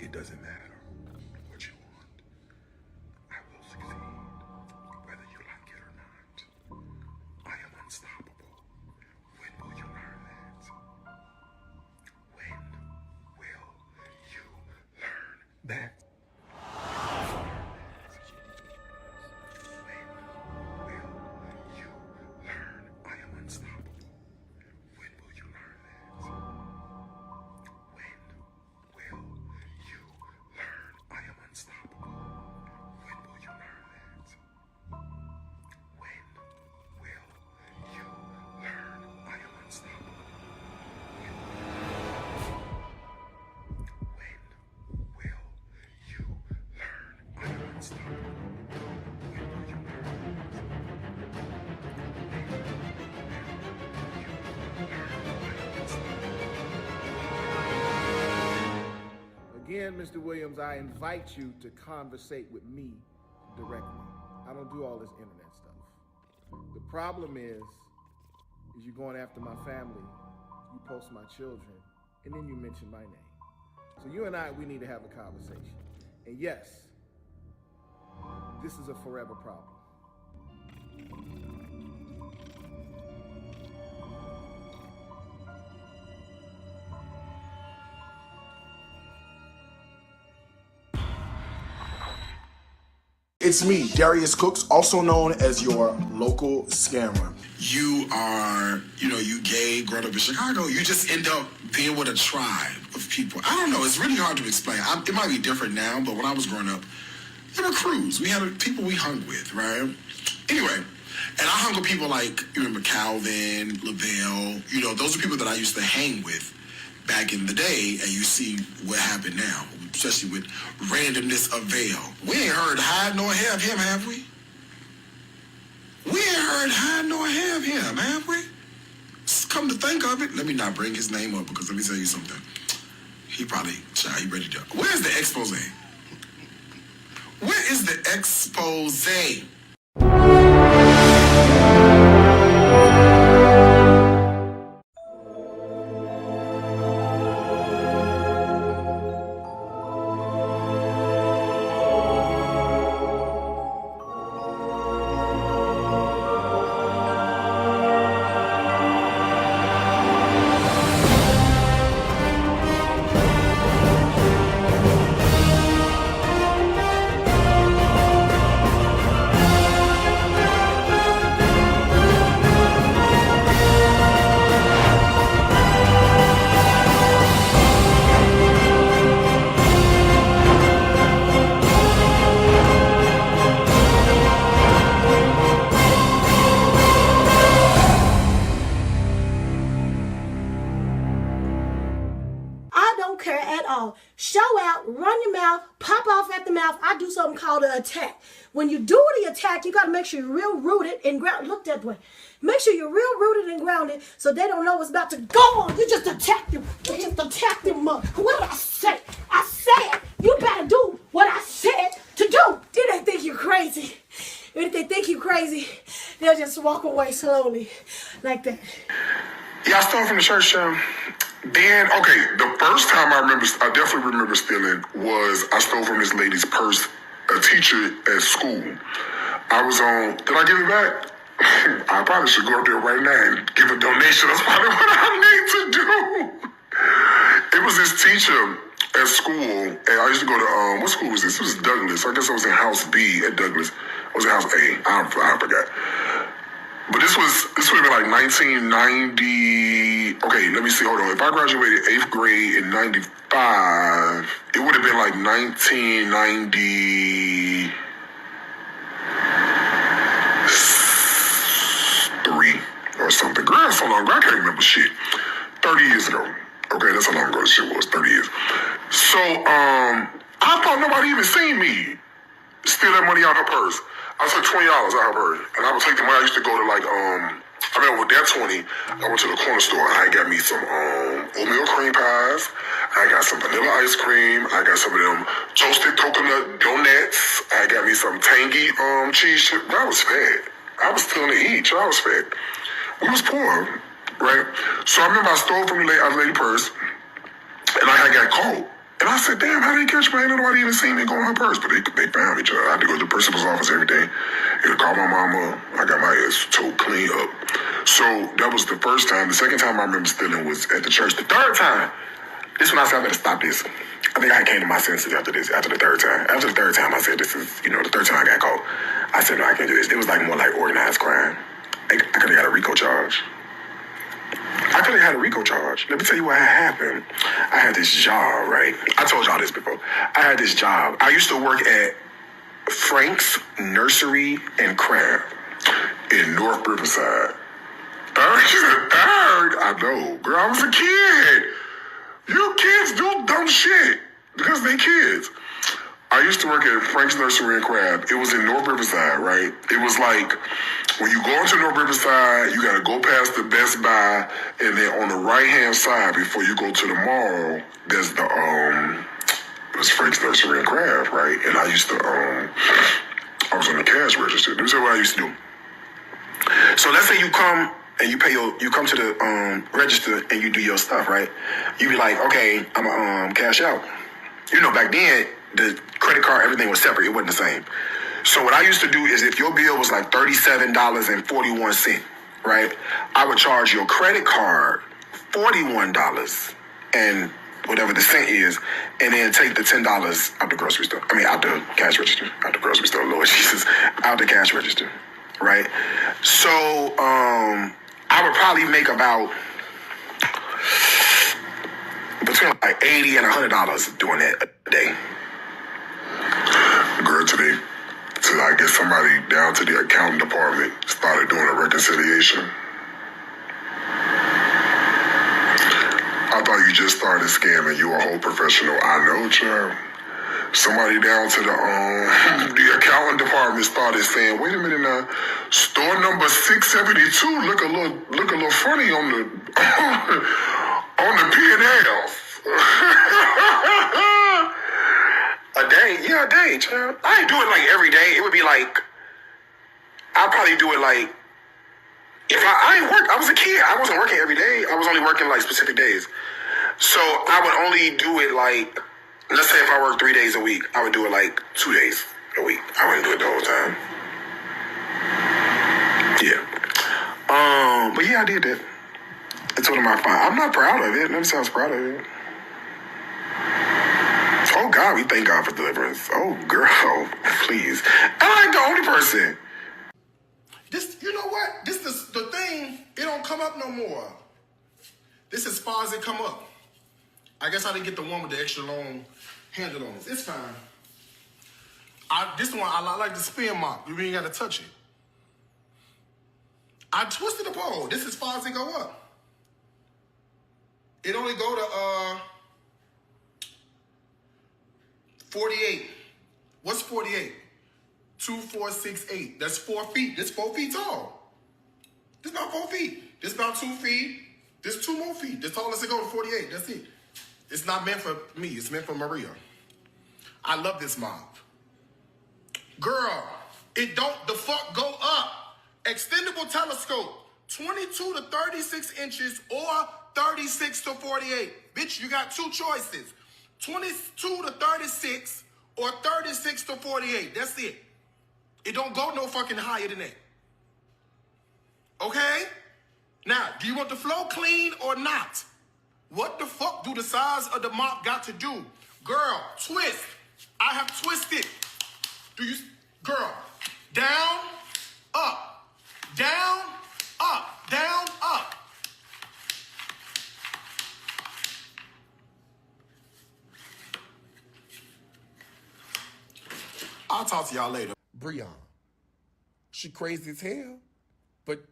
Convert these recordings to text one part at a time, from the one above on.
It doesn't matter what you want. I will succeed, whether you like it or not. I am unstoppable. When will you learn that? When will you learn that? Again, Mr. Williams, I invite you to conversate with me directly. I don't do all this internet stuff. The problem is you're going after my family, you post my children, and then you mention my name. So you and I, we need to have a conversation. And yes, this is a forever problem. It's me, Darius Cooks, also known as your local scammer. You are, you gay, growing up in Chicago, you just end up being with a tribe of people. I don't know, it's really hard to explain. It might be different now, but when I was growing up, there were crews. We had people we hung with, right? Anyway, and I hung with people like, you remember Calvin, Lavelle, those are people that I used to hang with back in the day, and you see what happened now, especially with randomness of veil. We ain't heard hide nor have him, have we? We ain't heard hide nor have him, have we? Come to think of it, let me not bring his name up, because let me tell you something. He probably, he ready to. Where's the expose? Where is the expose? Show out, run your mouth, pop off at the mouth. I do something called an attack. When you do the attack, you got to make sure you're real rooted and grounded. Look that way. Make sure you're real rooted and grounded so they don't know what's about to go on. You just attack them. You just attack them. What did I say? I said you better do what I said to do. Did they think you're crazy? If they think you're crazy, they'll just walk away slowly like that. Yeah, I stole from the church. Then, okay, the first time I definitely remember stealing was I stole from this lady's purse, a teacher at school. I was on, did I give it back? I probably should go up there right now and give a donation. That's probably what I need to do. It was this teacher at school, and I used to go to, what school was this? It was Douglas. I guess I was in House B at Douglas. I was in House A. I forgot. But this would have been like 1990. Okay, let me see. Hold on. If I graduated 8th grade in 95, it would have been like 1993 or something. Girl, that's so long ago. I can't remember shit. 30 years ago. Okay, that's how long ago this shit was. 30 years. So, I thought nobody even seen me steal that money out of her purse. I took $20 out of her, and I would take the money. I used to go to with that 20, I went to the corner store. I got me some oatmeal cream pies. I got some vanilla ice cream. I got some of them toasted coconut donuts. I got me some tangy cheese chip. I was fed. I was still to eat. I was fed. We was poor, right? So I remember I stole from a lady purse, and I had got caught. And I said, damn, how did they catch me? Ain't nobody even seen me go in her purse. But they found me, child. I had to go to the principal's office every day. And call my mama. I got my ass toe clean up. So that was the first time. The second time I remember stealing was at the church. The third time, this when I said I better stop this. I think I came to my senses after this, after the third time. After the third time, I said, this is, the third time I got caught. I said, no, I can't do this. It was like more like organized crime. I could have got a RICO charge. Let me tell you what had happened. I had this job, right? I told y'all this before. I had this job. I used to work at Frank's Nursery and Craft in North Riverside. Third. I know. Girl, I was a kid. You kids do dumb shit because they kids. I used to work at Frank's Nursery and Craft. It was in North Riverside, right? It was like, when you go into North Riverside, you gotta go past the Best Buy, and then on the right-hand side, before you go to the mall, there's the, it was Frank's Nursery and Craft, right? And I used to, I was on the cash register. Let me tell you what I used to do. So let's say you come and you come to the register and you do your stuff, right? You be like, okay, I'm gonna cash out. Back then, the credit card, everything was separate. It wasn't the same. So what I used to do is if your bill was like $37.41, right? I would charge your credit card $41 and whatever the cent is, and then take the $10 out the grocery store. Out the cash register. Out the grocery store, Lord Jesus. Out the cash register, right? So I would probably make about between like $80 and $100 doing that a day. Girl, today, till I get somebody down to the accounting department, started doing a reconciliation. I thought you just started scamming. You a whole professional. I know, child. Somebody down to the accounting department started saying, wait a minute now, store number 672 look a little funny on the on the P&Ls. A day, child. I ain't do it like every day. It would be like, I'll probably do it like, if I ain't work, I was a kid. I wasn't working every day. I was only working like specific days. So I would only do it like, let's say if I work 3 days a week, I would do it like 2 days a week. I wouldn't do it the whole time. Yeah. But yeah, I did that. It's one of my fine. I'm not proud of it. Never sounds proud of it. Oh God, we thank God for deliverance. Oh girl, please. I ain't the only person. This, you know what? This is the thing. It don't come up no more. This is as far as it come up. I guess I didn't get the one with the extra long handle on it. It's fine. This one, I like the spin mop. You ain't got to touch it. I twisted the pole. This is as far as it go up. It only go to 48. What's 48? 2, 4, 6, 8. That's 4 feet. This 4 feet tall. This about 4 feet. This about 2 feet. This 2 more feet. That's tall as it go to 48. That's it. It's not meant for me. It's meant for Maria. I love this mop. Girl, it don't the fuck go up. Extendable telescope. 22 to 36 inches or 36 to 48. Bitch, you got 2 choices. 22 to 36 or 36 to 48. That's it. It don't go no fucking higher than that. Okay? Now, do you want the flow clean or not? What the fuck do the size of the mop got to do? Girl, twist. I have twisted. Girl, down, up, down, up, down, up. I'll talk to y'all later. Breon. She crazy as hell, but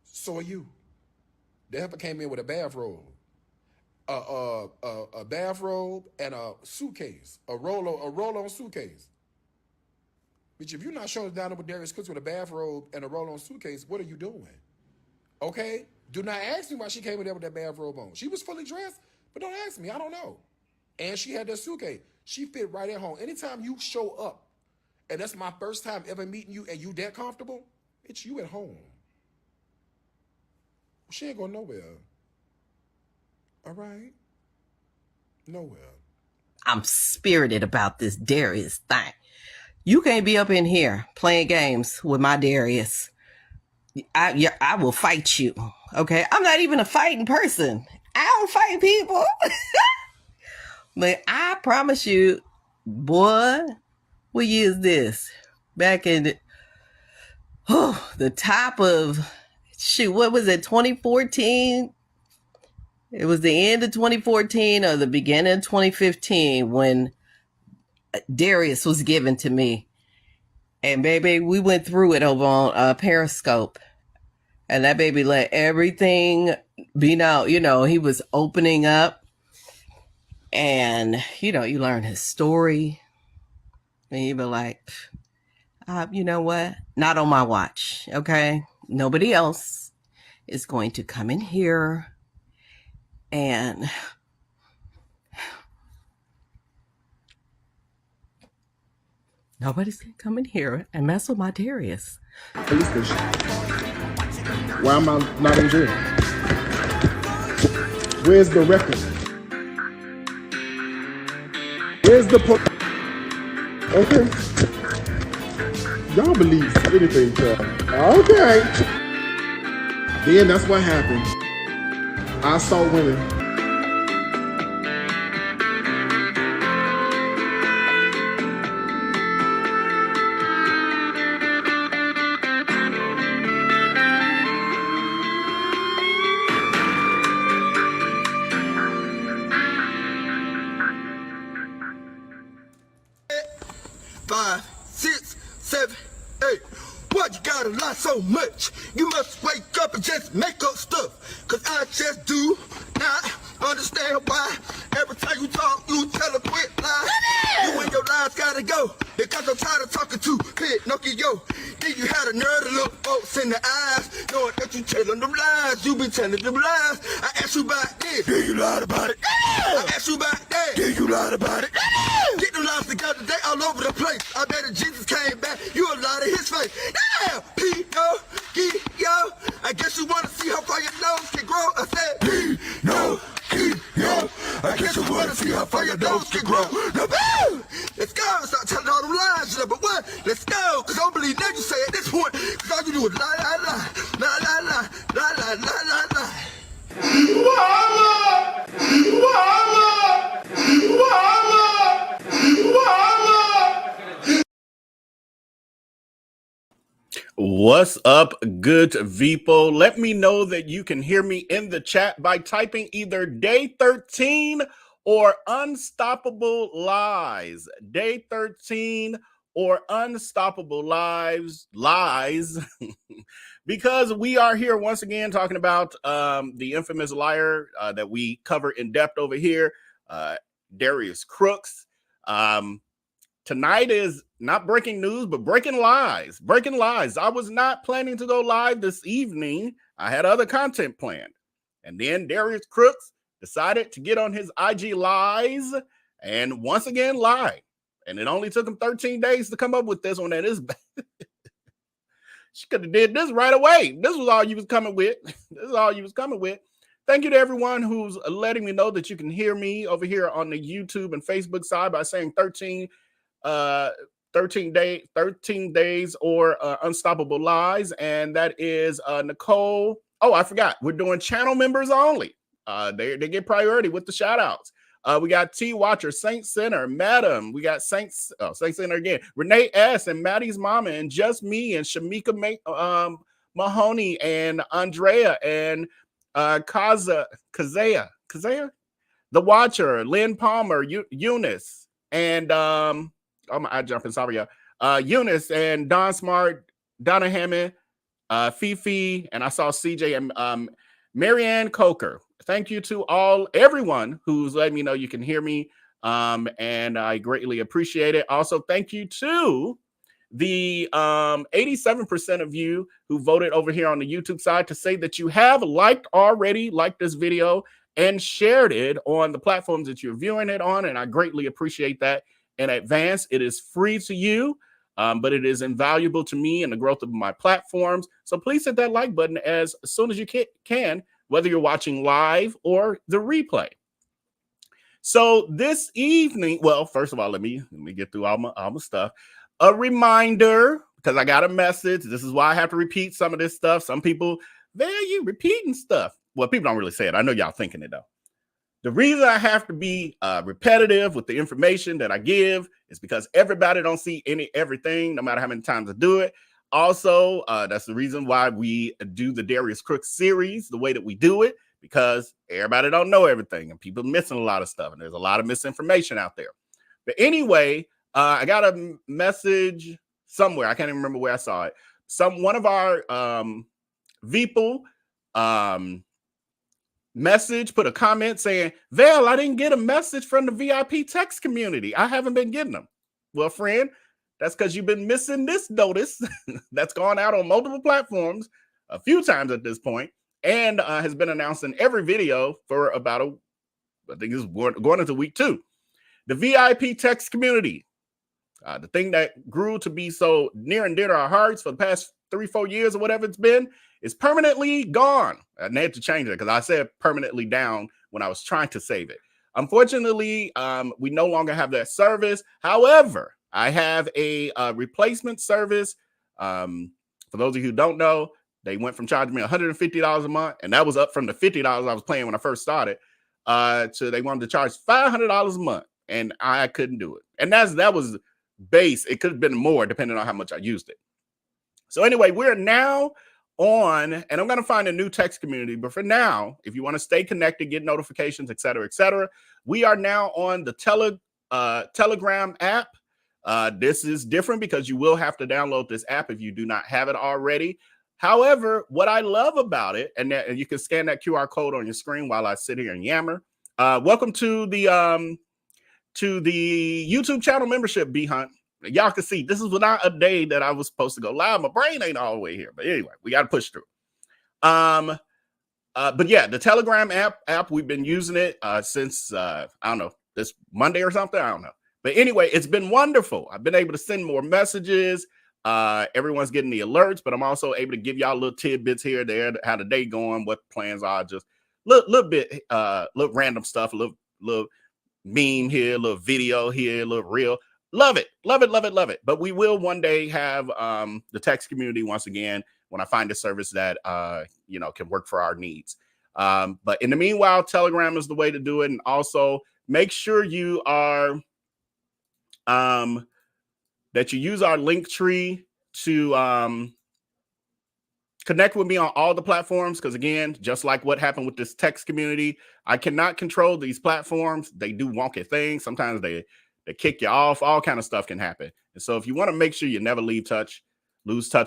so are you. The helper came in with a bathrobe. A bathrobe and a suitcase. A roll-on suitcase. Bitch, if you're not showing down with Darius Cooks with a bathrobe and a roll-on suitcase, what are you doing? Okay? Do not ask me why she came in there with that bathrobe on. She was fully dressed, but don't ask me. I don't know. And she had that suitcase. She fit right at home. Anytime you show up, and that's my first time ever meeting you, and you that comfortable, bitch, you at home. She ain't going nowhere. All right? Nowhere. I'm spirited about this Darius thing. You can't be up in here playing games with my Darius. I will fight you. Okay, I'm not even a fighting person. I don't fight people. But I promise you, boy, what year is this? Back in the top of, what was it, 2014? It was the end of 2014 or the beginning of 2015 when Darius was given to me. And baby, we went through it over on Periscope. And that baby let everything be known. You know, he was opening up. And, you know, you learn his story. And you be like, you know what? Not on my watch, okay? Nobody else is going to come in here and nobody's going to come in here and mess with my Darius. Police station. Why am I not in jail? Where's the record? Where's the Okay. Y'all believe anything, child. Okay. Then that's what happened. I saw women. Five, 6, 7, 8. Why you gotta lie so much? You must wake up and just make up stuff. Cause I just do not understand why every time you talk, you tell a quick lie. You and your lies gotta go. Because I'm tired of talking to Pinocchio. Then you had a nerve to look folks in the eyes, knowing that you telling them lies. You be telling them lies. I asked you about this. Then you lied about it. I asked you about that. Then you lied about it. Get them lies together, they all over the place. I bet if Jesus came back, you a lie to his face. Damn, Pinocchio. I guess you wanna see how far your nose can grow. I said, Pinocchio. I guess you wanna see how far your nose can grow. Now, boo! Let's go. Stop telling all them lies, number one. Let's go. Cause I don't believe nothing you say at this point. Cause all you do is lie, lie, lie. Lie, lie, lie. Lie, lie, lie, lie, lie. Mama! Mama! Mama! Mama! What's up, good people? Let me know that you can hear me in the chat by typing either day 13 or unstoppable lies. Day 13 or unstoppable lies. Because we are here once again talking about the infamous liar that we cover in depth over here, Darius Cooks. Tonight is not breaking news, but breaking lies. Breaking lies. I was not planning to go live this evening. I had other content planned. And then Darius Cooks decided to get on his IG lies and once again lie. And it only took him 13 days to come up with this one. That is bad. She could have did this right away. This was all you was coming with. This is all you was coming with. Thank you to everyone who's letting me know that you can hear me over here on the YouTube and Facebook side by saying 13 days or unstoppable lies. And that is Nicole. Oh, I forgot. We're doing channel members only. They get priority with the shout outs. We got T Watcher, Saint Center, Madam. We got Saint Center again. Renee S. and Maddie's Mama and Just Me and Shamika Mahoney and Andrea and Kazea, The Watcher, Lynn Palmer, Eunice, and I jump in, sorry, Eunice and Don Smart, Donna Hammond, Fifi, and I saw CJ and Marianne Coker. Thank you to everyone who's letting me know you can hear me, and I greatly appreciate it. Also, thank you to the 87% of you who voted over here on the YouTube side to say that you have liked this video and shared it on the platforms that you're viewing it on, and I greatly appreciate that in advance. It is free to you, but it is invaluable to me and the growth of my platforms. So please hit that like button as soon as you can, whether you're watching live or the replay. So this evening, well, first of all, let me get through all my stuff. A reminder, because I got a message. This is why I have to repeat some of this stuff. Some people value repeating stuff. Well, people don't really say it. I know y'all thinking it though. The reason I have to be repetitive with the information that I give is because everybody don't see everything, no matter how many times I do it. Also, that's the reason why we do the Darius Cooks series the way that we do it, because everybody don't know everything and people missing a lot of stuff, and there's a lot of misinformation out there. But anyway, I got a message somewhere. I can't even remember where I saw it. One of our people message, put a comment saying, Val, I didn't get a message from the VIP text community. I haven't been getting them. Well, friend, that's because you've been missing this notice that's gone out on multiple platforms a few times at this point, and has been announced in every video for about I think it's going into week 2. The VIP text community, the thing that grew to be so near and dear to our hearts for the past 3-4 years or whatever it's been, is permanently gone. I had to change it because I said permanently down when I was trying to save it. Unfortunately, we no longer have that service. However, I have a replacement service. For those of you who don't know, they went from charging me $150 a month, and that was up from the $50 I was paying when I first started, to they wanted to charge $500 a month, and I couldn't do it. And that was base. It could have been more depending on how much I used it. So anyway, we're now on, and I'm going to find a new text community. But for now, if you want to stay connected, get notifications, et cetera, we are now on the Telegram app. This is different because you will have to download this app if you do not have it already. However, what I love about it, and you can scan that QR code on your screen while I sit here and yammer. Welcome to the YouTube channel membership, B Hunt. Y'all can see this is not a day that I was supposed to go live. My brain ain't all the way here, but anyway, we got to push through. But yeah, the Telegram app, we've been using it since I don't know, this Monday or something. I don't know. But anyway, it's been wonderful. I've been able to send more messages. Everyone's getting the alerts, but I'm also able to give y'all little tidbits here, there, how the day going, what plans are, just little bit, little random stuff, a little meme here, a little video here, a little reel. Love it. But we will one day have the text community once again when I find a service that can work for our needs. But in the meanwhile, Telegram is the way to do it. And also make sure you are that you use our link tree to connect with me on all the platforms. Because again, just like what happened with this text community, I cannot control these platforms. They do wonky things. Sometimes they kick you off. All kind of stuff can happen. And so if you want to make sure you never lose touch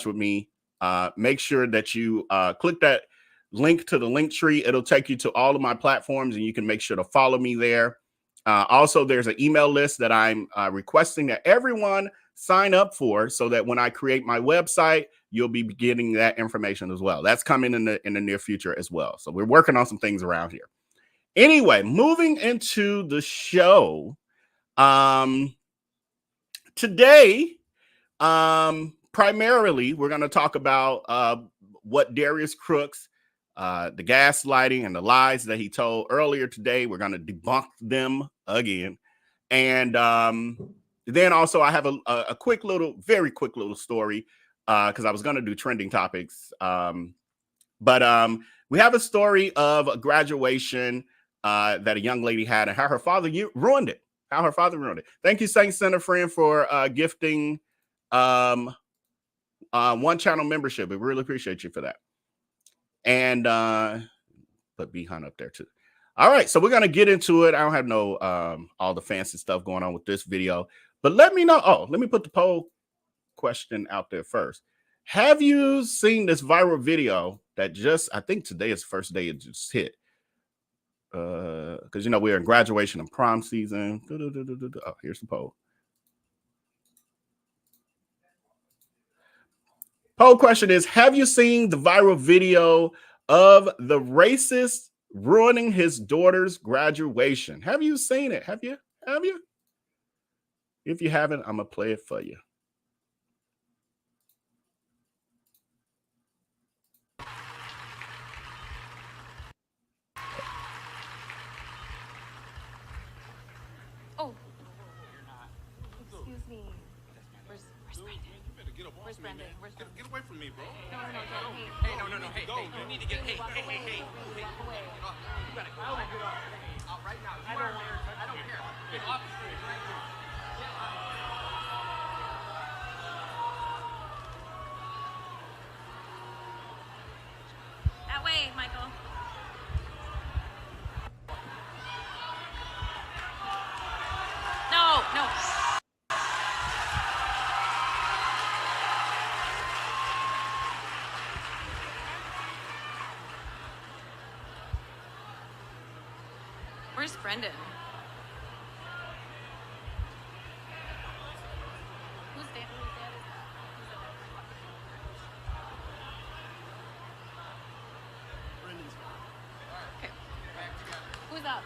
with me, make sure that you click that link to the link tree. It'll take you to all of my platforms, and you can make sure to follow me there. Also, there's an email list that I'm requesting that everyone sign up for, so that when I create my website, you'll be getting that information as well. That's coming in the near future as well. So we're working on some things around here. Anyway, moving into the show. Today, primarily, we're going to talk about what Darius Cooks, the gaslighting and the lies that he told earlier today. We're going to debunk them again. And then also I have a very quick little story because I was going to do trending topics. But we have a story of a graduation that a young lady had and how her father ruined it. Thank you, Saint Center friend, for gifting one channel membership. We really appreciate you for that. And put B Hunt up there too. All right, so we're gonna get into it. I don't have no all the fancy stuff going on with this video, but let me know. Oh, let me put the poll question out there first. Have you seen this viral video that I think today is the first day it just hit? Because we're in graduation and prom season. Oh, here's the poll. Poll question is: have you seen the viral video of the racist ruining his daughter's graduation? Have you seen it? Have you? If you haven't, I'm gonna play it for you. me. Where's Brendan? Where's Brendan? Get away from me, bro. No, hey. Hey, no. Hey, you need to get. Hey. Hey. Get off. You gotta go. Out right now. I don't care. Get off. That way, Michael. No. Where's Brendan? Who's there? Okay. Who's up?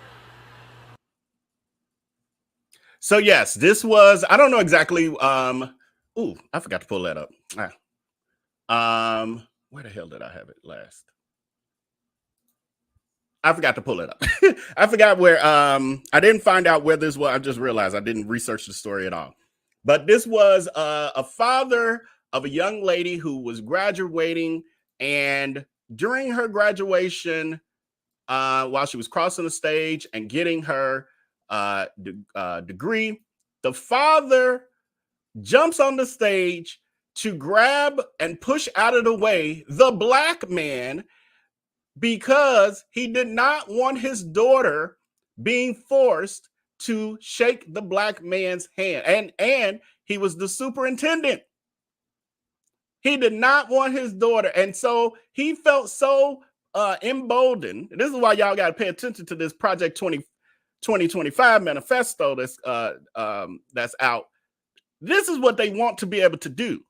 So yes, this was, I don't know exactly. Ooh, I forgot to pull that up. Where the hell did I have it last? I forgot to pull it up. I forgot where, I didn't find out where this was. I just realized I didn't research the story at all. But this was a father of a young lady who was graduating, and during her graduation, while she was crossing the stage and getting her degree, the father jumps on the stage to grab and push out of the way the black man because he did not want his daughter being forced to shake the black man's hand. And he was the superintendent. He did not want his daughter. And so he felt so emboldened. This is why y'all got to pay attention to this Project 2025 manifesto that's out. This is what they want to be able to do.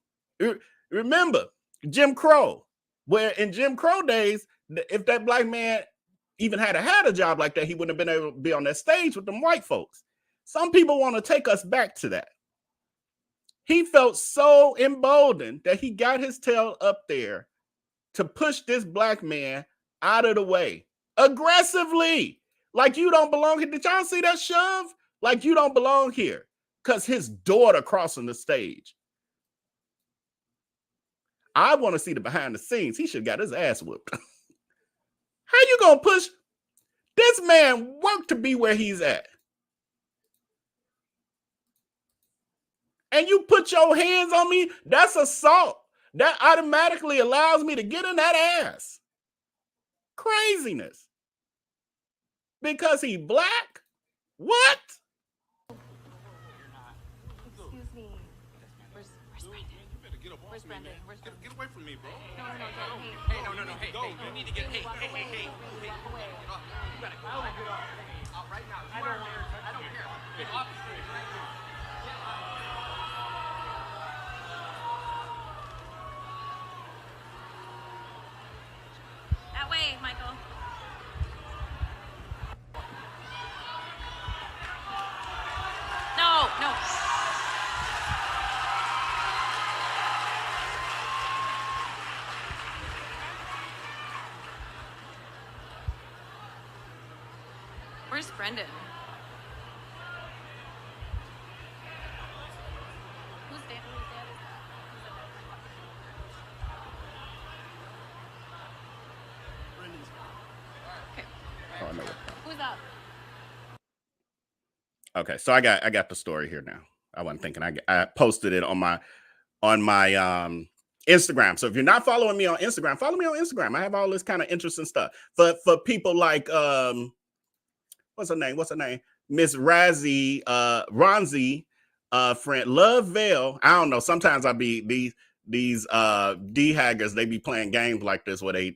Remember Jim Crow, where in Jim Crow days, if that black man even had a job like that, he wouldn't have been able to be on that stage with them white folks. Some people want to take us back to that. He felt so emboldened that he got his tail up there to push this black man out of the way aggressively. Like you don't belong here. Did y'all see that shove? Like you don't belong here because his daughter crossing the stage. I want to see the behind the scenes. He should have got his ass whooped. How you gonna push? This man worked to be where he's at. And you put your hands on me, that's assault. That automatically allows me to get in that ass. Craziness. Because he black? What? Excuse me. Where's Brendan? Where's Brendan? Get away from me, bro. No. Hey, no. Hey, you need to get. Hey. Get off. You gotta go. Out right now. I don't care. Get off. That way, Michael. No. Where's Brendan? Who's there? Okay. Oh, no. Who's up? Okay, so I got the story here now. I wasn't thinking. I posted it on my Instagram. So if you're not following me on Instagram, follow me on Instagram. I have all this kind of interesting stuff for people like what's her name? Miss Ronzi, friend, Love Veil. I don't know. Sometimes I be these D-haggers, they be playing games like this where they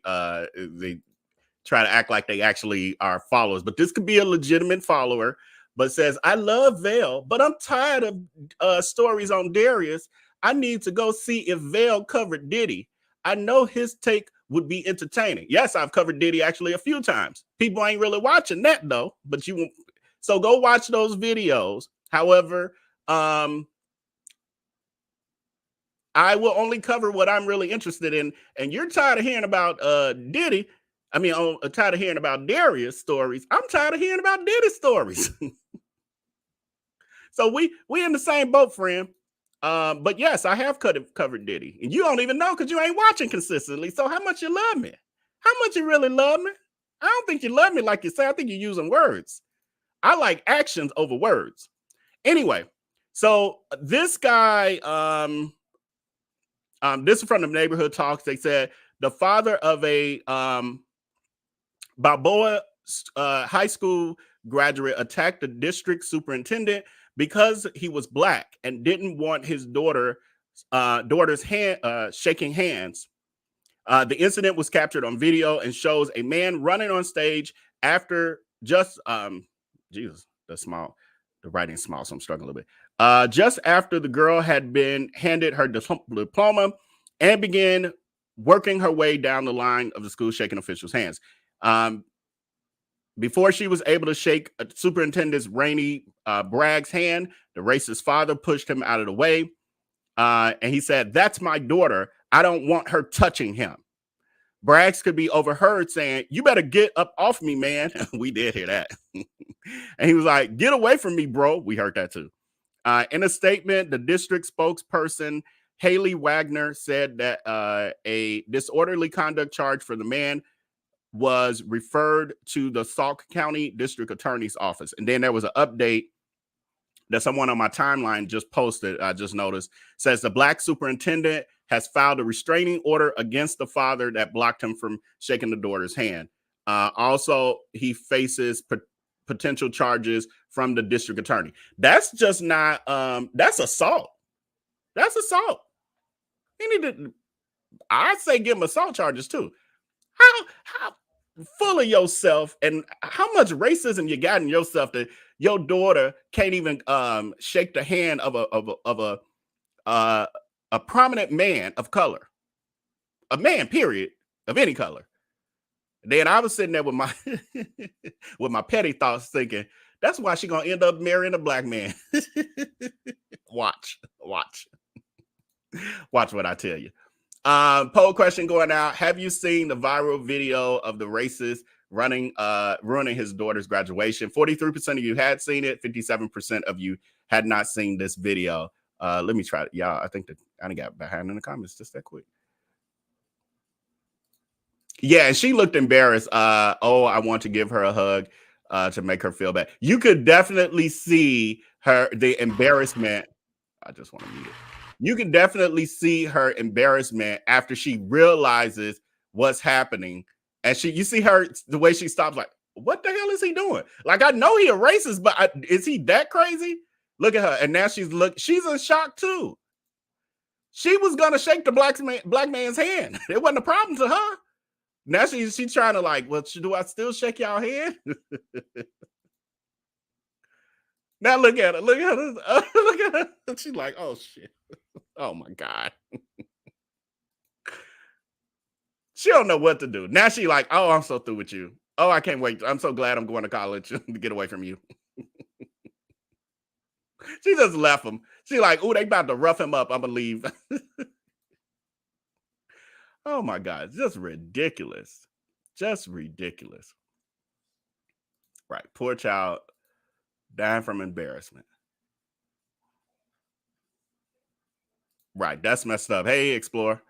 try to act like they actually are followers. But this could be a legitimate follower, but says, I love Veil, but I'm tired of stories on Darius. I need to go see if Veil covered Diddy. I know his take would be entertaining. Yes, I've covered Diddy actually a few times. People ain't really watching that though, but you won't. So go watch those videos. However, I will only cover what I'm really interested in. And you're tired of hearing about Diddy. I mean, I'm tired of hearing about Darius stories. I'm tired of hearing about Diddy stories. So we in the same boat, friend. But yes, I have covered Diddy, and you don't even know because you ain't watching consistently. So how much you love me? How much you really love me? I don't think you love me like you say. I think you're using words. I like actions over words. Anyway, so this guy, this is from the Neighborhood Talks. They said the father of a Balboa high school graduate attacked the district superintendent because he was black and didn't want his daughter's hand shaking hands. The incident was captured on video and shows a man running on stage after just Jesus, the writing's small, so I'm struggling a little bit. Just after the girl had been handed her diploma and began working her way down the line of the school, shaking officials' hands. Before she was able to shake Superintendent Rainey Bragg's hand, the racist father pushed him out of the way. And he said, "That's my daughter. I don't want her touching him." Braggs could be overheard saying, "You better get up off me, man." We did hear that. And he was like, "Get away from me, bro." We heard that too. In a statement, the district spokesperson, Haley Wagner, said that a disorderly conduct charge for the man was referred to the Sauk County District Attorney's Office. And then there was an update that someone on my timeline just posted, I just noticed, says the black superintendent has filed a restraining order against the father that blocked him from shaking the daughter's hand. Also, he faces potential charges from the district attorney. That's just not, that's assault. That's assault. He need to, I'd say give him assault charges too. How full of yourself and how much racism you got in yourself that your daughter can't even shake the hand of a prominent man of color, a man, period, of any color. Then I was sitting there with my with my petty thoughts thinking, that's why she gonna end up marrying a black man. Watch what I tell you. Poll question going out. Have you seen the viral video of the racist ruining his daughter's graduation? 43% of you had seen it. 57% of you had not seen this video. Let me try it. Y'all, I think that I done got behind in the comments just that quick. Yeah, and she looked embarrassed. I want to give her a hug to make her feel bad. You could definitely see the embarrassment. I just want to mute it. You can definitely see her embarrassment after she realizes what's happening. And you see her, the way she stops, like, what the hell is he doing? Like, I know he a racist, but is he that crazy? Look at her. And now she's in shock too. She was going to shake the black man's hand. It wasn't a problem to her. Now she's trying to like, well, do I still shake y'all hand? Now look at her. Look at her. Look at her. She's like, oh, shit. Oh, my God. She don't know what to do. Now she like, oh, I'm so through with you. Oh, I can't wait. I'm so glad I'm going to college to get away from you. She just left him. She like, oh, they about to rough him up. I'm going to leave. Oh, my God. It's just ridiculous. Just ridiculous. Right. Poor child dying from embarrassment. Right. That's messed up. Hey, Explorer.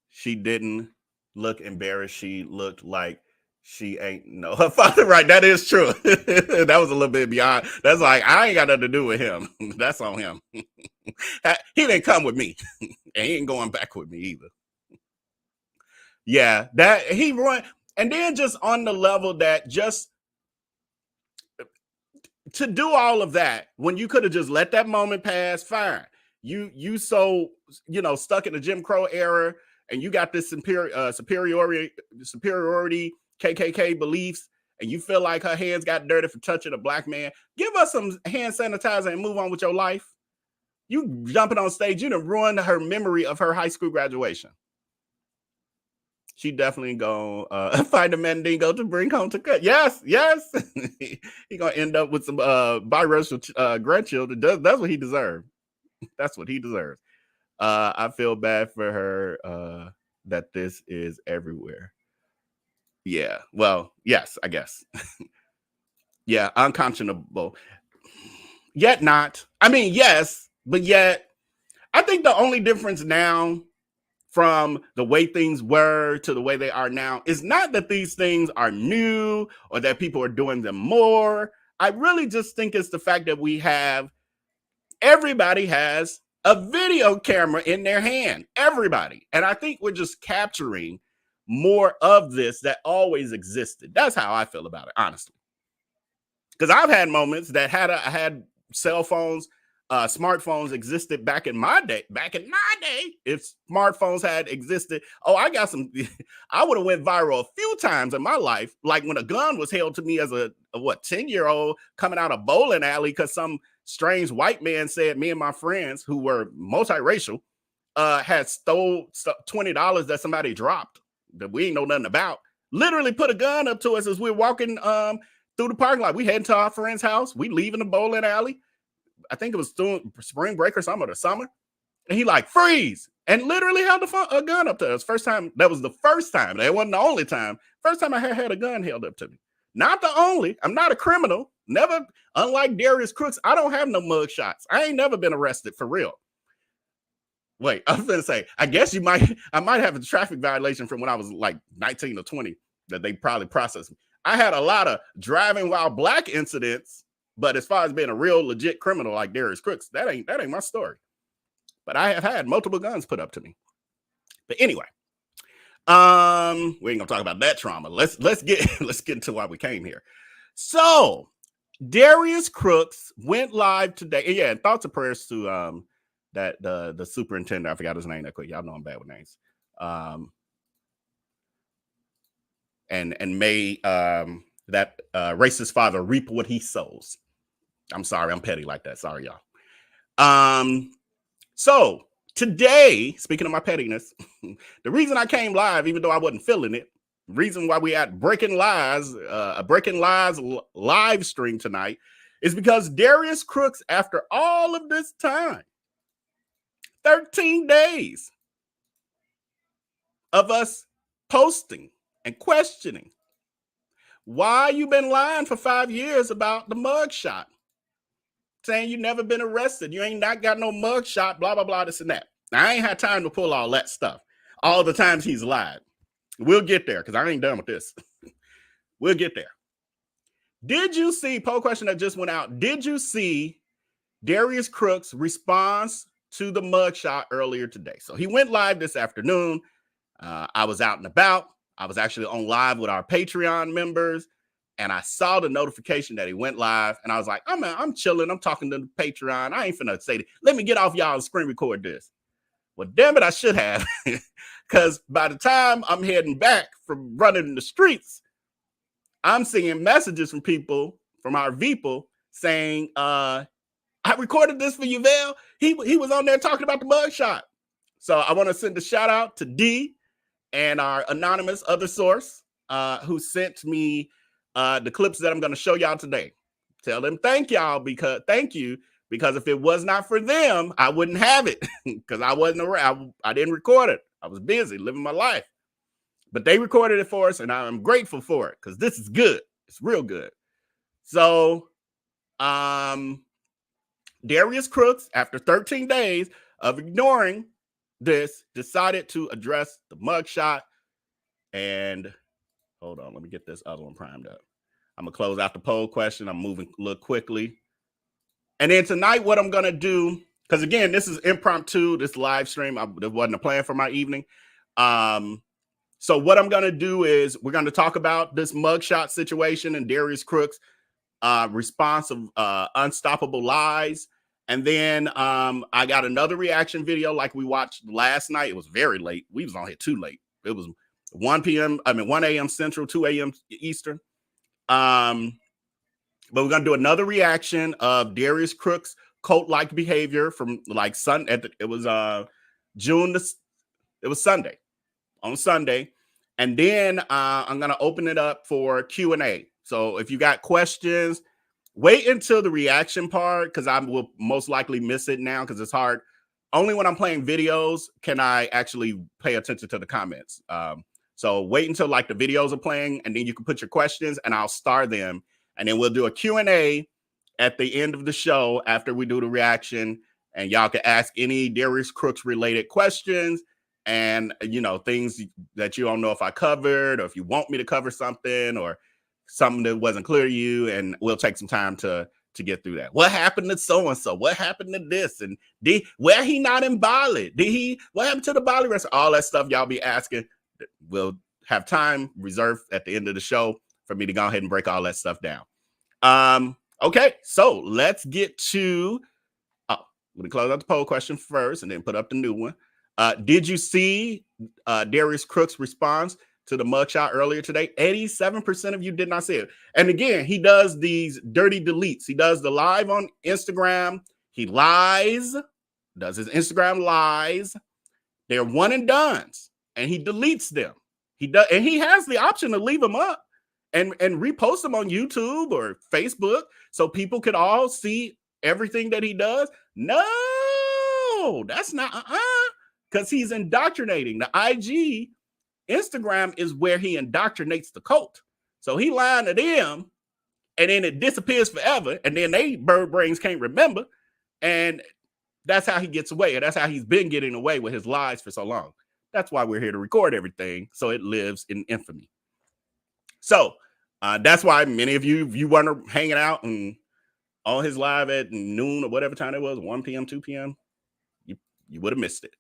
She didn't look embarrassed. She looked like she ain't know her father. Right. That is true. That was a little bit beyond. That's like, I ain't got nothing to do with him. That's on him. He didn't come with me. And he ain't going back with me either. Yeah. That he run. And then just on the level that just to do all of that when you could have just let that moment pass, fine. You so, stuck in the Jim Crow era and you got this superiority KKK beliefs and you feel like her hands got dirty for touching a black man. Give us some hand sanitizer and move on with your life. You jumping on stage, you done ruined her memory of her high school graduation. She definitely gonna find a Mandingo to bring home to cut. Yes. He gonna end up with some biracial grandchildren. That's what he deserved. That's what he deserves. I feel bad for her that this is everywhere. Yeah. Well, yes, I guess. Yeah, unconscionable. Yet not. I mean, yes, but yet I think the only difference now from the way things were to the way they are now is not that these things are new or that people are doing them more. I really just think it's the fact that everybody has a video camera in their hand, everybody. And I think we're just capturing more of this that always existed. That's how I feel about it, honestly. Because I've had moments that I had cell phones, smartphones existed back in my day. If smartphones had existed, I got some. I would have went viral a few times in my life, like when a gun was held to me as a 10-year-old coming out of bowling alley because some strange white man said me and my friends who were multiracial had stole $20 that somebody dropped that we ain't know nothing about. Literally put a gun up to us as we're walking through the parking lot. We heading to our friend's house. We leaving the bowling alley. I think it was spring break or something, or the summer. And he like, freeze. And literally held a gun up to us. First time. That was the first time. That wasn't the only time. First time I had a gun held up to me. Not the only. I'm not a criminal. Never. Unlike Darius Cooks, I don't have no mug shots. I ain't never been arrested for real. Wait, I was going to say, I guess I might have a traffic violation from when I was like 19 or 20 that they probably processed me. I had a lot of driving while black incidents, but as far as being a real legit criminal like Darius Cooks, that ain't my story. But I have had multiple guns put up to me. But anyway, we ain't gonna talk about that trauma. Let's get into why we came here. So Darius Cooks went live today. And yeah, thoughts and prayers to that the superintendent. I forgot his name that quick. Y'all know I'm bad with names. And may that racist father reap what he sows. I'm sorry, I'm petty like that. Sorry, y'all. So today, speaking of my pettiness, the reason I came live, even though I wasn't feeling it, reason why we had Breaking Lies live stream tonight is because Darius Cooks, after all of this time, 13 days of us posting and questioning why you been lying for 5 years about the mugshot, saying you never been arrested, you ain't not got no mugshot, blah, blah, blah, this and that. Now, I ain't had time to pull all that stuff, all the times he's lied. We'll get there, because I ain't done with this. We'll get there. Did you see, poll question that just went out, did you see Darius Cooks' response to the mugshot earlier today? So he went live this afternoon. I was out and about. I was actually on live with our Patreon members, and I saw the notification that he went live, and I was like, I'm chilling. I'm talking to the Patreon. I ain't finna say that. Let me get off y'all and screen record this. Well, damn it, I should have, because by the time I'm heading back from running in the streets, I'm seeing messages from people, from our people, saying, I recorded this for you, Val. He was on there talking about the mugshot. So I want to send a shout out to D and our anonymous other source who sent me the clips that I'm going to show y'all today. Tell them thank you, because if it was not for them, I wouldn't have it, because I wasn't around. I didn't record it. I was busy living my life. But they recorded it for us, and I'm grateful for it, because this is good. It's real good. So Darius Cooks, after 13 days of ignoring this, decided to address the mugshot. And hold on, let me get this other one primed up. I'm gonna close out the poll question. I'm moving a little quickly. And then tonight, what I'm gonna do, because again, this is impromptu, this live stream. It wasn't a plan for my evening. So what I'm gonna do is we're gonna talk about this mugshot situation and Darius Cooks' response of unstoppable lies. And then I got another reaction video like we watched last night. It was very late. We was on here too late. It was 1 a.m. Central, 2 a.m. Eastern. But we're going to do another reaction of Darius Cooks' cult-like behavior from like Sunday. It was Sunday. On Sunday. And then I'm going to open it up for Q&A. So if you got questions, wait until the reaction part, because I will most likely miss it now because it's hard. Only when I'm playing videos can I actually pay attention to the comments. So wait until like the videos are playing, and then you can put your questions and I'll star them And then we'll do a Q&A at the end of the show after we do the reaction. And y'all can ask any Darius Cooks related questions and, you know, things that you don't know if I covered, or if you want me to cover something, or something that wasn't clear to you. And we'll take some time to get through that. What happened to so-and-so? What happened to this? And where he not in Bali? What happened to the Bali restaurant? All that stuff y'all be asking. We'll have time reserved at the end of the show for me to go ahead and break all that stuff down. Okay, so let's get to, I'm going to close out the poll question first and then put up the new one. Did you see Darius Cooks' response to the mugshot earlier today? 87% of you did not see it. And again, he does these dirty deletes. He does the live on Instagram. He lies, does his Instagram lies. They're one and dones, and he deletes them. He does, and he has the option to leave them up and repost them on YouTube or Facebook so people could all see everything that he does. No, that's not, because he's indoctrinating. The IG Instagram is where he indoctrinates the cult. So he lying to them, and then it disappears forever, and then they bird brains can't remember, and that's how he gets away. And that's how he's been getting away with his lies for so long. That's why we're here to record everything, so it lives in infamy. So that's why many of you, if you weren't hanging out and on his live at noon or whatever time it was, 1 p.m., 2 p.m., you would have missed it.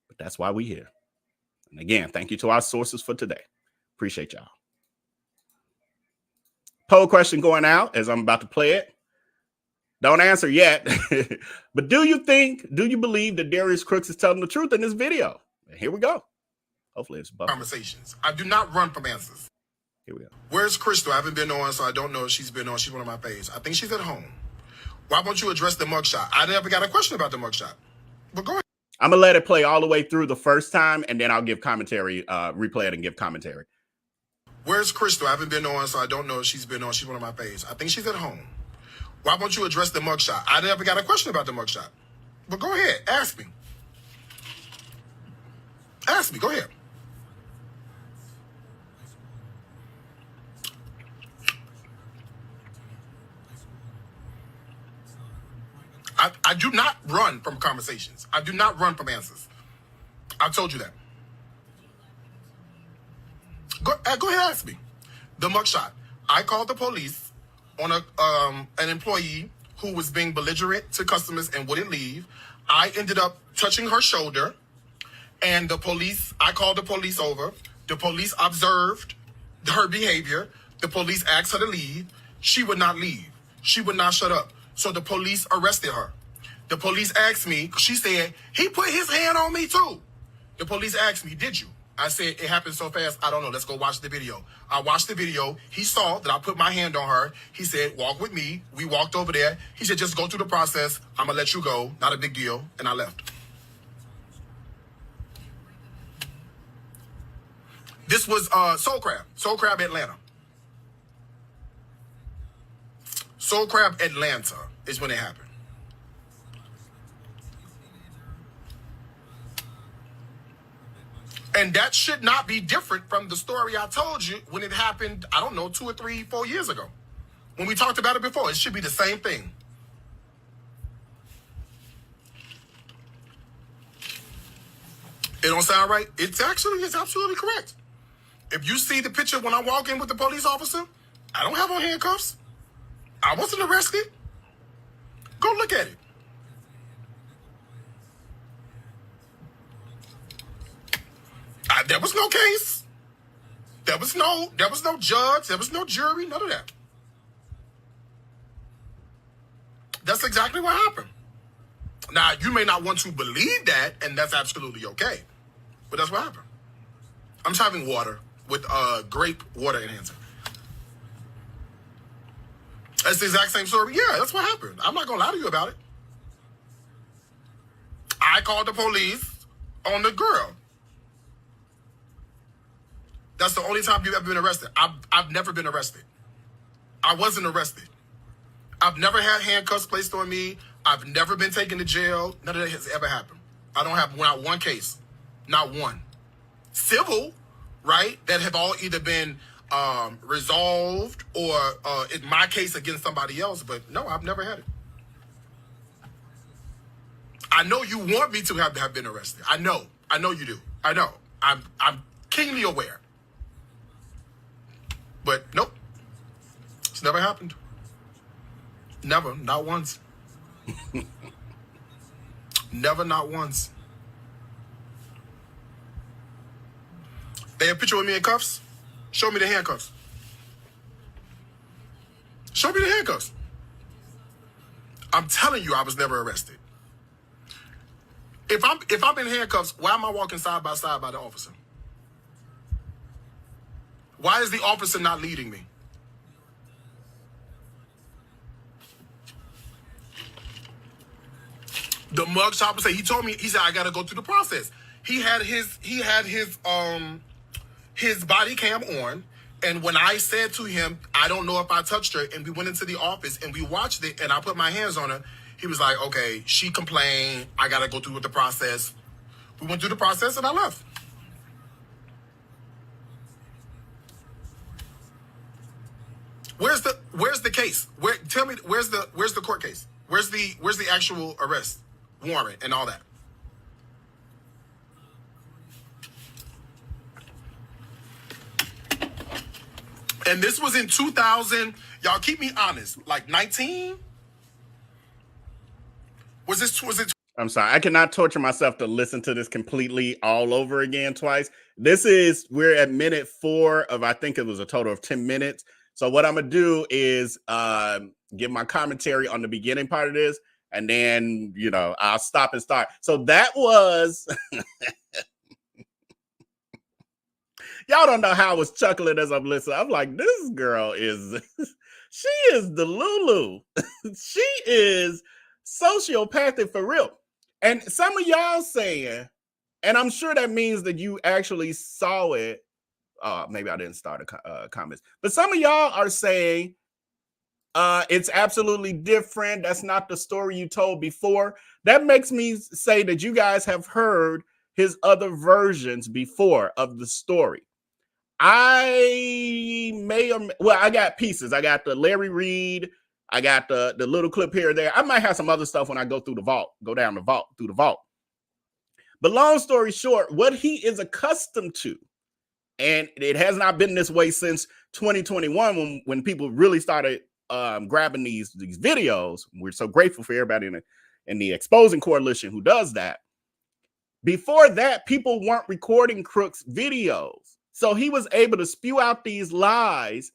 But that's why we're here. And again, thank you to our sources for today. Appreciate y'all. Poll question going out as I'm about to play it. Don't answer yet. But do you believe that Darius Cooks is telling the truth in this video? And here we go. Hopefully it's buffering. Conversations. I do not run from answers. Here we go. Where's Crystal? I haven't been on, so I don't know if she's been on. She's one of my pages. I think she's at home. Why won't you address the mugshot? I never got a question about the mugshot. But go ahead. I'm going to let it play all the way through the first time, and then I'll give commentary, replay it and give commentary. Where's Crystal? I haven't been on, so I don't know if she's been on. She's one of my pages. I think she's at home. Why won't you address the mugshot? I never got a question about the mugshot. But go ahead. Ask me. Ask me. Go ahead. I do not run from conversations. I do not run from answers. I told you that. Go ahead, ask me. The mugshot. I called the police on an employee who was being belligerent to customers and wouldn't leave. I ended up touching her shoulder, and I called the police over. The police observed her behavior. The police asked her to leave. She would not leave. She would not shut up. So the police arrested her. The police asked me, she said, he put his hand on me too. The police asked me, did you? I said, it happened so fast, I don't know. Let's go watch the video. I watched the video. He saw that I put my hand on her. He said, walk with me. We walked over there. He said, just go through the process. I'm going to let you go. Not a big deal. And I left. This was Soul Crab, Atlanta. Soul Crab, Atlanta is when it happened. And that should not be different from the story I told you when it happened, I don't know, 2 or 3, 4 years ago. When we talked about it before, it should be the same thing. It don't sound right? It's absolutely correct. If you see the picture when I walk in with the police officer, I don't have on handcuffs. I wasn't arrested. Go look at it. There was no case. There was no judge. There was no jury. None of that. That's exactly what happened. Now, you may not want to believe that, and that's absolutely okay. But that's what happened. I'm just having water with grape water enhancer. That's the exact same story. Yeah, that's what happened. I'm not going to lie to you about it. I called the police on the girl. That's the only time you've ever been arrested. I've never been arrested. I wasn't arrested. I've never had handcuffs placed on me. I've never been taken to jail. None of that has ever happened. I don't have not one case. Not one. Civil, right? That have all either been resolved or in my case against somebody else, but no, I've never had it. I know you want me to have been arrested. I know you do. I know. I'm keenly aware. But nope. It's never happened. Never, not once. Never, not once. They have a picture with me in cuffs? Show me the handcuffs. Show me the handcuffs. I'm telling you, I was never arrested. If I'm in handcuffs, why am I walking side by side by the officer? Why is the officer not leading me? The mugshot say he told me, he said I gotta go through the process. He had his body cam on, and when I said to him, I don't know if I touched her, and we went into the office and we watched it and I put my hands on her, he was like, okay, she complained, I gotta go through with the process. We went through the process and I left. Where's the case? Tell me where's the court case? Where's the actual arrest warrant and all that? And this was in 2000. Y'all keep me honest. Like 19? Was it? I'm sorry. I cannot torture myself to listen to this completely all over again twice. We're at minute 4 of, I think it was a total of 10 minutes. So what I'm going to do is give my commentary on the beginning part of this, and then, I'll stop and start. So that was, y'all don't know how I was chuckling as I'm listening. I'm like, this girl she is the Lulu. She is sociopathic for real. And some of y'all saying, and I'm sure that means that you actually saw it. Maybe I didn't start comments, but some of y'all are saying it's absolutely different. That's not the story you told before. That makes me say that you guys have heard his other versions before of the story. I got pieces. I got the Larry Reed. I got the little clip here or there. I might have some other stuff when I go through the vault, through the vault. But long story short, what he is accustomed to, and it has not been this way since 2021 when people really started grabbing these videos. We're so grateful for everybody in the Exposing Coalition who does that. Before that, people weren't recording Crooks videos. So he was able to spew out these lies.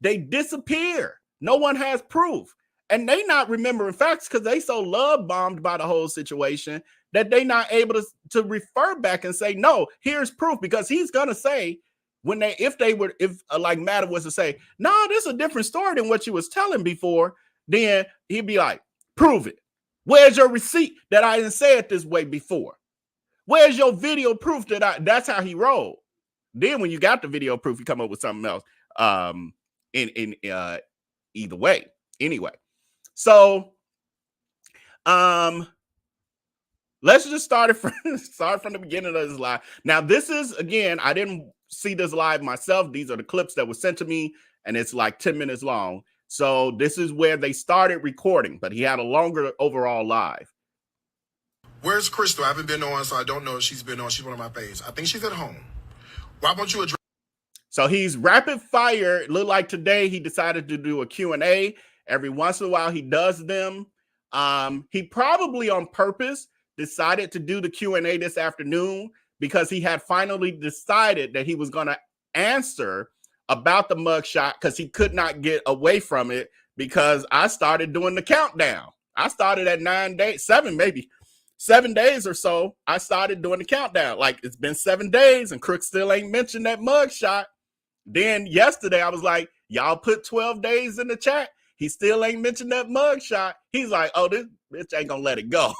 They disappear. No one has proof. And they not remembering facts because they so love bombed by the whole situation that they not able to refer back and say, no, here's proof, because he's going to say if like Matter was to say, no, this is a different story than what you was telling before, then he'd be like, prove it. Where's your receipt that I didn't say it this way before? Where's your video proof that's how he rolled? Then when you got the video proof, you come up with something else. In either way. Anyway. So let's just start from the beginning of this live. Now, this is, again, I didn't see this live myself. These are the clips that were sent to me, and it's like 10 minutes long. So this is where they started recording, but he had a longer overall live. Where's Crystal? I haven't been on, so I don't know if she's been on. She's one of my faves. I think she's at home. Why won't you address? So he's rapid fire. Look like today he decided to do a Q&A. Every once in a while he does them. He probably on purpose decided to do the Q&A this afternoon because he had finally decided that he was going to answer about the mugshot because he could not get away from it because I started doing the countdown. I started at 7 days or so. I started doing the countdown. Like, it's been 7 days and Crooks still ain't mentioned that mugshot. Then yesterday I was like, y'all put 12 days in the chat. He still ain't mentioned that mugshot. He's like, oh, this bitch ain't gonna let it go.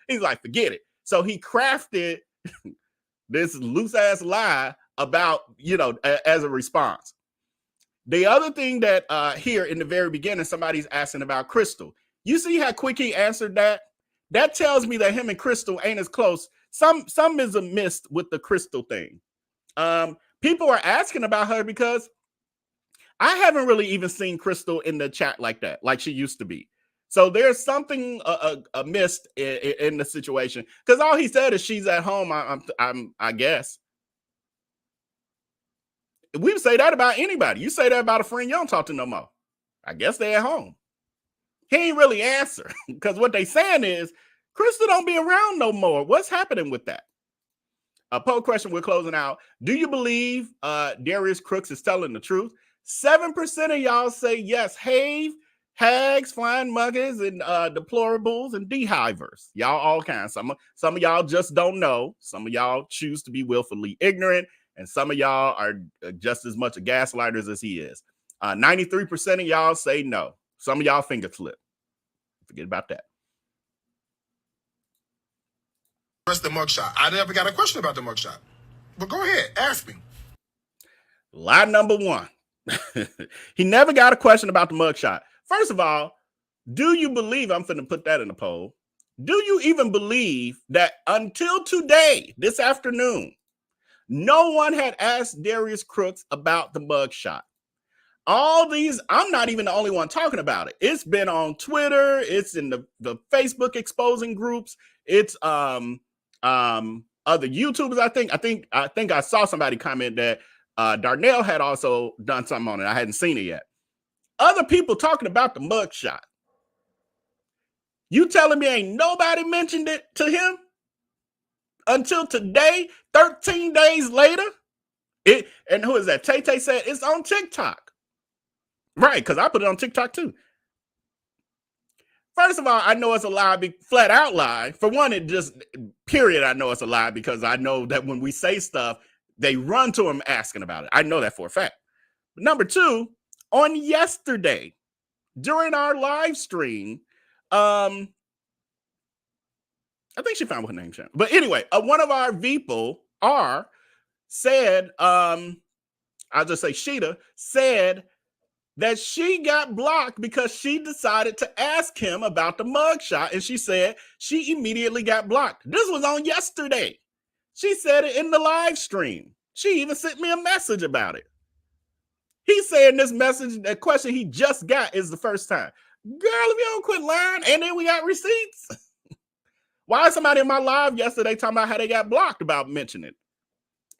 He's like, forget it. So he crafted this loose ass lie about, as a response. The other thing that here in the very beginning, somebody's asking about Crystal. You see how quick he answered that? That tells me that him and Crystal ain't as close. Some is amiss with the Crystal thing. People are asking about her because I haven't really even seen Crystal in the chat like that, like she used to be. So there's something amiss in the situation, because all he said is she's at home. I guess we say that about anybody. You say that about a friend you don't talk to no more. I guess they're at home. He ain't really answer, because what they saying is Crystal don't be around no more. What's happening with that? A poll question we're closing out. Do you believe Darius Cooks is telling the truth? 7% of y'all say yes. Have, hags, flying monkeys, and deplorables, and dehivers. Y'all all kinds. Some of y'all just don't know. Some of y'all choose to be willfully ignorant, and some of y'all are just as much a gaslighters as he is. 93% of y'all say no. Some of y'all finger flip. Forget about that. What's the mugshot? I never got a question about the mugshot. But go ahead, ask me. Lie number one. He never got a question about the mugshot. First of all, do you believe, I'm finna put that in the poll, do you even believe that until today, this afternoon, no one had asked Darius Cooks about the mugshot? All these, I'm not even the only one talking about it. It's been on Twitter. It's in the Facebook exposing groups. It's other YouTubers. I think I saw somebody comment that Darnell had also done something on it. I hadn't seen it yet. Other people talking about the mugshot. You telling me ain't nobody mentioned it to him until today, 13 days later? And who is that? Tay said it's on TikTok. Right, because I put it on TikTok too. First of all, I know it's a lie, flat out lie. For one, it just, period, I know it's a lie, because I know that when we say stuff, they run to him asking about it. I know that for a fact. But number two, on yesterday, during our live stream, I think she found what her name changed. But anyway, one of our people, said, I'll just say Sheeta, said that she got blocked because she decided to ask him about the mugshot, and she said she immediately got blocked. This was on yesterday. She said it in the live stream. She even sent me a message about it. He's saying this message, that question he just got is the first time. Girl, if you don't quit lying, and then we got receipts. Why is somebody in my live yesterday talking about how they got blocked about mentioning it?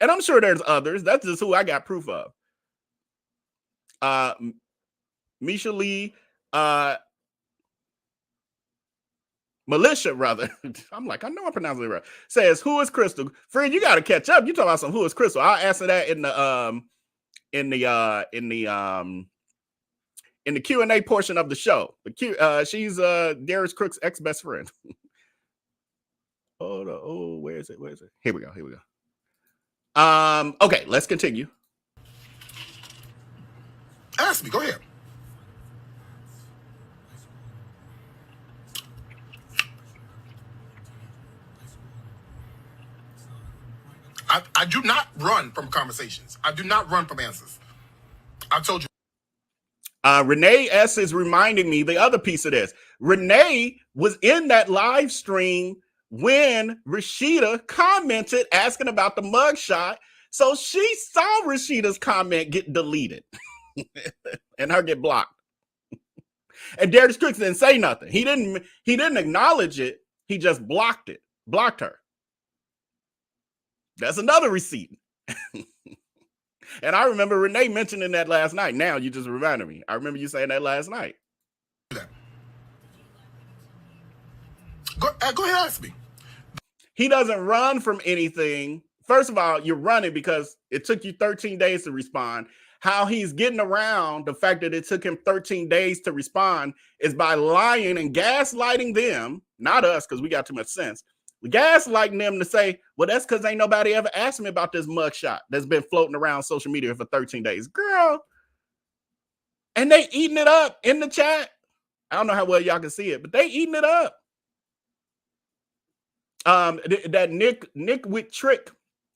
And I'm sure there's others. That's just who I got proof of. Misha Lee, Militia, rather. I'm like, I know I'm pronouncing it right. Says, who is Crystal? Friend, you got to catch up. You talking about some who is Crystal? I'll answer that in the Q&A portion of the show. She's Darius Cooks' ex-best friend. Where is it? Here we go. Okay, let's continue. Ask me, go ahead. I do not run from conversations. I do not run from answers. I told you. Renee S. is reminding me the other piece of this. Renee was in that live stream when Rashida commented asking about the mugshot. So she saw Rashida's comment get deleted and her get blocked. And Darius Cooks didn't say nothing. He didn't acknowledge it. He just blocked her. That's another receipt. And I remember Renee mentioning that last night. Now you just reminded me. I remember you saying that last night. Go ahead, ask me. He doesn't run from anything. First of all, you're running because it took you 13 days to respond. How he's getting around the fact that it took him 13 days to respond is by lying and gaslighting them, not us, because we got too much sense. Gaslighting them to say, well, that's because ain't nobody ever asked me about this mugshot that's been floating around social media for 13 days. Girl. And they eating it up in the chat. I don't know how well y'all can see it, but they eating it up. That Nick with Trick,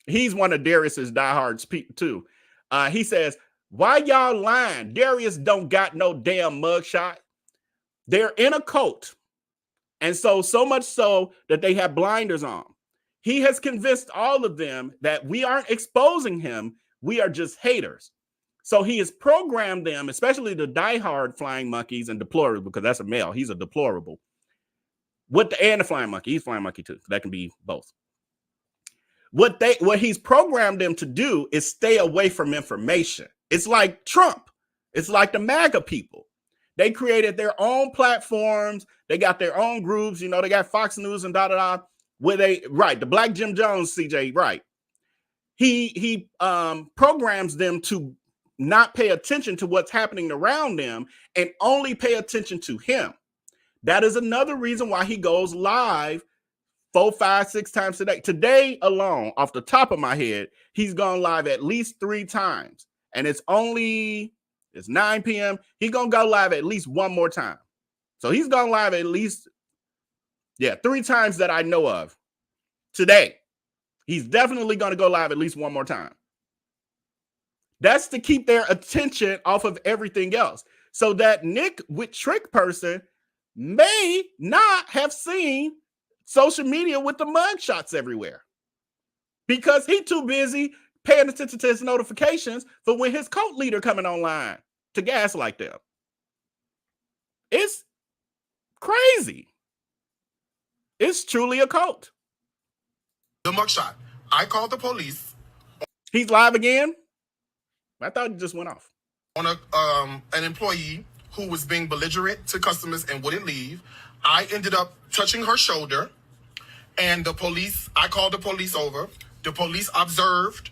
he's one of Darius's diehards too. He says, why y'all lying? Darius don't got no damn mugshot. They're in a cult. And so much so that they have blinders on. He has convinced all of them that we aren't exposing him. We are just haters. So he has programmed them, especially the diehard flying monkeys and deplorable, because that's a male. He's a deplorable. And the flying monkey. He's flying monkey too. That can be both. What he's programmed them to do is stay away from information. It's like Trump. It's like the MAGA people. They created their own platforms. They got their own groups. You know, they got Fox News and where the Black Jim Jones, CJ, right. He programs them to not pay attention to what's happening around them and only pay attention to him. That is another reason why he goes live 4, 5, 6 times a day. Today alone, off the top of my head, he's gone live at least 3 times. And it's 9 p.m. He's going to go live at least one more time. So he's gone live at least, 3 times that I know of today. He's definitely going to go live at least one more time. That's to keep their attention off of everything else. So that Nick with Trick person may not have seen social media with the mugshots everywhere because he's too busy paying attention to his notifications for when his cult leader coming online to gaslight them. It's crazy. It's truly a cult. The mugshot. I called the police. He's live again? I thought it just went off. On an employee who was being belligerent to customers and wouldn't leave. I ended up touching her shoulder, and I called the police over. The police observed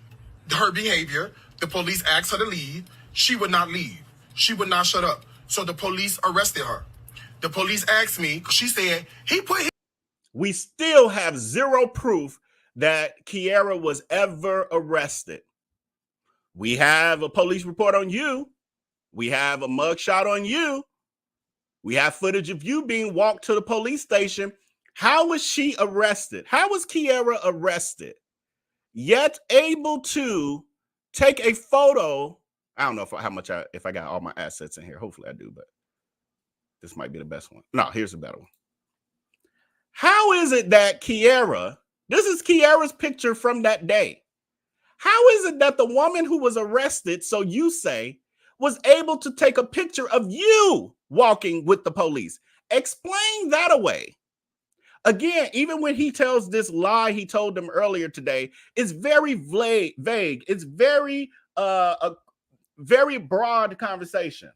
her behavior. The police asked her to leave. She would not leave. She would not shut up. So the police arrested her. The police asked me, she said, We still have zero proof that Kiara was ever arrested. We have a police report on you. We have a mugshot on you. We have footage of you being walked to the police station. How was she arrested? How was Kiara arrested? Yet able to take a photo. I don't know if I got all my assets in here. Hopefully I do, but this might be the best one. No, here's a better one. How is it that this is Kiara's picture from that day. How is it that the woman who was arrested, so you say, was able to take a picture of you walking with the police? Explain that away. Again, even when he tells this lie he told them earlier today, it's very vague. It's very a very broad conversation.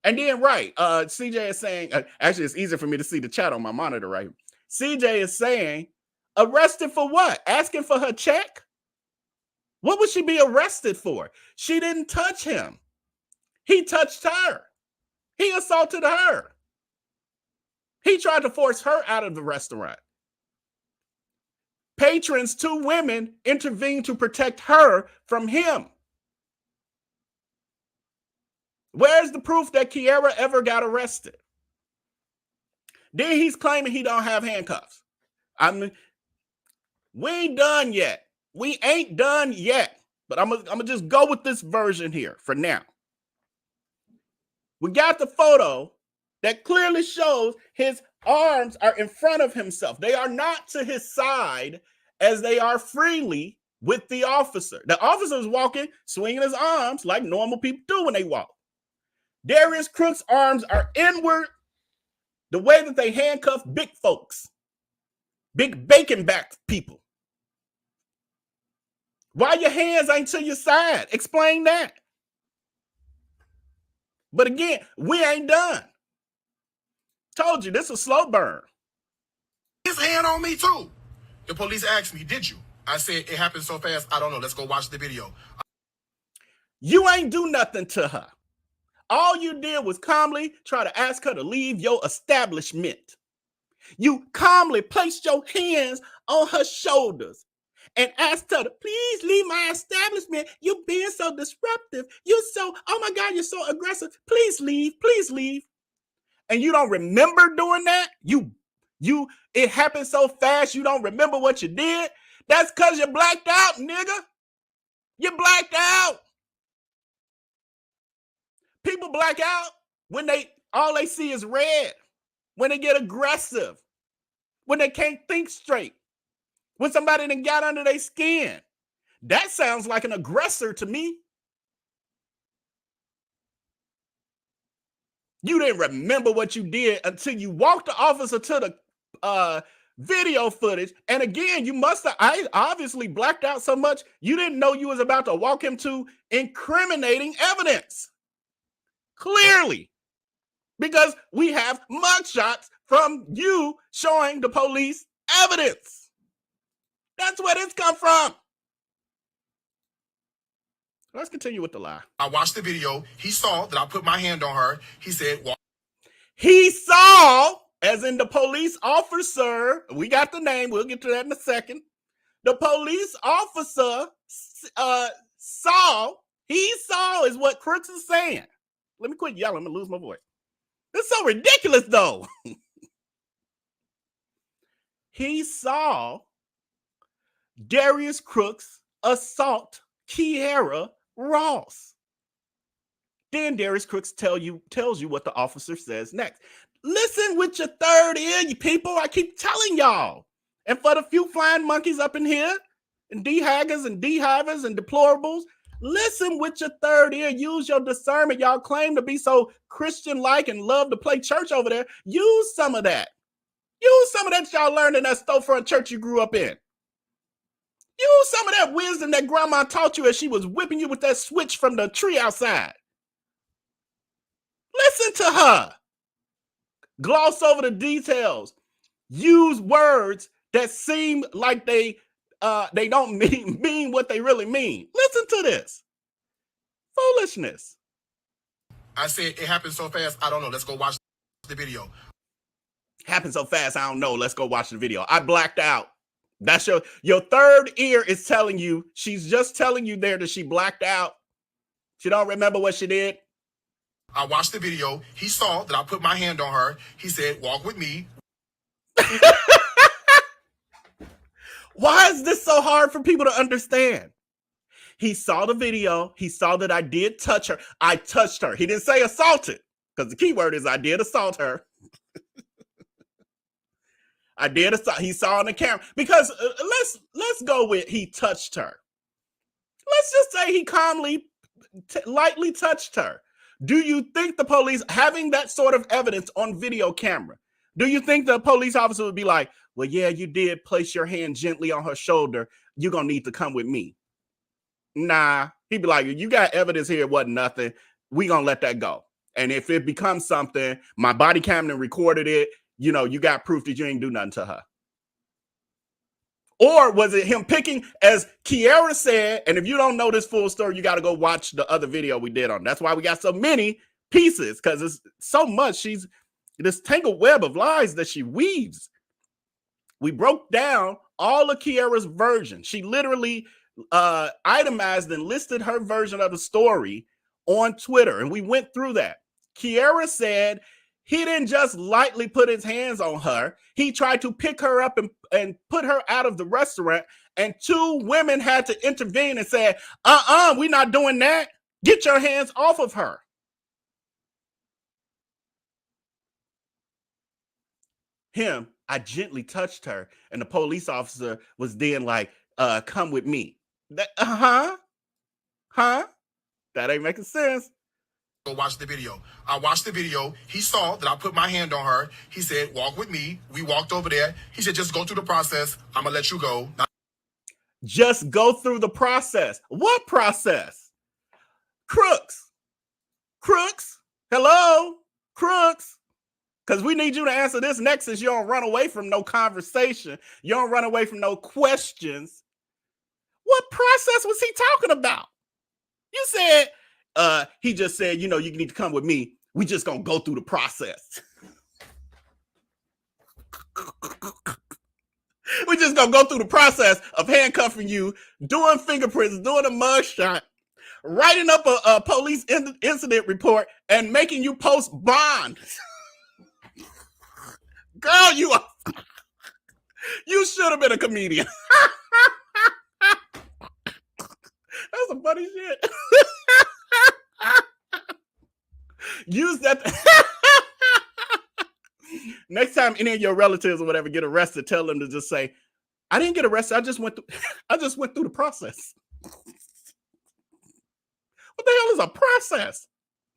And then, right, CJ is saying, actually, it's easier for me to see the chat on my monitor, right? CJ is saying, arrested for what? Asking for her check? What would she be arrested for? She didn't touch him. He touched her. He assaulted her. He tried to force her out of the restaurant. Patrons, 2 women, intervened to protect her from him. Where's the proof that Kiara ever got arrested? Then he's claiming he don't have handcuffs. I mean, we ain't done yet. We ain't done yet. But I'm gonna just go with this version here for now. We got the photo that clearly shows his arms are in front of himself. They are not to his side as they are freely with the officer. The officer is walking, swinging his arms like normal people do when they walk. Darius Cooks' arms are inward, the way that they handcuff big folks, big bacon back people. Why your hands ain't to your side? Explain that. But again, we ain't done. Told you, this is a slow burn. His hand on me too. The police asked me, did you? I said, it happened so fast, I don't know. Let's go watch the video. You ain't do nothing to her. All you did was calmly try to ask her to leave your establishment. You calmly placed your hands on her shoulders and asked her to please leave my establishment. You're being so disruptive. Oh my God, you're so aggressive. Please leave, please leave. And you don't remember doing that? It happened so fast you don't remember what you did? That's because you blacked out, nigga. You blacked out. People black out when all they see is red, when they get aggressive, when they can't think straight, when somebody done got under their skin. That sounds like an aggressor to me. You didn't remember what you did until you walked the officer to the video footage. And again, you must have obviously blacked out so much you didn't know you was about to walk him to incriminating evidence. Clearly. Because we have mugshots from you showing the police evidence. That's where this come from. Let's continue with the lie. I watched the video. He saw that I put my hand on her. He said, walk. He saw, as in the police officer, we got the name, we'll get to that in a second. The police officer saw, he saw is what Crooks is saying. Let me quit yelling, I'm gonna lose my voice. It's so ridiculous though. He saw Darius Cooks assault Kiara Ross. Then Darius Cooks tells you what the officer says next. Listen with your third ear, you people. I keep telling y'all. And for the few flying monkeys up in here, and D-haggers and D-hivers and deplorables, listen with your third ear. Use your discernment. Y'all claim to be so Christian-like and love to play church over there. Use some of that. Use some of that y'all learned in that storefront church you grew up in. Use some of that wisdom that grandma taught you as she was whipping you with that switch from the tree outside. Listen to her. Gloss over the details. Use words that seem like they don't mean what they really mean. Listen to this. Foolishness. I said, it happened so fast, I don't know. Let's go watch the video. Happened so fast, I don't know. Let's go watch the video. I blacked out. That's your third ear is telling you. She's just telling you there that she blacked out. She don't remember what she did. I watched the video. He saw that I put my hand on her. He said, walk with me. Why is this so hard for people to understand? He saw the video. He saw that I did touch her. I touched her. He didn't say assaulted, because the key word is I did assault her. I did assault. He saw on the camera. Because let's go with he touched her. Let's just say he calmly, lightly touched her. Do you think the police, having that sort of evidence on video camera, do you think the police officer would be like, well, yeah, you did place your hand gently on her shoulder. You're going to need to come with me. Nah. He'd be like, you got evidence here. It wasn't nothing. We going to let that go. And if it becomes something, my body camera recorded it. You know, you got proof that you ain't do nothing to her. Or was it him picking, as Kiara said, and if you don't know this full story, you got to go watch the other video we did on. That's why we got so many pieces, because it's so much. She's this tangled web of lies that she weaves. We broke down all of Kiara's version. She literally itemized and listed her version of the story on Twitter, and we went through that. Kiara said he didn't just lightly put his hands on her. He tried to pick her up and put her out of the restaurant, and two women had to intervene and say, we're not doing that. Get your hands off of her. Him, I gently touched her, and the police officer was then like, come with me. That ain't making sense. Go watch the video. I watched the video. He saw that I put my hand on her. He said, walk with me. We walked over there. He said, just go through the process. I'm going to let you go. Just go through the process. What process? Crooks. Hello? Crooks. Because we need you to answer this next, since you don't run away from no conversation. You don't run away from no questions. What process was he talking about? You said, he just said, you need to come with me. We just gonna go through the process. We just gonna go through the process of handcuffing you, doing fingerprints, doing a mugshot, writing up a police incident report, and making you post bond. Girl, you should have been a comedian. That's some funny shit. Use that. Next time any of your relatives or whatever get arrested, tell them to just say, I didn't get arrested. I just went through the process. What the hell is a process?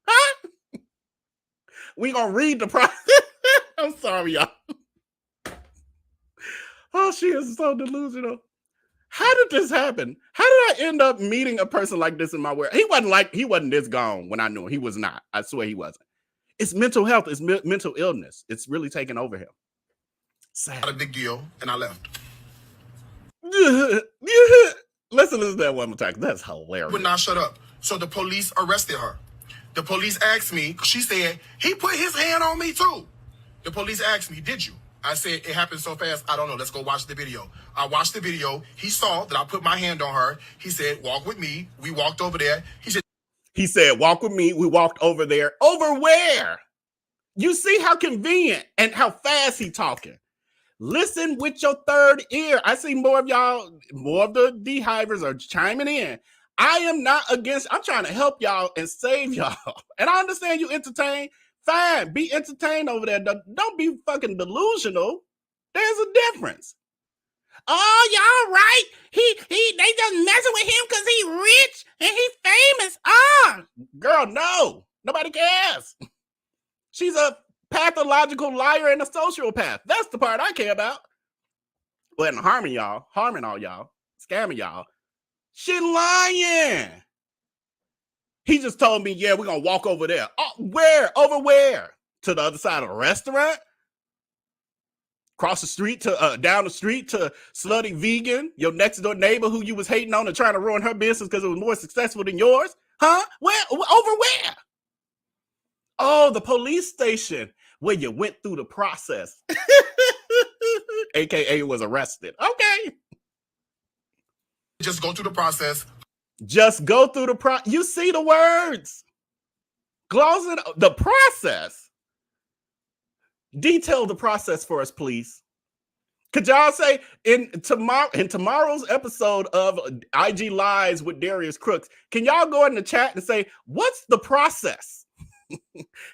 Huh? We gonna read the process. I'm sorry, y'all. Oh, she is so delusional. How did this happen? How did I end up meeting a person like this in my world? He wasn't this gone when I knew him. He was not. I swear he wasn't. It's mental health. It's mental illness. It's really taking over him. Sad. Not a big deal, and I left. Listen to that one more time. That's hilarious. Would not shut up. So the police arrested her. The police asked me, she said, he put his hand on me too. The police asked me, did you? I said, it happened so fast, I don't know. Let's go watch the video. I watched the video. He saw that I put my hand on her. He said, walk with me. We walked over there. He said, walk with me. We walked over there. Over where? You see how convenient and how fast he talking. Listen with your third ear. I see more of y'all, more of the D-hivers are chiming in. I am not against, I'm trying to help y'all and save y'all. And I understand you entertain. Fine, be entertained over there. Don't be fucking delusional. There's a difference. Oh, y'all right. They just messing with him because he rich and he famous. Girl, no. Nobody cares. She's a pathological liar and a sociopath. That's the part I care about. Well, and harming all y'all, scamming y'all. She lying. He just told me, yeah, we're going to walk over there. Oh, where? Over where? To the other side of the restaurant? Across the street to, down the street to Slutty Vegan, your next door neighbor who you was hating on and trying to ruin her business because it was more successful than yours? Huh? Where? Over where? Oh, the police station where you went through the process. AKA was arrested. Okay. Just go through the process. Just go through the process. You see the words. Glossing the process. Detail the process for us, please. Could y'all say in tomorrow's episode of IG Lives with Darius Cooks, can y'all go in the chat and say, what's the process?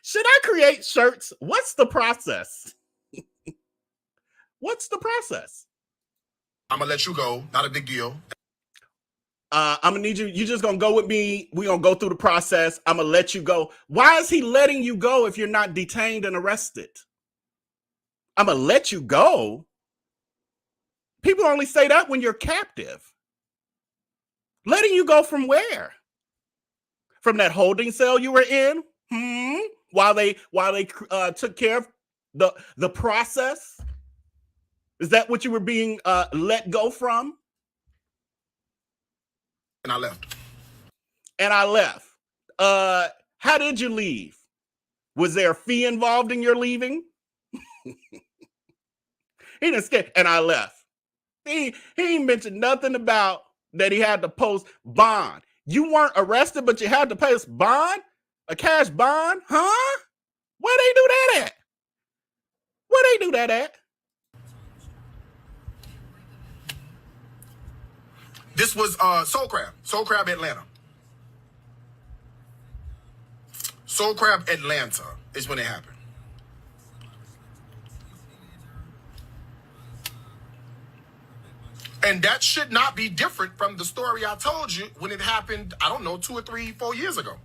Should I create shirts? What's the process? What's the process? I'm going to let you go. Not a big deal. I'm gonna need you. You're just gonna go with me. We're gonna go through the process. I'm gonna let you go. Why is he letting you go if you're not detained and arrested? I'm gonna let you go. People only say that when you're captive. Letting you go from where? From that holding cell you were in? While they took care of the process? Is that what you were being let go from? And I left. How did you leave? Was there a fee involved in your leaving? He didn't skip, and I left. He ain't mentioned nothing about that he had to post bond. You weren't arrested, but you had to pay us bond? A cash bond? Huh? Where they do that at? Where they do that at? This was Soul Crab Atlanta. Soul Crab Atlanta is when it happened. And that should not be different from the story I told you when it happened, I don't know, 2 or 3, 4 years ago.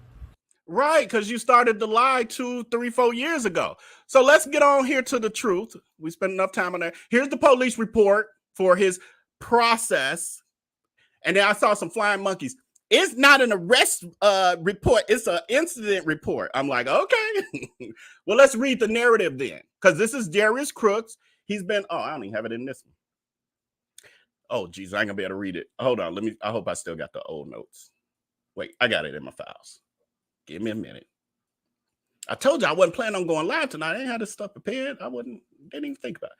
Right, because you started the lie 2, 3, 4 years ago. So let's get on here to the truth. We spent enough time on that. Here's the police report for his process. And then I saw some flying monkeys. It's not an arrest report. It's an incident report. I'm like, okay. Well, let's read the narrative then. Because this is Darius Cooks. He's been, I don't even have it in this one. Oh, geez, I ain't going to be able to read it. Hold on. I hope I still got the old notes. Wait, I got it in my files. Give me a minute. I told you I wasn't planning on going live tonight. I didn't have this stuff prepared. Didn't even think about it.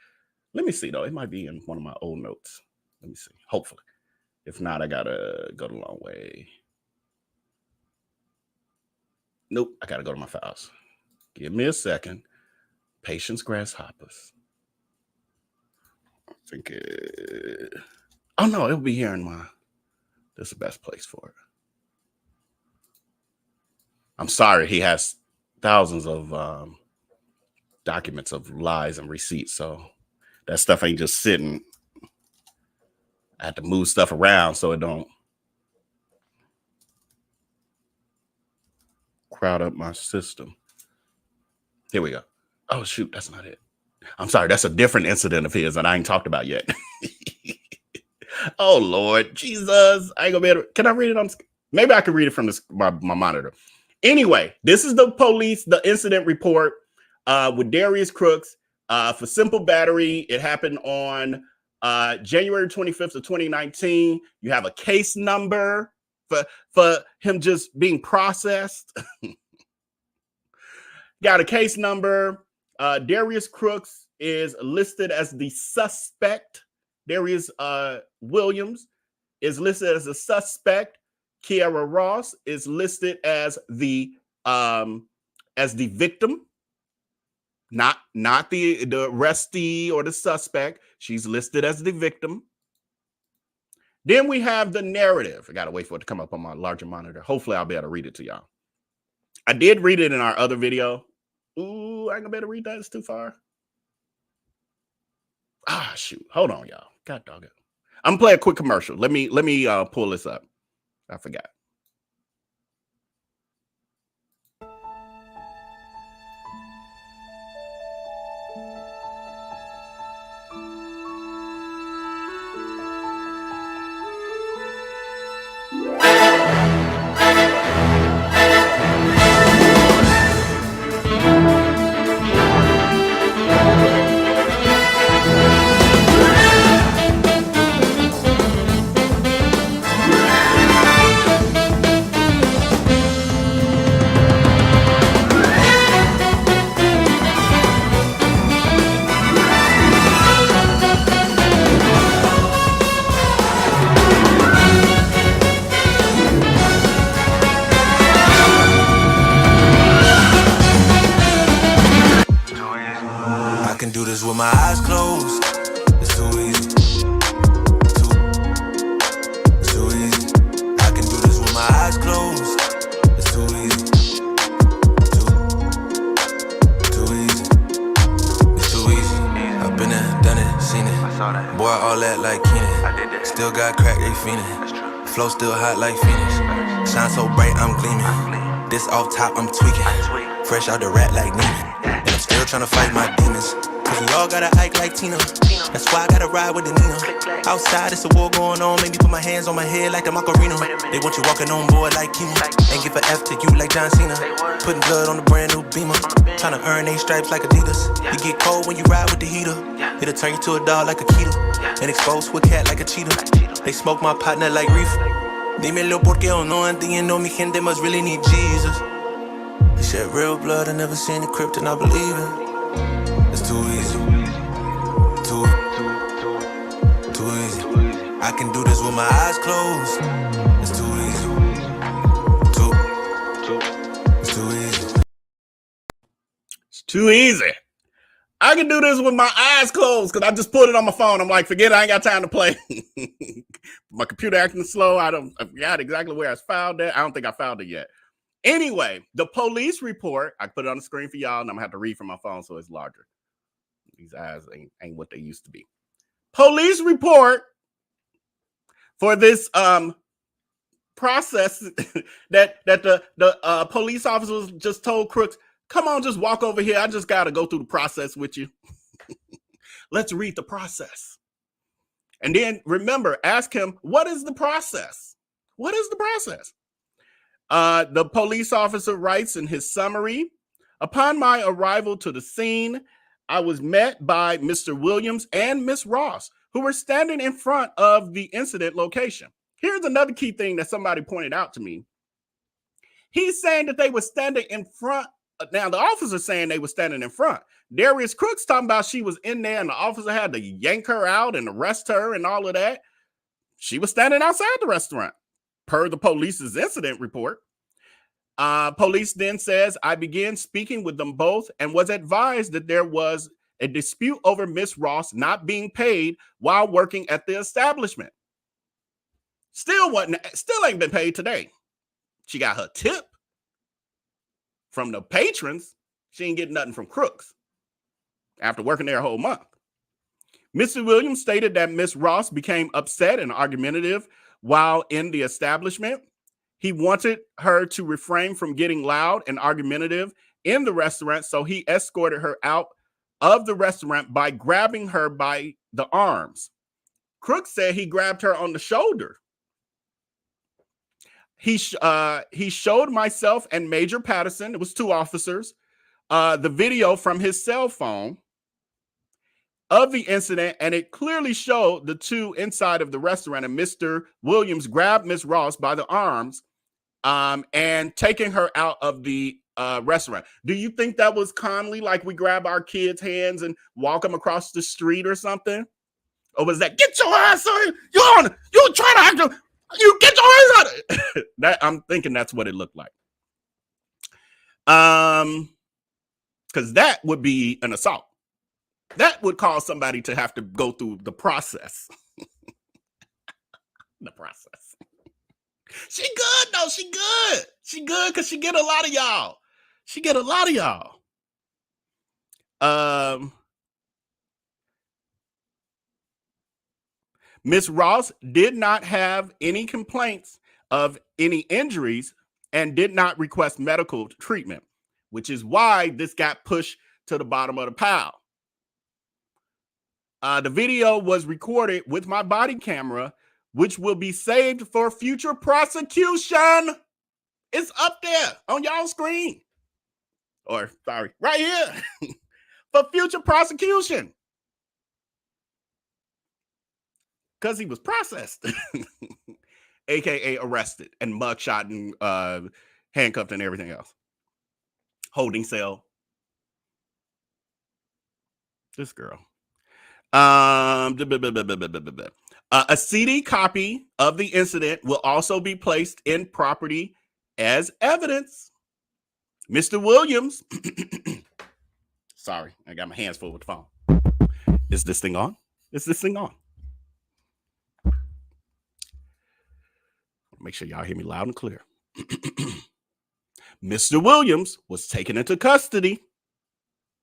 Let me see, though. It might be in one of my old notes. Let me see. Hopefully. If not, I gotta go the long way. Nope, I gotta go to my files. Give me a second. Patience, grasshoppers. I think oh no, it'll be here in my. This is the best place for it. I'm sorry, he has thousands of documents of lies and receipts, so that stuff ain't just sitting. I had to move stuff around so it don't crowd up my system. Here we go. Oh, shoot. That's not it. I'm sorry. That's a different incident of his that I ain't talked about yet. Oh, Lord. Jesus. I ain't gonna be able to. Can I read it on? Maybe I can read it from my monitor. Anyway, this is the police, the incident report with Darius Cooks for simple battery. It happened on January 25th of 2019. You have a case number for him just being processed. Got a case number. Darius Cooks is listed as the suspect. Darius Williams is listed as a suspect. Kiara Ross is listed as the victim, not the arrestee or the suspect. She's listed as the victim. Then we have the narrative. I gotta wait for it to come up on my larger monitor. Hopefully, I'll be able to read it to y'all. I did read it in our other video. Ooh, I ain't gonna be able to read that. It's too far. Ah, shoot. Hold on, y'all. God dog it. I'm gonna play a quick commercial. Let me pull this up. I forgot. I can do this with my eyes closed. It's too easy. It's too easy. I can do this with my eyes closed. It's too easy. Too easy. It's too easy. I've been there, done it, seen it. Boy, all that like Keenan. Still got crack, they fiendin'. Flow still hot like Phoenix. Shine so bright, I'm gleaming. This off top, I'm tweaking. Fresh out the rat like Neiman. And I'm still trying to fight my demons. Cause we all gotta act like Tina. That's why I gotta ride with the Nina. Outside, it's a war going on. Make me put my hands on my head like the Macarena. They want you walking on board like Kima. And give an F to you like John Cena. Putting blood on the brand new Beamer. Trying to earn 8 stripes like Adidas. You get cold when you ride with the heater. It'll turn you to a dog like a Keto. And expose to a cat like a cheetah. They smoke my partner like reefer. Dímelo porque o no entiendo. Mi gente must really need Jesus. They shed real blood. I never seen the crypt and I believe it. It's too easy. Too easy. I can do this with my eyes closed. It's too easy. It's too easy. It's too easy. I can do this with my eyes closed because I just put it on my phone. I'm like, forget it, I ain't got time to play. My computer acting slow. I forgot exactly where I found it. I don't think I found it yet. Anyway, the police report, I put it on the screen for y'all, and I'm gonna have to read from my phone so it's larger. These eyes ain't what they used to be. Police report for this process that the police officers just told Crooks, come on, just walk over here. I just got to go through the process with you. Let's read the process. And then remember, ask him, what is the process? What is the process? The police officer writes in his summary, upon my arrival to the scene, I was met by Mr. Williams and Miss Ross, who were standing in front of the incident location. Here's another key thing that somebody pointed out to me. He's saying that they were standing in front. Now, the officer's saying they were standing in front. Darius Cooks talking about she was in there and the officer had to yank her out and arrest her and all of that. She was standing outside the restaurant, per the police's incident report. Police then says, I began speaking with them both and was advised that there was a dispute over Miss Ross not being paid while working at the establishment. Still ain't been paid today. She got her tip from the patrons. She ain't getting nothing from Crooks after working there a whole month. Mr. Williams stated that Miss Ross became upset and argumentative while in the establishment. He wanted her to refrain from getting loud and argumentative in the restaurant, so he escorted her out of the restaurant by grabbing her by the arms. Crooks said he grabbed her on the shoulder. He showed myself and Major Patterson, it was 2 officers, the video from his cell phone of the incident, and it clearly showed the 2 inside of the restaurant, and Mr. Williams grabbed Miss Ross by the arms and taking her out of the restaurant. Do you think that was Conley, like we grab our kids' hands and walk them across the street or something? Or was that, get your ass on, you try to act, you get your ass out of it? That, I'm thinking that's what it looked like. Because that would be an assault. That would cause somebody to have to go through the process. The process. She good though. She good. She good because she get a lot of y'all. She get a lot of y'all. Miss Ross did not have any complaints of any injuries and did not request medical treatment, which is why this got pushed to the bottom of the pile. The video was recorded with my body camera, which will be saved for future prosecution. It's up there on y'all's screen. Or, sorry, right here. For future prosecution. Because he was processed. AKA arrested and mugshot and handcuffed and everything else. Holding cell. This girl. A CD copy of the incident will also be placed in property as evidence. Mr. Williams. Sorry, I got my hands full with the phone. Is this thing on? Is this thing on? Make sure y'all hear me loud and clear. Mr. Williams was taken into custody.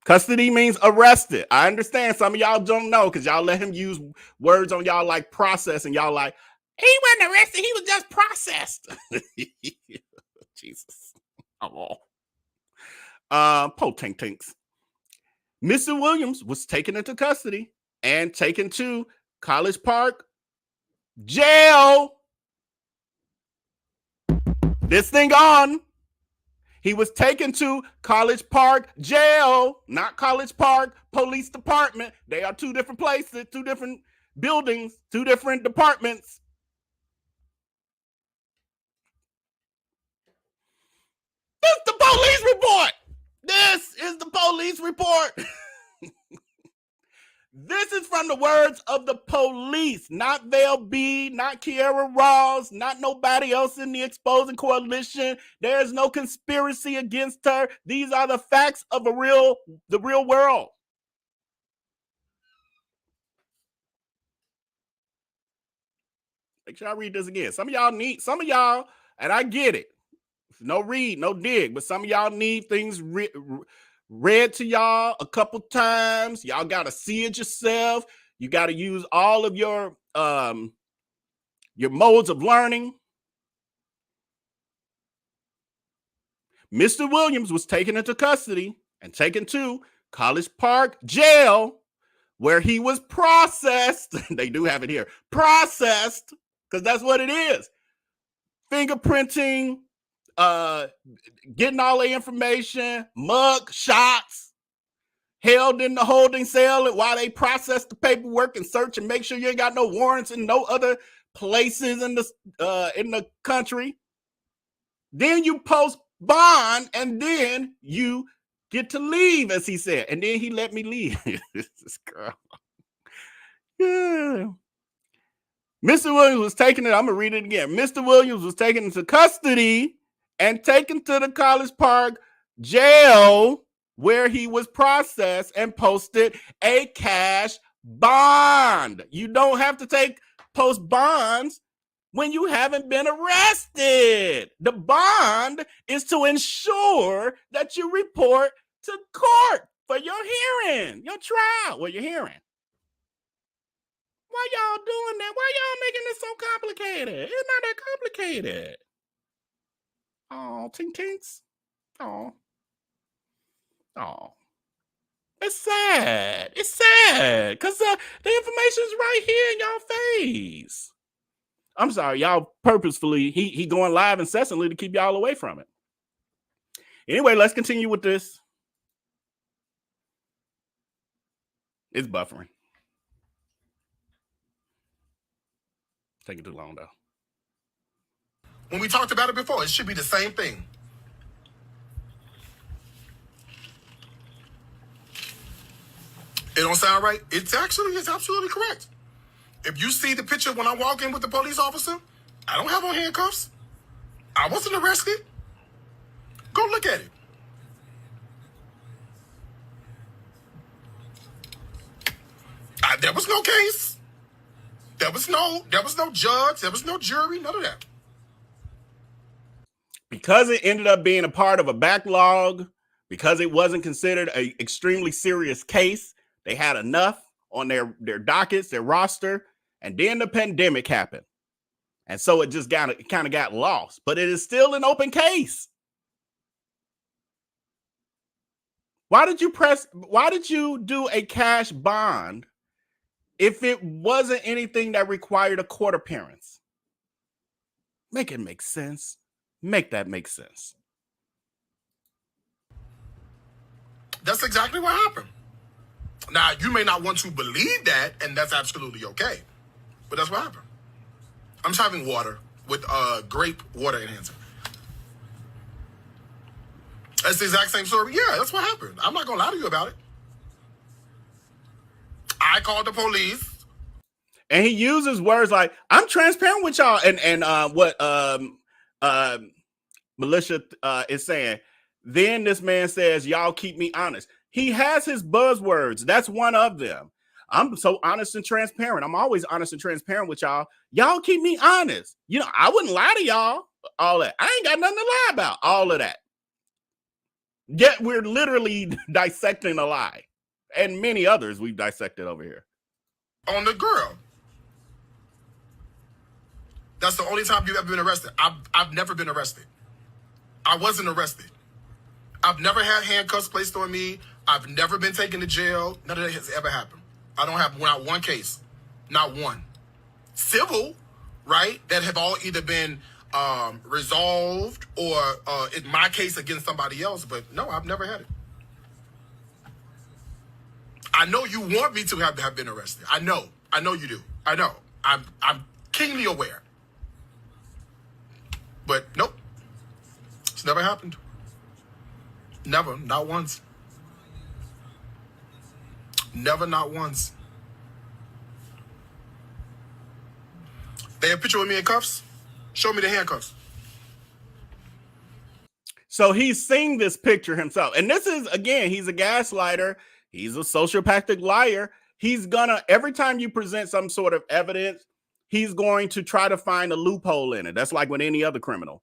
Custody means arrested. I understand some of y'all don't know because y'all let him use words on y'all like process, and y'all like, he wasn't arrested, he was just processed. Jesus. Oh. Potink tinks. Mr. Williams was taken into custody and taken to College Park jail. This thing on. He was taken to College Park jail, not College Park Police Department. They are 2 different places, 2 different buildings, 2 different departments. This is the police report. This is the police report. This is from the words of the police, not Val B, not Kiara Ross, not nobody else in the exposing coalition. There's no conspiracy against her. These are the facts of the real world. Make sure I read this again. Some of y'all, and I get it. No read, no dig, but some of y'all need things read to y'all a couple times. Y'all got to see it yourself. You got to use all of your modes of learning. Mr. Williams was taken into custody and taken to College Park jail, where he was processed. They do have it here. Processed, because that's what it is. Fingerprinting, getting all the information, mug shots, held in the holding cell while they process the paperwork and search and make sure you ain't got no warrants in no other places in the country. Then you post bond and then you get to leave, as he said. And then he let me leave. This girl. Yeah. Mr. Williams was taken, I'm going to read it again. Mr. Williams was taken into custody and taken to the College Park jail, where he was processed and posted a cash bond. You don't have to post bonds when you haven't been arrested. The bond is to ensure that you report to court for your hearing, your trial, your hearing. Why y'all doing that? Why y'all making this so complicated? It's not that complicated. Oh, tink tinks. Oh. Oh, it's sad. It's sad because the information is right here in y'all face. I'm sorry, y'all purposefully, he going live incessantly to keep y'all away from it. Anyway, let's continue with this. It's buffering. Taking too long, though. When we talked about it before, it should be the same thing. It don't sound right? It's absolutely correct. If you see the picture when I walk in with the police officer, I don't have on handcuffs. I wasn't arrested. Go look at it. There was no case. There was no judge. There was no jury. None of that. Because it ended up being a part of a backlog, because it wasn't considered an extremely serious case, they had enough on their dockets, their roster, and then the pandemic happened. And so it just kind of got lost. But it is still an open case. Why did you do a cash bond if it wasn't anything that required a court appearance? Make it make sense. Make that make sense. That's exactly what happened. Now, you may not want to believe that, and that's absolutely okay. But that's what happened. I'm just having water with grape water enhancer. That's the exact same story. Yeah, that's what happened. I'm not going to lie to you about it. I called the police. And he uses words like, I'm transparent with y'all. And what Militia is saying, then this man says, y'all keep me honest. He has his buzzwords. That's one of them. I'm so honest and transparent. I'm always honest and transparent with y'all. Y'all keep me honest. You know, I wouldn't lie to y'all. All that. I ain't got nothing to lie about. All of that. Yet we're literally dissecting a lie. And many others we've dissected over here. On the girl. That's the only time you've ever been arrested. I've never been arrested. I wasn't arrested. I've never had handcuffs placed on me. I've never been taken to jail. None of that has ever happened. I don't have not one case. Not one. Civil, right? That have all either been resolved or in my case against somebody else. But no, I've never had it. I know you want me to have been arrested. I know you do. I know. I'm keenly aware. But nope. It's never happened. Never. Not once. Never, not once. They have a picture with me in cuffs? Show me the handcuffs. So he's seeing this picture himself. And this is, again, he's a gaslighter. He's a sociopathic liar. He's gonna, every time you present some sort of evidence, he's going to try to find a loophole in it. That's like with any other criminal.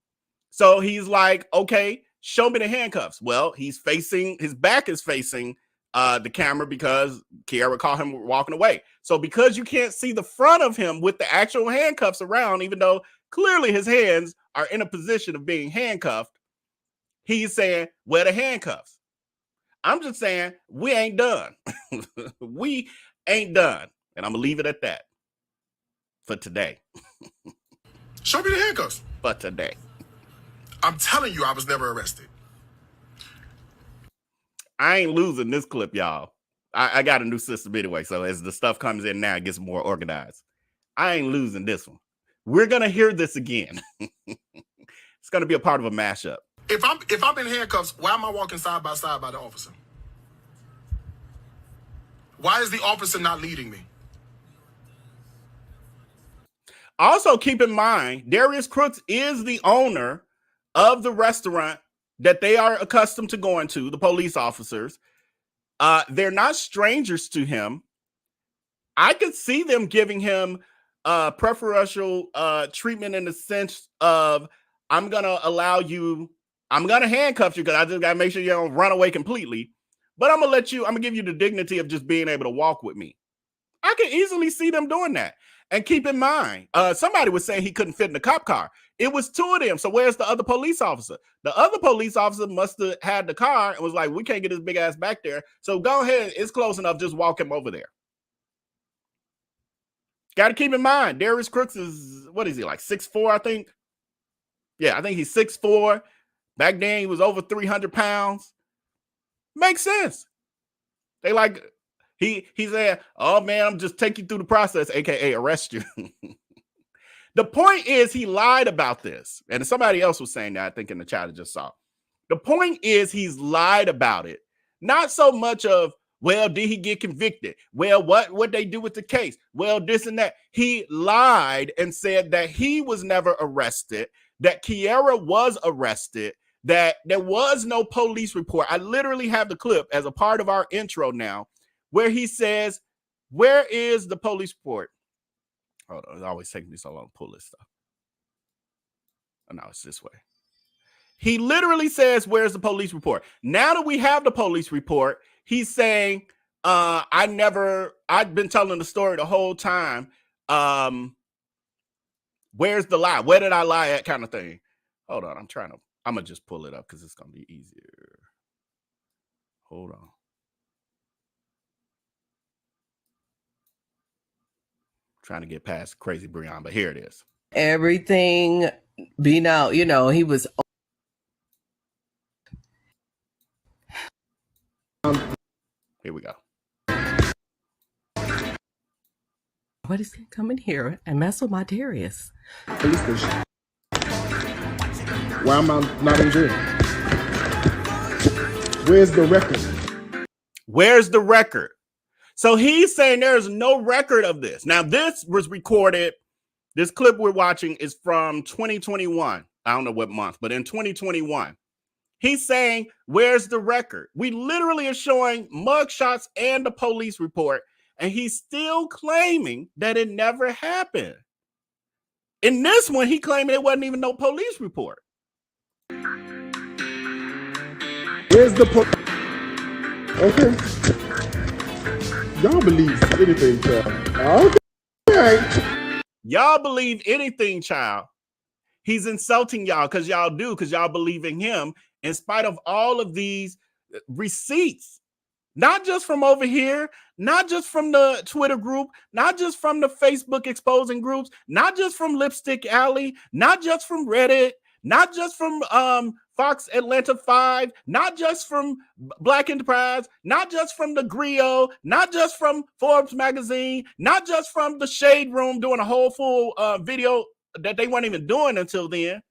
So he's like, okay, show me the handcuffs. Well, his back is facing the camera because Kiara caught him walking away. So because you can't see the front of him with the actual handcuffs around, even though clearly his hands are in a position of being handcuffed, he's saying, where the handcuffs? I'm just saying, we ain't done. We ain't done. And I'm going to leave it at that for today. Show me the handcuffs. For today. I'm telling you, I was never arrested. I ain't losing this clip, y'all. I got a new system anyway, so as the stuff comes in now, it gets more organized. I ain't losing this one. We're going to hear this again. It's going to be a part of a mashup. If I'm in handcuffs, why am I walking side by side by the officer? Why is the officer not leading me? Also, keep in mind, Darius Cooks is the owner of the restaurant that they are accustomed to going to, the police officers. They're not strangers to him. I could see them giving him preferential treatment in the sense of, I'm going to handcuff you because I just got to make sure you don't run away completely. But I'm going to give you the dignity of just being able to walk with me. I can easily see them doing that. And keep in mind, somebody was saying he couldn't fit in the cop car. It was two of them. So where's the other police officer? The other police officer must have had the car and was like, we can't get his big ass back there. So go ahead. It's close enough. Just walk him over there. Got to keep in mind, Darius Cooks is, what is he, like 6'4", I think? Yeah, I think he's 6'4". Back then, he was over 300 pounds. Makes sense. They like, he said, oh, man, I'm just taking you through the process, a.k.a. arrest you. The point is he lied about this. And somebody else was saying that, I think, in the chat I just saw. The point is he's lied about it. Not so much of, well, did he get convicted? Well, what they do with the case? Well, this and that. He lied and said that he was never arrested, that Kiara was arrested, that there was no police report. I literally have the clip as a part of our intro now where he says, where is the police report? Hold on, it always takes me so long to pull this stuff. Oh, no, it's this way. He literally says, where's the police report? Now that we have the police report, he's saying, I've been telling the story the whole time. Where's the lie? Where did I lie at, kind of thing? Hold on, I'm gonna just pull it up because it's gonna be easier. Hold on. Trying to get past Crazy Breon, but here it is. Everything being out, he was. Here we go. What is he coming here and mess with my Darius? Police station. Why am I not in jail? Where's the record? Where's the record? So he's saying there's no record of this. Now, this was recorded. This clip we're watching is from 2021. I don't know what month, but in 2021. He's saying, where's the record? We literally are showing mugshots and the police report, and he's still claiming that it never happened. In this one, he claimed it wasn't even no police report. Where's the Okay. Y'all believe anything, child. Okay. Y'all believe anything, child. He's insulting y'all because y'all believe in him in spite of all of these receipts. Not just from over here, not just from the Twitter group, not just from the Facebook exposing groups, not just from Lipstick Alley, not just from Reddit, not just from Fox Atlanta 5, not just from Black Enterprise, not just from the Griot, not just from Forbes magazine, not just from the Shade Room doing a whole full video that they weren't even doing until then.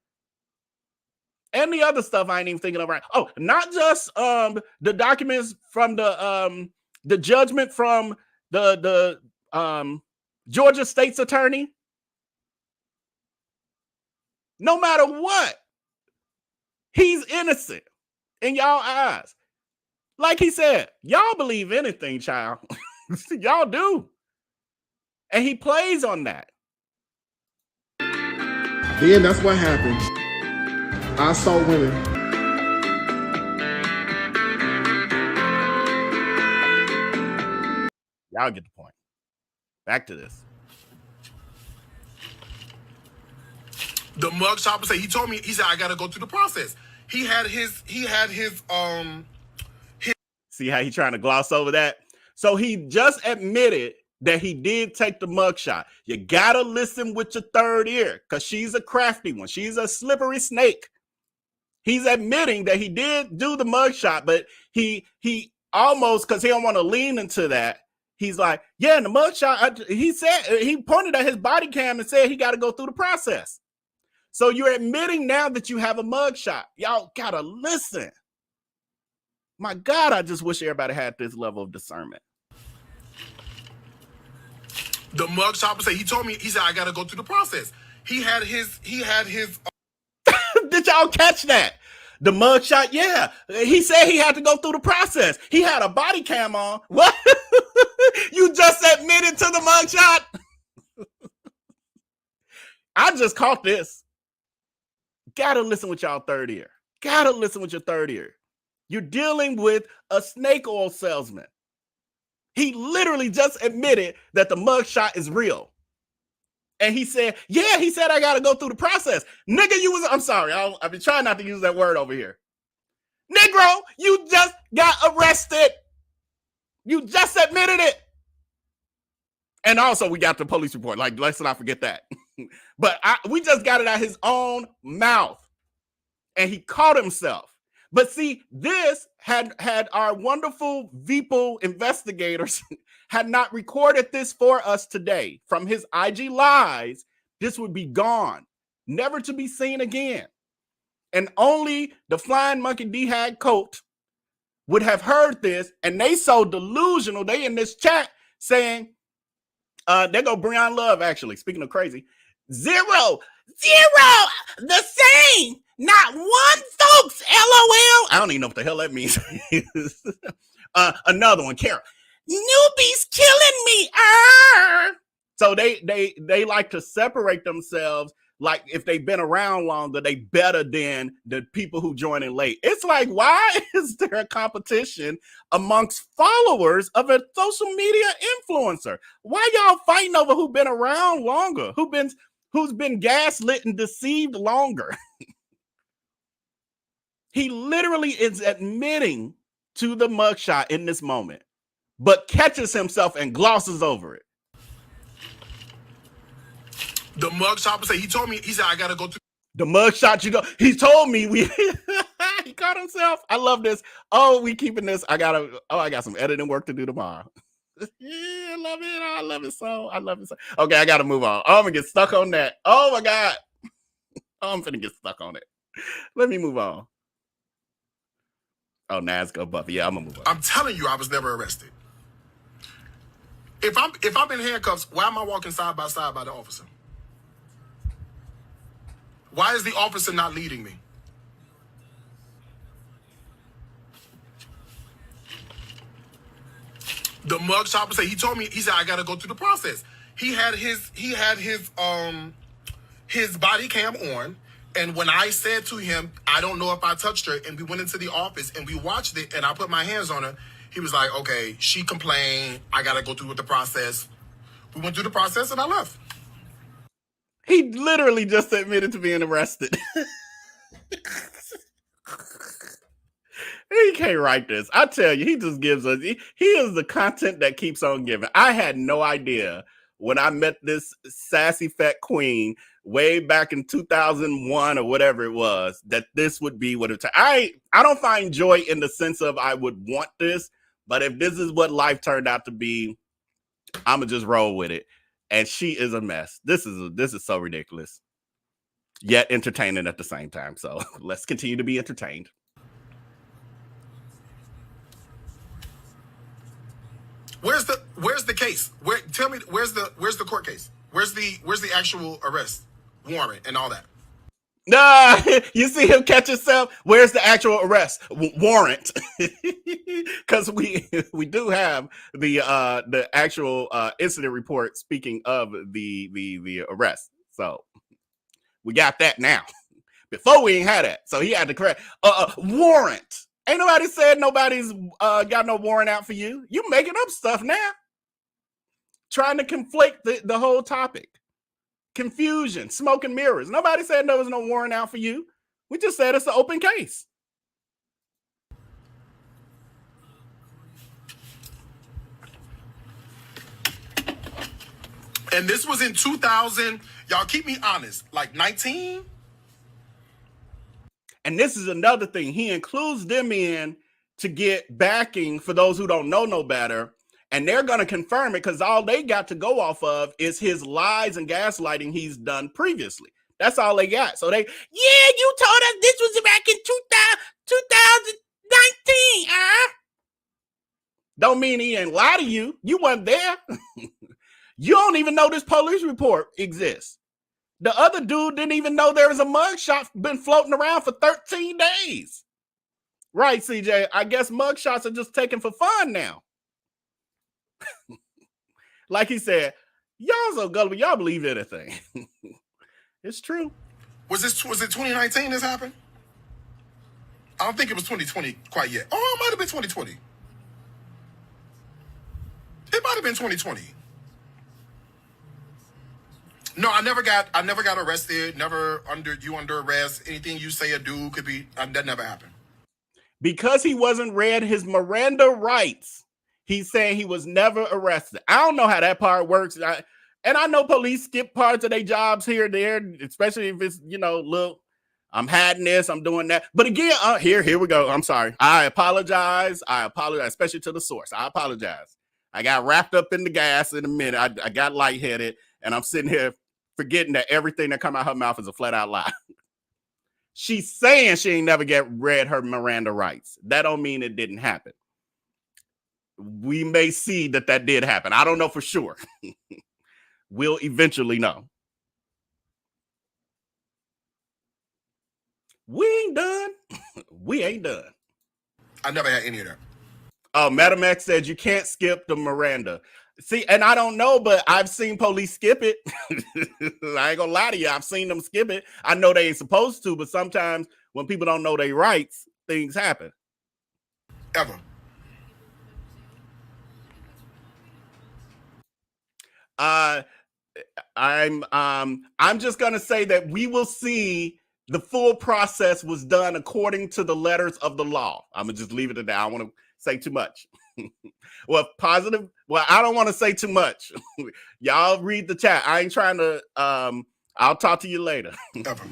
And the other stuff I ain't even thinking of right. Oh, not just the documents from the judgment from the Georgia State's attorney. No matter what, he's innocent in y'all eyes. Like he said, y'all believe anything, child. Y'all do. And he plays on that. Then that's what happened. I saw women. Y'all get the point. Back to this. The mugshot say he told me, he said, I gotta go through the process. He had his See how he trying to gloss over that? So he just admitted that he did take the mugshot. You gotta listen with your third ear because she's a crafty one. She's a slippery snake. He's admitting that he did do the mugshot, but he almost, because he don't want to lean into that, he's like, yeah, in the mugshot, he said, he pointed at his body cam and said he got to go through the process. So you're admitting now that you have a mugshot. Y'all gotta listen. My God, I just wish everybody had this level of discernment. The mugshot say he told me, he said, I gotta go through the process. He had his Did y'all catch that? The mugshot, yeah. He said he had to go through the process. He had a body cam on. What? You just admitted to the mugshot? I just caught this. Gotta listen with y'all third ear. Gotta listen with your third ear. You're dealing with a snake oil salesman. He literally just admitted that the mugshot is real. And he said, yeah, he said, I got to go through the process. Nigga, I'm sorry. I've been trying not to use that word over here. Negro, you just got arrested. You just admitted it. And also, we got the police report. Like, let's not forget that. But we just got it out his own mouth. And he caught himself. But see, this had our wonderful VPO investigators had not recorded this for us today from his IG lies, this would be gone, never to be seen again. And only the flying monkey D-Hag coat would have heard this, and they so delusional. They in this chat saying, there go Breon Love, actually, speaking of crazy, zero, the same, not one folks, LOL. I don't even know what the hell that means. Another one, Kara, newbies killing me. So they like to separate themselves. Like if they've been around longer, they better than the people who join in late. It's like, why is there a competition amongst followers of a social media influencer? Why y'all fighting over who's been around longer, who's been gaslit and deceived longer? He literally is admitting to the mugshot in this moment, but catches himself and glosses over it. The mugshot would say, he told me, he said, I got to go through. The mugshot, he told me he caught himself. I love this. Oh, we keeping this. I got some editing work to do tomorrow. Yeah, I love it. I love it so. Okay, I got to move on. Oh, I'm going to get stuck on that. Oh my God. Oh, I'm finna get stuck on it. Let me move on. Oh, Nazca Buffy. Yeah, I'm gonna move on. I'm telling you, I was never arrested. If I'm in handcuffs, why am I walking side by side by the officer? Why is the officer not leading me? The mugshot would say, he told me, he said, I gotta go through the process. He had his body cam on. And when I said to him, I don't know if I touched her, and we went into the office and we watched it and I put my hands on her, he was like, okay, she complained. I got to go through with the process. We went through the process and I left. He literally just admitted to being arrested. He can't write this. I tell you, he just gives us, he is the content that keeps on giving. I had no idea when I met this sassy fat queen way back in 2001 or whatever it was, that this would be what it. I don't find joy in the sense of I would want this, but if this is what life turned out to be, I'ma just roll with it. And she is a mess. This is so ridiculous, yet entertaining at the same time. So let's continue to be entertained. Where's the case? Tell me, where's the court case? Where's the actual arrest warrant and all that? Nah, you see him catch himself. Where's the actual arrest warrant? Because we do have the actual incident report. Speaking of the arrest, so we got that now. Before we ain't had that, so he had to correct warrant. Ain't nobody said nobody's got no warrant out for you. You making up stuff now, trying to conflate the whole topic. Confusion, smoke and mirrors. Nobody said there was no warrant out for you. We just said it's an open case. And this was in 2000. Y'all keep me honest, like 19. And this is another thing. He includes them in to get backing for those who don't know no better. And they're going to confirm it because all they got to go off of is his lies and gaslighting he's done previously. That's all they got. So you told us this was back in 2019. Don't mean he ain't lie to you. You weren't there. You don't even know this police report exists. The other dude didn't even know there was a mugshot been floating around for 13 days. Right, CJ? I guess mugshots are just taken for fun now. Like he said, y'all so gullible, y'all believe anything. It's true. Was it 2019 this happened? I don't think it was 2020 quite yet. Oh, it might have been 2020. It might have been 2020. No, I never got arrested. Never under arrest. Anything you say or do could be that never happened. Because he wasn't read his Miranda rights, he's saying he was never arrested. I don't know how that part works. And I know police skip parts of their jobs here and there, especially if it's, look, I'm hiding this, I'm doing that. But again, here we go. I'm sorry. I apologize, especially to the source. I apologize. I got wrapped up in the gas in a minute. I got lightheaded, and I'm sitting here forgetting that everything that come out her mouth is a flat out lie. She's saying she ain't never read her Miranda rights. That don't mean it didn't happen. We may see that did happen. I don't know for sure. We'll eventually know. We ain't done. We ain't done. I never had any of that. Oh, MetaMax said you can't skip the Miranda. See, and I don't know, but I've seen police skip it. I ain't gonna lie to you. I've seen them skip it. I know they ain't supposed to, but sometimes when people don't know their rights, things happen. Ever. I'm just gonna say that we will see the full process was done according to the letters of the law. I'm gonna just leave it at that. I don't want to say too much. Well, I don't want to say too much. Y'all read the chat. I ain't trying to I'll talk to you later. Ever.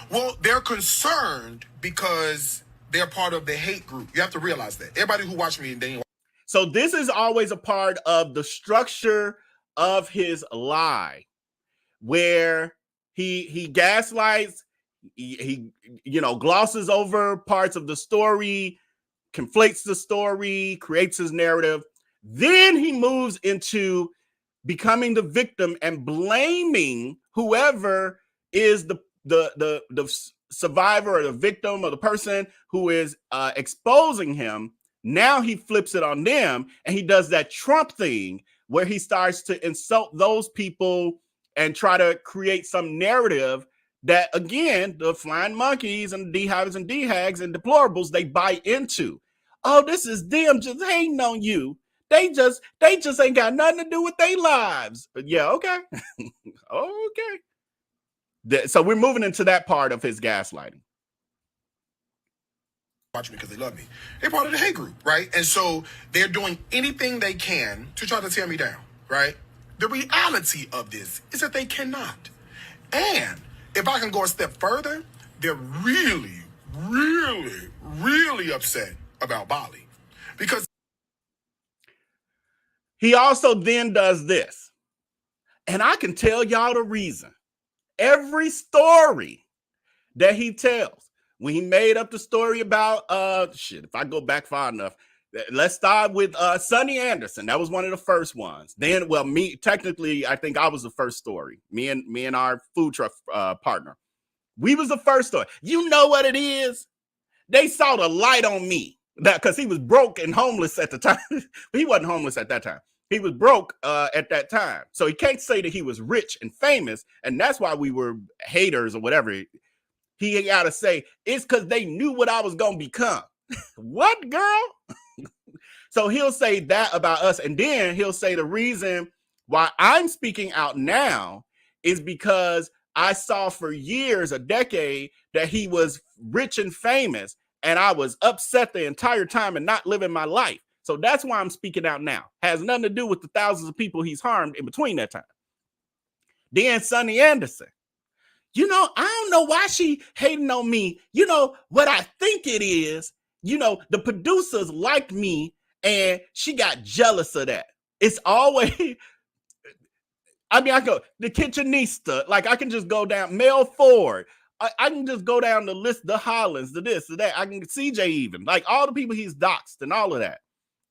Well, they're concerned because they're part of the hate group. You have to realize that. Everybody who watched me, they So this is always a part of the structure of his lie, where he gaslights, he glosses over parts of the story, conflates the story, creates his narrative. Then he moves into becoming the victim and blaming whoever is the survivor or the victim or the person who is exposing him. Now he flips it on them, and he does that Trump thing where he starts to insult those people and try to create some narrative that, again, the flying monkeys and D-hives and D-hags and deplorables, they buy into. Oh, this is them just hating on you. They just ain't got nothing to do with their lives. But yeah, okay. Okay. So we're moving into that part of his gaslighting. watch me because they love me. They're part of the hate group, right? And so they're doing anything they can to try to tear me down, right? The reality of this is that they cannot. And if I can go a step further, they're really, really, really upset about Bali. Because he also then does this. And I can tell y'all the reason. Every story that he tells, when he made up the story about, if I go back far enough, let's start with Sonny Anderson. That was one of the first ones. Then, technically, I think I was the first story. Me and our food truck partner. We was the first story. You know what it is? They saw the light on me. Because he was broke and homeless at the time. He wasn't homeless at that time. He was broke at that time. So he can't say that he was rich and famous. And that's why we were haters or whatever. He got to say, it's because they knew what I was going to become. What, girl? So he'll say that about us. And then he'll say the reason why I'm speaking out now is because I saw for years, a decade, that he was rich and famous. And I was upset the entire time and not living my life. So that's why I'm speaking out now. Has nothing to do with the thousands of people he's harmed in between that time. Then Sonny Anderson. I don't know why she hating on me. What I think it is, the producers liked me and she got jealous of that. It's always, I go, the Kitchenista, like I can just go down, Mel Ford. I can just go down the list, the Hollands, the this, the that. I can CJ even, like all the people he's doxed and all of that.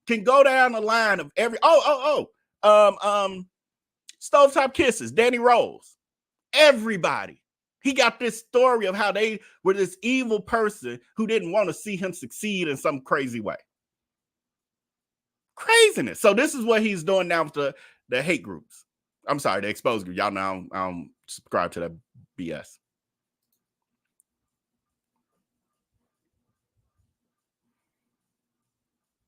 Can go down the line of every, Stovetop Kisses, Danny Rose. Everybody. He got this story of how they were this evil person who didn't want to see him succeed in some crazy way. Craziness. So this is what he's doing now with the hate groups. I'm sorry, the exposed group. Y'all know I don't subscribe to that BS.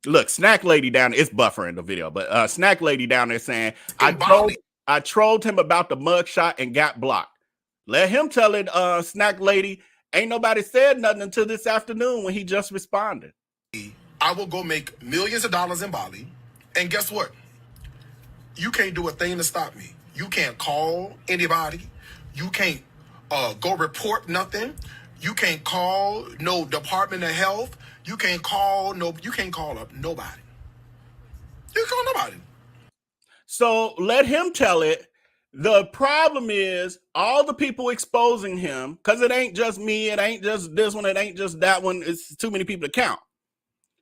Look, Snack Lady down there, it's buffering the video, but Snack Lady down there saying, I told I trolled him about the mugshot and got blocked. Let him tell it, snack lady. Ain't nobody said nothing until this afternoon when he just responded. I will go make millions of dollars in Bali. And guess what? You can't do a thing to stop me. You can't call anybody. You can't go report nothing. You can't call no Department of Health. You can't call up nobody. You can't call nobody. So let him tell it. The problem is all the people exposing him, because it ain't just me, it ain't just this one, it ain't just that one. It's too many people to count.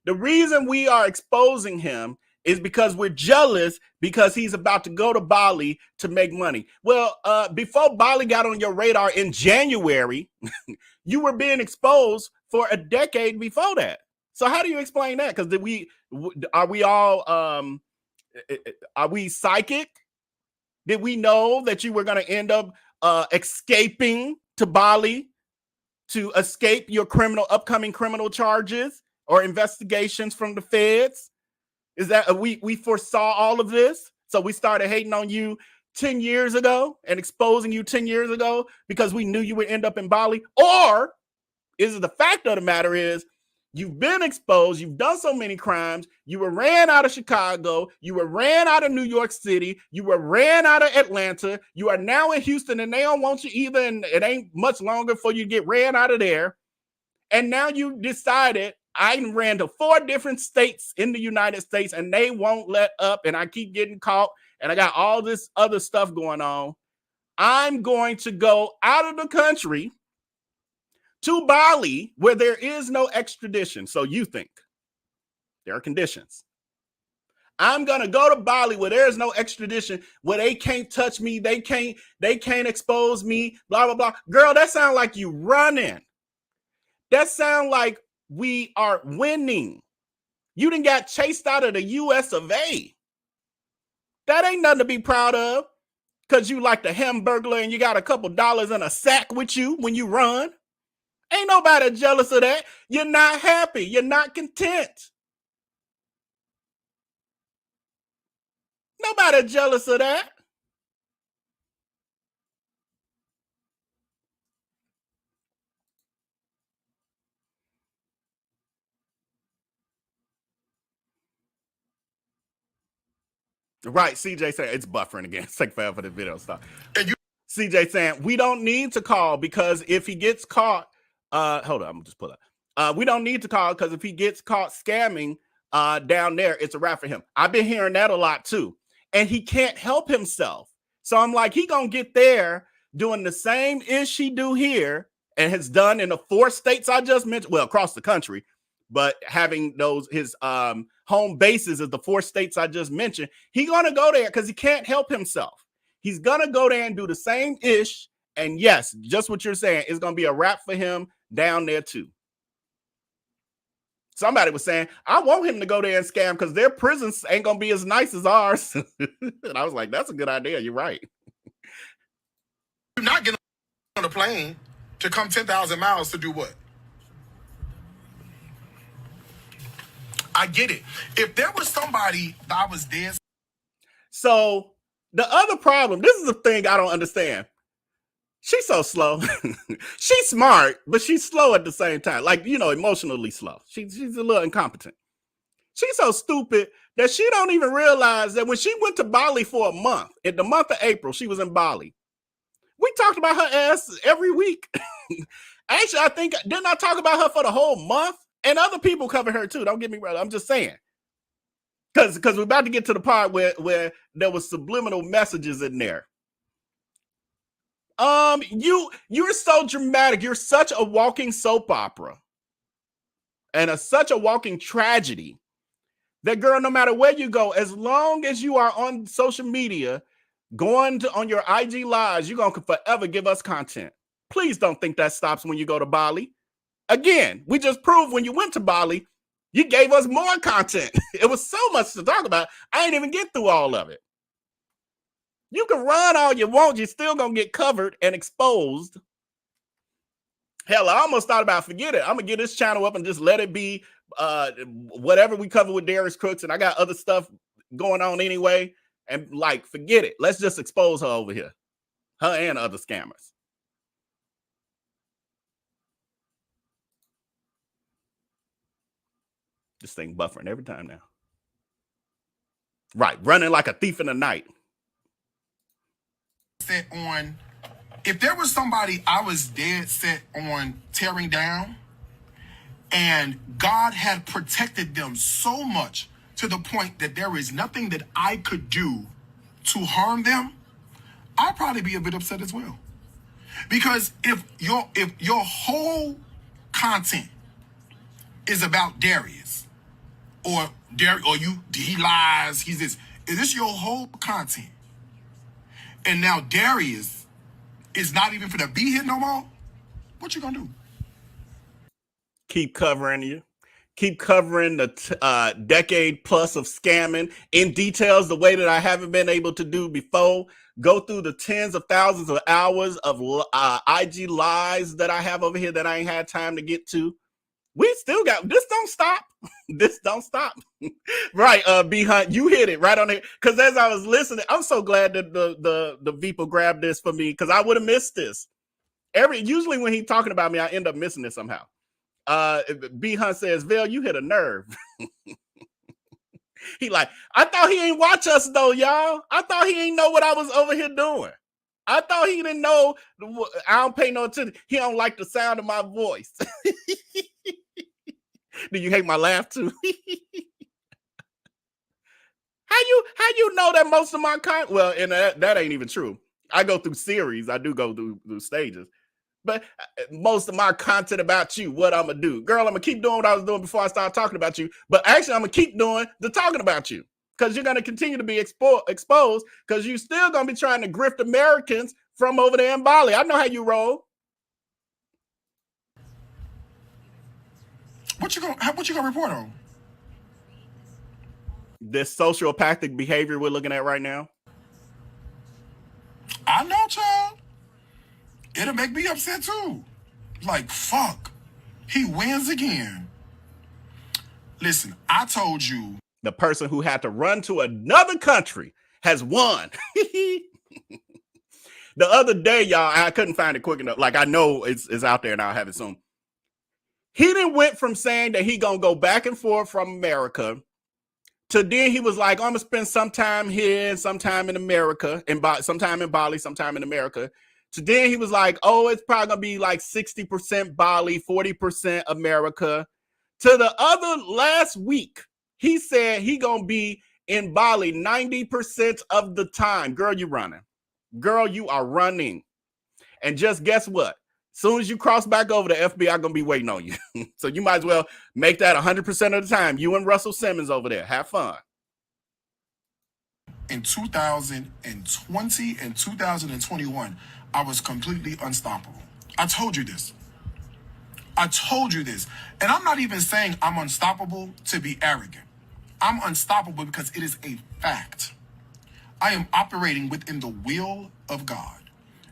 The reason we are exposing him is because we're jealous because he's about to go to Bali to make money. Well, before Bali got on your radar in January, you were being exposed for a decade before that. So how do you explain that? Because are we psychic? Did we know that you were going to end up escaping to Bali to escape your upcoming criminal charges or investigations from the feds? Is that we foresaw all of this? So we started hating on you 10 years ago and exposing you 10 years ago because we knew you would end up in Bali? Or is it the fact of the matter is you've been exposed, you've done so many crimes, you were ran out of Chicago, you were ran out of New York City, you were ran out of Atlanta, you are now in Houston and they don't want you either, and it ain't much longer for you to get ran out of there. And now you decided, I ran to 4 different states in the United States and they won't let up and I keep getting caught and I got all this other stuff going on. I'm going to go out of the country to Bali where there is no extradition. So you think there are conditions. I'm going to go to Bali where there is no extradition, where they can't touch me. They can't expose me, blah, blah, blah. Girl, that sounds like you running. That sounds like we are winning. You done got chased out of the US of A. That ain't nothing to be proud of because you like the Hamburglar and you got a couple dollars in a sack with you when you run. Ain't nobody jealous of that. You're not happy. You're not content. Nobody jealous of that. Right, CJ saying it's buffering again. It's taking forever for the video to stop. CJ saying we don't need to call because if he gets caught, hold on, I'm gonna just pull up. We don't need to call because if he gets caught scamming down there, it's a wrap for him. I've been hearing that a lot too, and he can't help himself. So I'm like, he gonna get there doing the same ish he do here and has done in the 4 states I just mentioned, well, across the country, but having his home bases is the 4 states I just mentioned. He gonna go there because he can't help himself. He's gonna go there and do the same ish. And yes, just what you're saying, it's gonna be a wrap for him down there too. Somebody was saying, I want him to go there and scam because their prisons ain't gonna be as nice as ours. And I was like, that's a good idea. You're right. You're not getting on a plane to come 10,000 miles to do what? I get it. If there was somebody that was dead. So the other problem, this is the thing I don't understand. She's so slow. She's smart, but she's slow at the same time. Like, emotionally slow. She's a little incompetent. She's so stupid that she don't even realize that when she went to Bali for a month, in the month of April, she was in Bali. We talked about her ass every week. Actually, didn't I talk about her for the whole month? And other people covered her too. Don't get me wrong. I'm just saying. Because we're about to get to the part where there was subliminal messages in there. You're so dramatic. You're such a walking soap opera. And such a walking tragedy. That girl, no matter where you go, as long as you are on social media, on your IG lives, you're going to forever give us content. Please don't think that stops when you go to Bali. Again, we just proved when you went to Bali, you gave us more content. It was so much to talk about. I ain't even get through all of it. You can run all you want. You're still going to get covered and exposed. Hell, I almost thought about forget it. I'm going to get this channel up and just let it be whatever we cover with Darius Cooks. And I got other stuff going on anyway. and like, forget it. Let's just expose her over here. Her and other scammers. This thing buffering every time now. Right, running like a thief in the night. Set on, if there was somebody I was dead set on tearing down, and God had protected them so much to the point that there is nothing that I could do to harm them, I'd probably be a bit upset as well. Because if your whole content is about Darius, or he lies, he's this. Is this your whole content? And now Darius is not even finna be here no more? What you gonna do? Keep covering you. Keep covering the decade plus of scamming in details the way that I haven't been able to do before. Go through the tens of thousands of hours of IG lies that I have over here that I ain't had time to get to. We still got this. Don't stop. This don't stop. Right, B Hunt, you hit it right on it. Because as I was listening, I'm so glad that the people grabbed this for me, because I would have missed this. Usually when he's talking about me, I end up missing it somehow. B Hunt says, Vel, you hit a nerve. He like, I thought he ain't watch us though, y'all. I thought he ain't know what I was over here doing. I thought he didn't know. I don't pay no attention. He don't like the sound of my voice. Do you hate my laugh too? How you know that most of my content? Well, and that ain't even true. I go through series. I do go through stages. But most of my content about you, what I'm gonna do, girl, I'm gonna keep doing what I was doing before I start talking about you. But actually, I'm gonna keep doing the talking about you, because you're gonna continue to be exposed, because you still gonna be trying to grift Americans from over there in Bali. I know how you roll. What you gonna report on? This sociopathic behavior we're looking at right now. I know, child. It'll make me upset too. Like, fuck. He wins again. Listen, I told you. The person who had to run to another country has won. The other day, y'all, I couldn't find it quick enough. Like, I know it's out there and I'll have it soon. He then went from saying that he gonna go back and forth from America to then he was like, I'm gonna spend some time here and sometime in America, sometime in Bali, sometime in America. So then he was like, oh, it's probably gonna be like 60% Bali, 40% America. To the other last week, he said he gonna be in Bali 90% of the time. Girl, you running. Girl, you are running. And just guess what? Soon as you cross back over, the FBI gonna be waiting on you. So you might as well make that 100% of the time. You and Russell Simmons over there. Have fun. In 2020 and 2021, I was completely unstoppable. I told you this. And I'm not even saying I'm unstoppable to be arrogant. I'm unstoppable because it is a fact. I am operating within the will of God.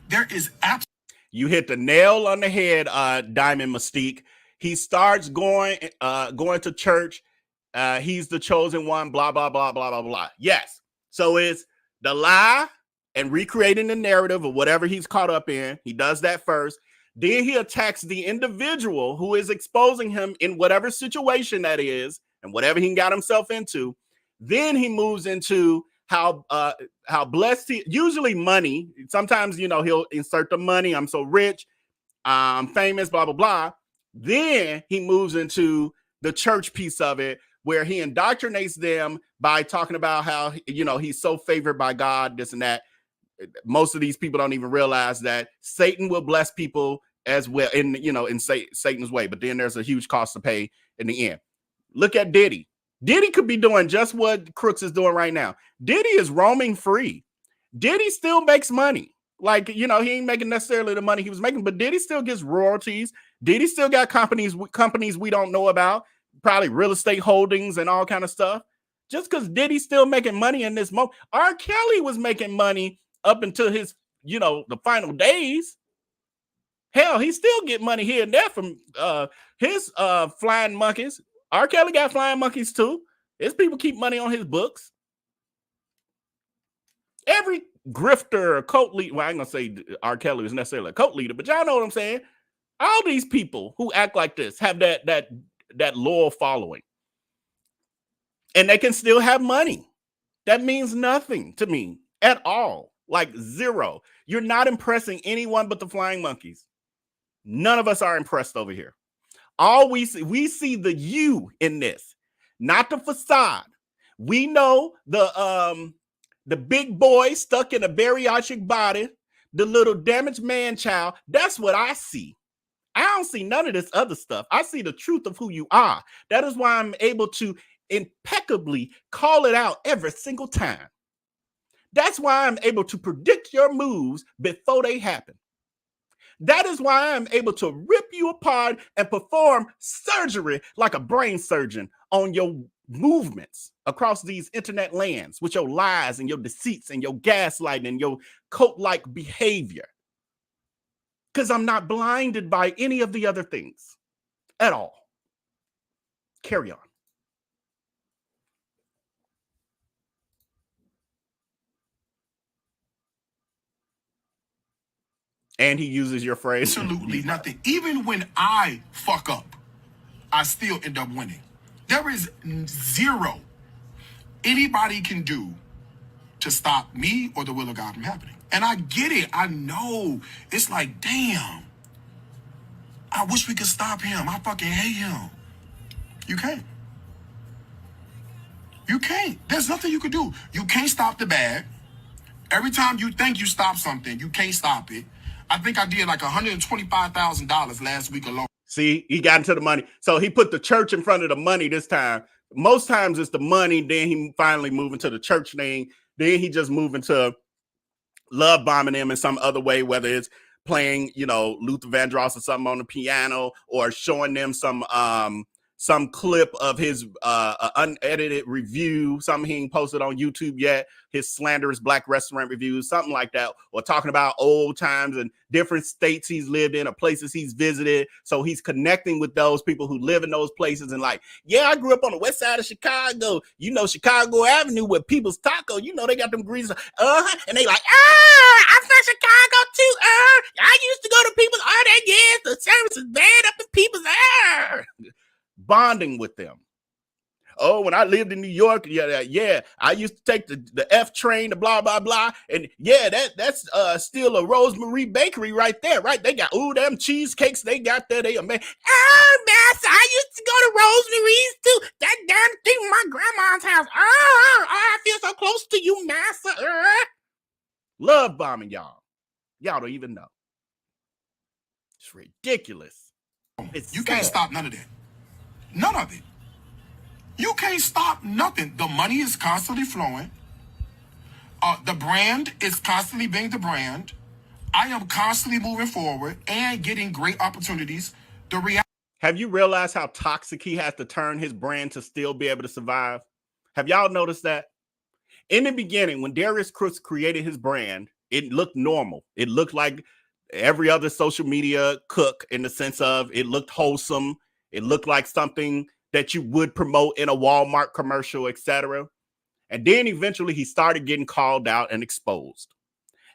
There is absolutely. You hit the nail on the head, Diamond Mystique. He starts going to church. He's the chosen one, blah, blah, blah, blah, blah, blah. Yes. So it's the lie and recreating the narrative of whatever he's caught up in. He does that first. Then he attacks the individual who is exposing him in whatever situation that is and whatever he got himself into. Then he moves into how blessed he, usually money. Sometimes, he'll insert the money. I'm so rich. I'm famous, blah, blah, blah. Then he moves into the church piece of it, where he indoctrinates them by talking about how, he's so favored by God, this and that. Most of these people don't even realize that Satan will bless people as well in Satan's way. But then there's a huge cost to pay in the end. Look at Diddy. Diddy could be doing just what Crooks is doing right now. Diddy is roaming free. Diddy still makes money. Like, he ain't making necessarily the money he was making, but Diddy still gets royalties. Diddy still got companies we don't know about, probably real estate holdings and all kind of stuff. Just because Diddy's still making money in this moment. R. Kelly was making money up until his, the final days. Hell, he still get money here and there from his flying monkeys. R. Kelly got flying monkeys too. His people keep money on his books. every grifter or cult leader, well, I ain't gonna say R. Kelly is necessarily a cult leader, but y'all know what I'm saying. All these people who act like this have that loyal following, and they can still have money. That means nothing to me at all, like zero. You're not impressing anyone but the flying monkeys. None of us are impressed over here. All we see the you in this, not the facade. We know the big boy stuck in a bariatric body, the little damaged man child. That's what I see. I don't see none of this other stuff. I see the truth of who you are. That is why I'm able to impeccably call it out every single time. That's why I'm able to predict your moves before they happen. That is why I'm able to rip you apart and perform surgery like a brain surgeon on your movements across these internet lands with your lies and your deceits and your gaslighting and your cult-like behavior. Because I'm not blinded by any of the other things at all. Carry on. And he uses your phrase. Absolutely nothing. Even when I fuck up, I still end up winning. There is zero anybody can do to stop me or the will of God from happening. And I get it. I know. It's like, damn. I wish we could stop him. I fucking hate him. You can't. You can't. There's nothing you can do. You can't stop the bad. Every time you think you stop something, you can't stop it. I think I did like $125,000 last week alone. See, he got into the money. So he put the church in front of the money this time. Most times it's the money. Then he finally moved into the church thing. Then he just moved into love bombing them in some other way, whether it's playing, Luther Vandross or something on the piano, or showing them some clip of his unedited review, something he ain't posted on YouTube yet, his slanderous black restaurant reviews, something like that, or talking about old times and different states he's lived in or places he's visited. So he's connecting with those people who live in those places and like, yeah, I grew up on the west side of Chicago, Chicago Avenue with People's Taco, they got them greens, and they like, I'm from Chicago too, I used to go to People's, the service is bad up in People's, bonding with them. Oh, when I lived in New York, yeah, I used to take the F train to blah, blah, blah. And yeah, that's still a Rosemary Bakery right there, right? They got, them cheesecakes they got there. They amazing. Master, I used to go to Rosemary's too. That damn thing in my grandma's house. I feel so close to you, Master. Love bombing y'all. Y'all don't even know. It's ridiculous. You can't stop none of that. None of it. You can't stop nothing. The money is constantly flowing. The brand is constantly being the brand. I am constantly moving forward and getting great opportunities. Have you realized how toxic he has to turn his brand to still be able to survive? Have y'all noticed that? In the beginning, when Darius Cooks created his brand, it looked normal. It looked like every other social media cook in the sense of it looked wholesome. It looked like something that you would promote in a Walmart commercial, etc. And then eventually he started getting called out and exposed.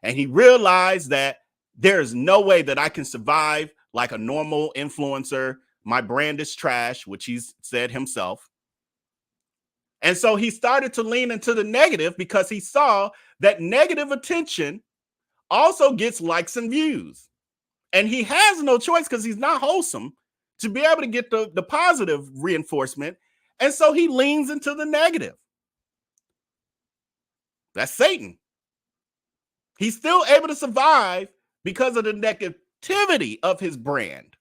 And he realized that there is no way that I can survive like a normal influencer. My brand is trash, which he's said himself. And so he started to lean into the negative because he saw that negative attention also gets likes and views. And he has no choice because he's not wholesome to be able to get the positive reinforcement. And so he leans into the negative. That's Satan. He's still able to survive because of the negativity of his brand.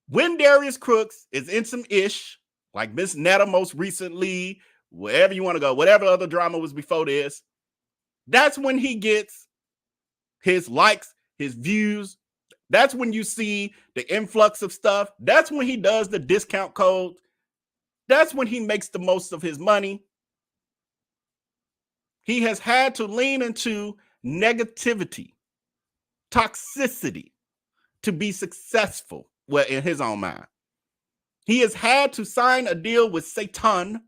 When Darius Cooks is in some ish, like Miss Netta most recently, wherever you want to go, whatever other drama was before this, that's when he gets his likes, his views. That's when you see the influx of stuff. That's when he does the discount code. That's when he makes the most of his money. He has had to lean into negativity, toxicity to be successful, well, in his own mind. He has had to sign a deal with Satan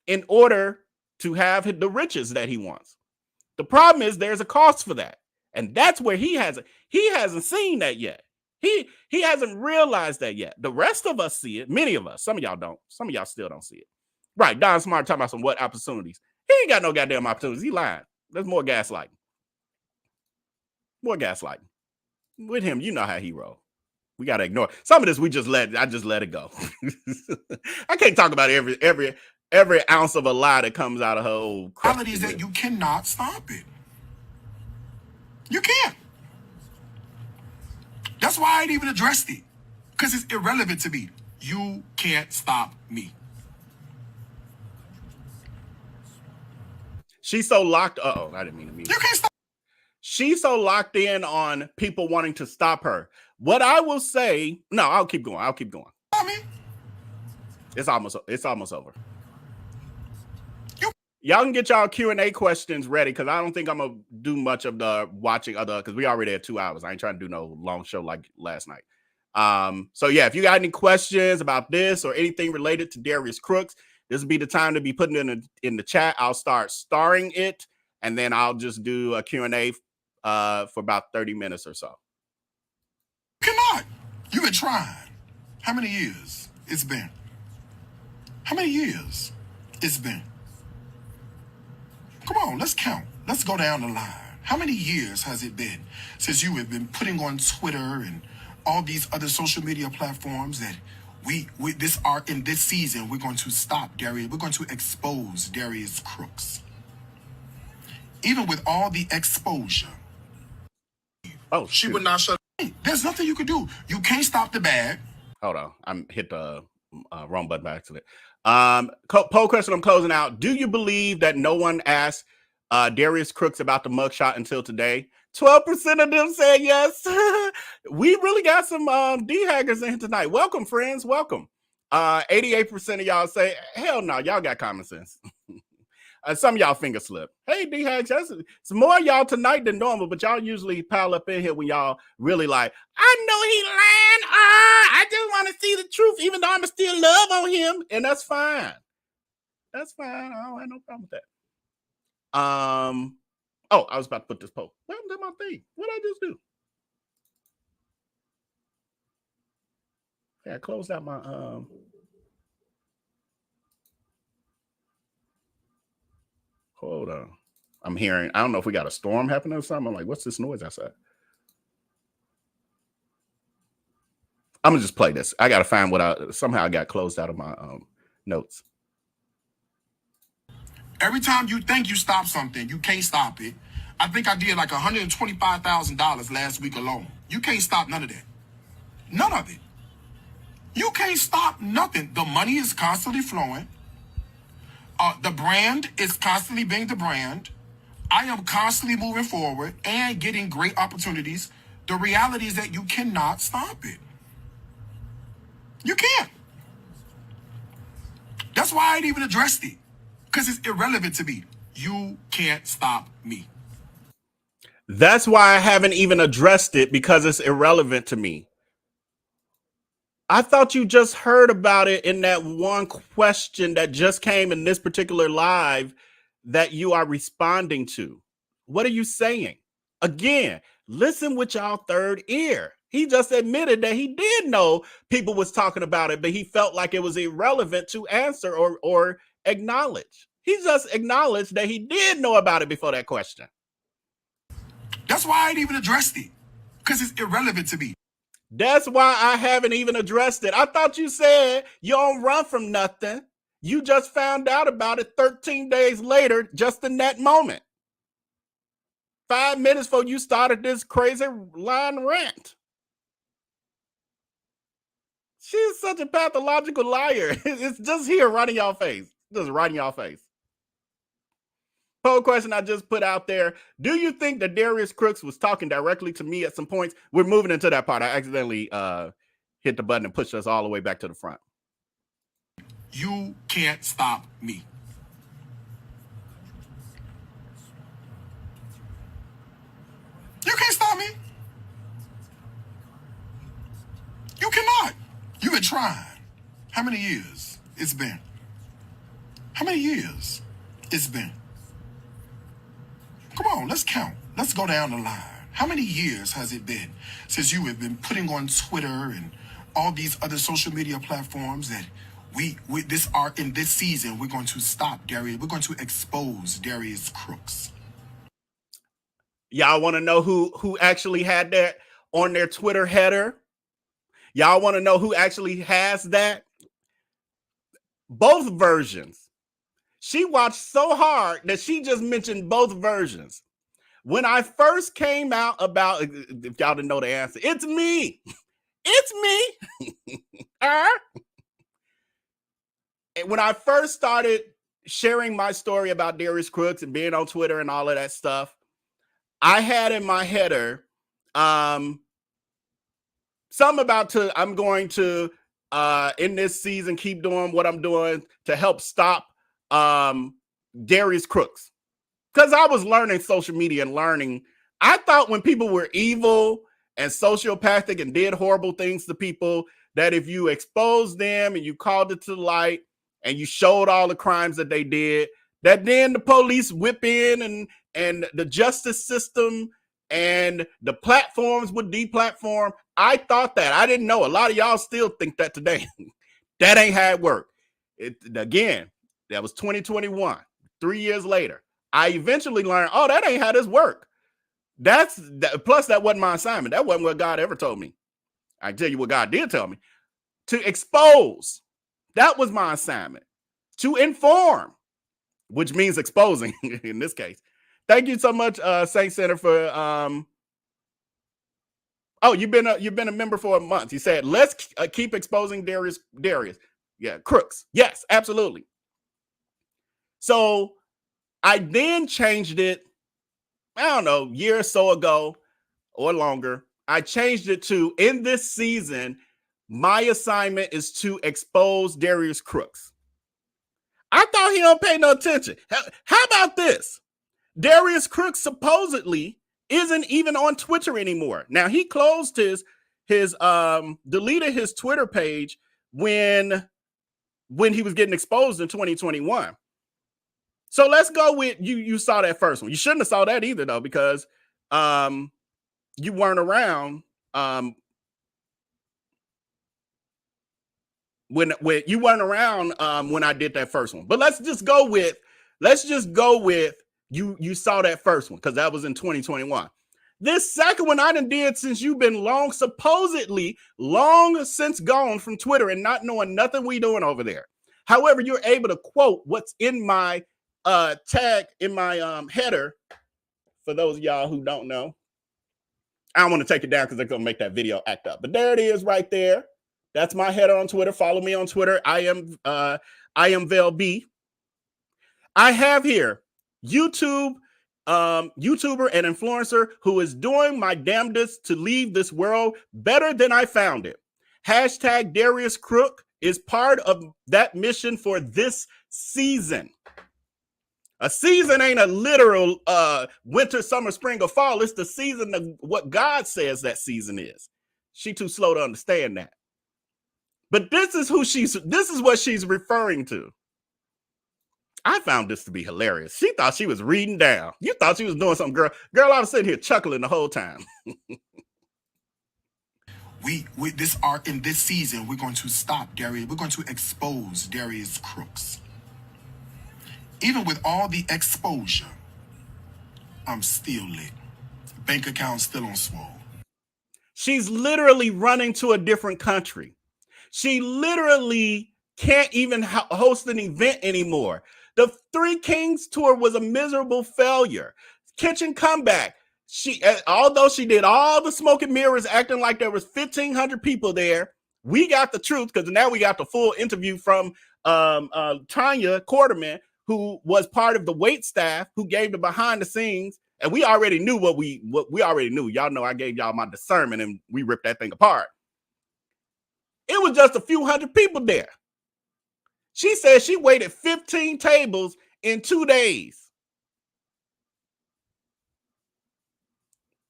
in order to have the riches that he wants. The problem is there's a cost for that. And that's where he hasn't seen that yet. He hasn't realized that yet. The rest of us see it. Many of us. Some of y'all don't. Some of y'all still don't see it. Right. Don Smart talking about some what opportunities. He ain't got no goddamn opportunities. He lying. There's more gaslighting. More gaslighting. With him, you know how he roll. We gotta ignore it. Some of this. I just let it go. I can't talk about every ounce of a lie that comes out of her old crap. Reality is that you cannot stop it. You can't. That's why I ain't even addressed it. Because it's irrelevant to me. You can't stop me. She's so locked. Uh-oh, I didn't mean to mute. You can't stop. She's so locked in on people wanting to stop her. What I will say, no, I'll keep going. Stop me. It's almost over. Y'all can get y'all Q&A questions ready because I don't think I'm going to do much of the watching other because we already had 2 hours. I ain't trying to do no long show like last night. So yeah, if you got any questions about this or anything related to Darius Cooks, this will be the time to be putting it in the chat. I'll start starring it and then I'll just do a Q&A for about 30 minutes or so. You cannot. You've been trying. How many years it's been? How many years it's been? Come on, let's count. Let's go down the line. How many years has it been since you have been putting on Twitter and all these other social media platforms that in this season we're going to stop Darius, we're going to expose Darius Cooks. Even with all the exposure, she would not shut up. There's nothing you could do. You can't stop the bag. Hold on, I'm hit the wrong button by accident. Poll question I'm closing out. Do you believe that no one asked Darius Cooks about the mugshot until today? 12% of them said yes. We really got some D-haggers in here tonight. Welcome, friends. Welcome. 88% of y'all say, hell no, y'all got common sense. Some of y'all finger slip. Hey, D-hags, it's more of y'all tonight than normal, but y'all usually pile up in here when y'all really like, I know he lying. I just want to see the truth, even though I'm still love on him. And that's fine. That's fine. I don't have no problem with that. Oh, I was about to put this poll. What happened to my thing? What did I just do? Yeah, I closed out my hold on. I'm hearing, I don't know if we got a storm happening or something. I'm like, what's this noise outside? I'm gonna just play this. I gotta find what somehow I got closed out of my notes. Every time you think you stop something, you can't stop it. I think I did like $125,000 last week alone. You can't stop none of that. None of it. You can't stop nothing. The money is constantly flowing. The brand is constantly being the brand. I am constantly moving forward and getting great opportunities. The reality is that you cannot stop it. You can't. That's why I ain't even addressed it. Because it's irrelevant to me. You can't stop me. That's why I haven't even addressed it, because it's irrelevant to me. I thought you just heard about it in that one question that just came in this particular live that you are responding to. What are you saying? Again, listen with y'all third ear. He just admitted that he did know people was talking about it, but he felt like it was irrelevant to answer or acknowledge. He just acknowledged that he did know about it before that question. That's why I ain't even addressed it. Because it's irrelevant to me. That's why I haven't even addressed it. I thought you said you don't run from nothing. You just found out about it 13 days later, just in that moment. 5 minutes before you started this crazy line rant. She's such a pathological liar. It's just here right in y'all face. Just right in y'all face. Poll question I just put out there. Do you think that Darius Cooks was talking directly to me at some points? We're moving into that part. I accidentally hit the button and pushed us all the way back to the front. You can't stop me. You can't stop me. You cannot. You've been trying. How many years it's been? How many years it's been? Come on, let's count. Let's go down the line. How many years has it been since you have been putting on Twitter and all these other social media platforms that we in this season we're going to stop Darius, we're going to expose Darius Cooks. Y'all want to know who actually had that on their Twitter header? Y'all want to know who actually has that? Both versions. She watched so hard that she just mentioned both versions. When I first came out about, if y'all didn't know the answer, it's me. It's me. And when I first started sharing my story about Darius Cooks and being on Twitter and all of that stuff, I had in my header something about I'm going to in this season keep doing what I'm doing to help stop Darius Cooks. Because I was learning social media and learning. I thought when people were evil and sociopathic and did horrible things to people, that if you exposed them and you called it to the light and you showed all the crimes that they did, that then the police whip in and the justice system and the platforms would deplatform. I thought that. I didn't know. A lot of y'all still think that today. That ain't how it worked. Again, that was 2021. 3 years later, I eventually learned, oh, that ain't how this worked. Plus, that wasn't my assignment. That wasn't what God ever told me. I tell you what God did tell me. To expose. That was my assignment. To inform, which means exposing in this case. Thank you so much, Saint Center, for you've been a member for a month. You said, let's keep exposing Darius. Yeah, Crooks. Yes, absolutely. So I then changed it, I don't know, a year or so ago or longer. I changed it to, in this season, my assignment is to expose Darius Cooks. I thought he don't pay no attention. How about this? Darius Cooks supposedly isn't even on Twitter anymore. Now, he closed his deleted his Twitter page when he was getting exposed in 2021. So let's go with you saw that first one. You shouldn't have saw that either, though, because you weren't around when you weren't around when I did that first one. But let's just go with you saw that first one because that was in 2021. This second one I done did since you've been supposedly long since gone from Twitter and not knowing nothing we doing over there. However, you're able to quote what's in my tag in my header. For those of y'all who don't know, I don't want to take it down because they're gonna make that video act up. But there it is right there. That's my header on Twitter. Follow me on Twitter. I am Vel B. I have here YouTuber and influencer who is doing my damnedest to leave this world better than I found it. Hashtag Darius Cooks is part of that mission for this season. A season ain't a literal winter, summer, spring, or fall. It's the season of what God says that season is. She too slow to understand that. But this is what she's referring to. I found this to be hilarious. She thought she was reading down. You thought she was doing something, girl. Girl, I was sitting here chuckling the whole time. In this season, we're going to stop Darius. We're going to expose Darius Cooks. Even with all the exposure, I'm still lit. Bank account still on swole. She's literally running to a different country. She literally can't even host an event anymore. The Three Kings tour was a miserable failure. Kitchen comeback. Although she did all the smoke and mirrors acting like there was 1,500 people there, we got the truth because now we got the full interview from Tanya Quarterman, who was part of the wait staff, who gave the behind the scenes. And we already knew what we already knew. Y'all know I gave y'all my discernment and we ripped that thing apart. It was just a few hundred people there. She said she waited 15 tables in 2 days.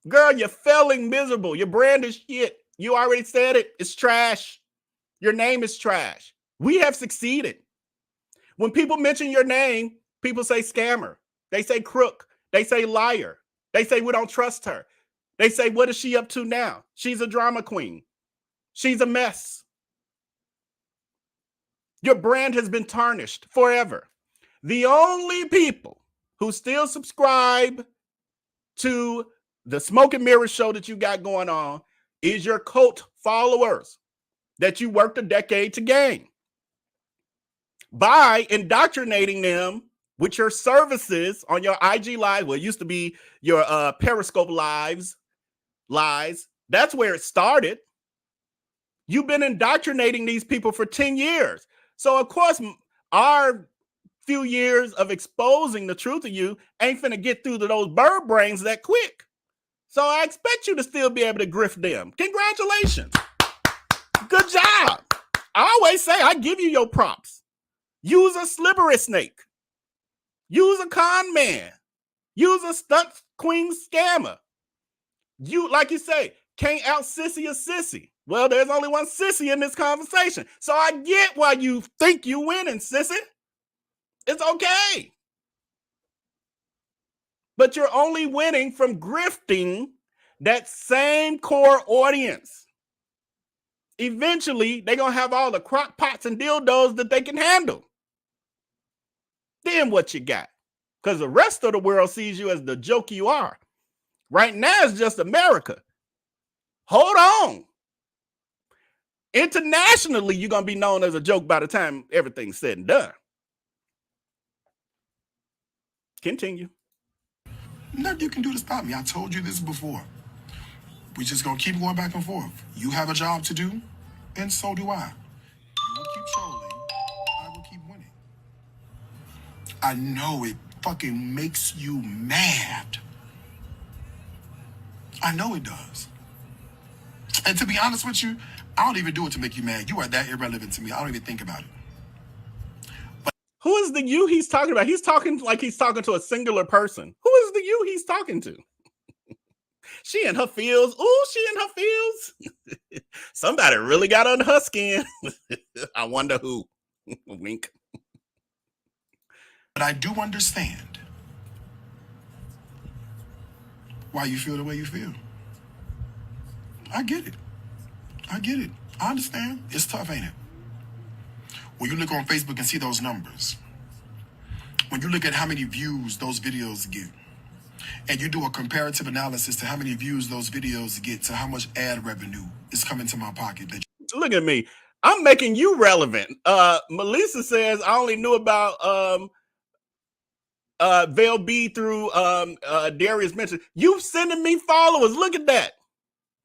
Girl, you're failing miserable. Your brand is shit. You already said it. It's trash. Your name is trash. We have succeeded. When people mention your name, People say scammer. They say crook. They say liar. They say we don't trust her. They say, what is she up to now? She's a drama queen. She's a mess. Your brand has been tarnished forever. The only people who still subscribe to the smoke and mirror show that you got going on is your cult followers that you worked a decade to gain by indoctrinating them with your services on your IG live. Well, it used to be your Periscope lies. That's where it started. You've been indoctrinating these people for 10 years. So, of course, our few years of exposing the truth of you ain't finna get through to those bird brains that quick. So I expect you to still be able to grift them. Congratulations. Good job. I always say I give you your props. Use a slippery snake. Use a con man. Use a stunt queen scammer. You, like you say, can't out sissy a sissy. Well, there's only one sissy in this conversation. So I get why you think you winning, sissy. It's okay. But you're only winning from grifting that same core audience. Eventually, they're going to have all the crock pots and dildos that they can handle. Then what you got? Because the rest of the world sees you as the joke you are. Right now, it's just America. Hold on. Internationally, you're going to be known as a joke by the time everything's said and done. Continue. Nothing you can do to stop me. I told you this before. We just gonna keep going back and forth. You have a job to do, and so do I. You will keep trolling. I will keep winning. I know it fucking makes you mad. I know it does. And to be honest with you, I don't even do it to make you mad. You are that irrelevant to me. I don't even think about it. Who is the you he's talking about? He's talking like he's talking to a singular person. Who is the you he's talking to? She in her feels. Ooh, she in her feels. Somebody really got under her skin. I wonder who. Wink. But I do understand why you feel the way you feel. I get it. I get it. I understand. It's tough, ain't it? When you look on Facebook and see those numbers, when you look at how many views those videos get, and you do a comparative analysis to how many views those videos get to how much ad revenue is coming to my pocket. Look at me. I'm making you relevant. Melissa says I only knew about Vel B through Darius mentioned. You sending me followers. Look at that.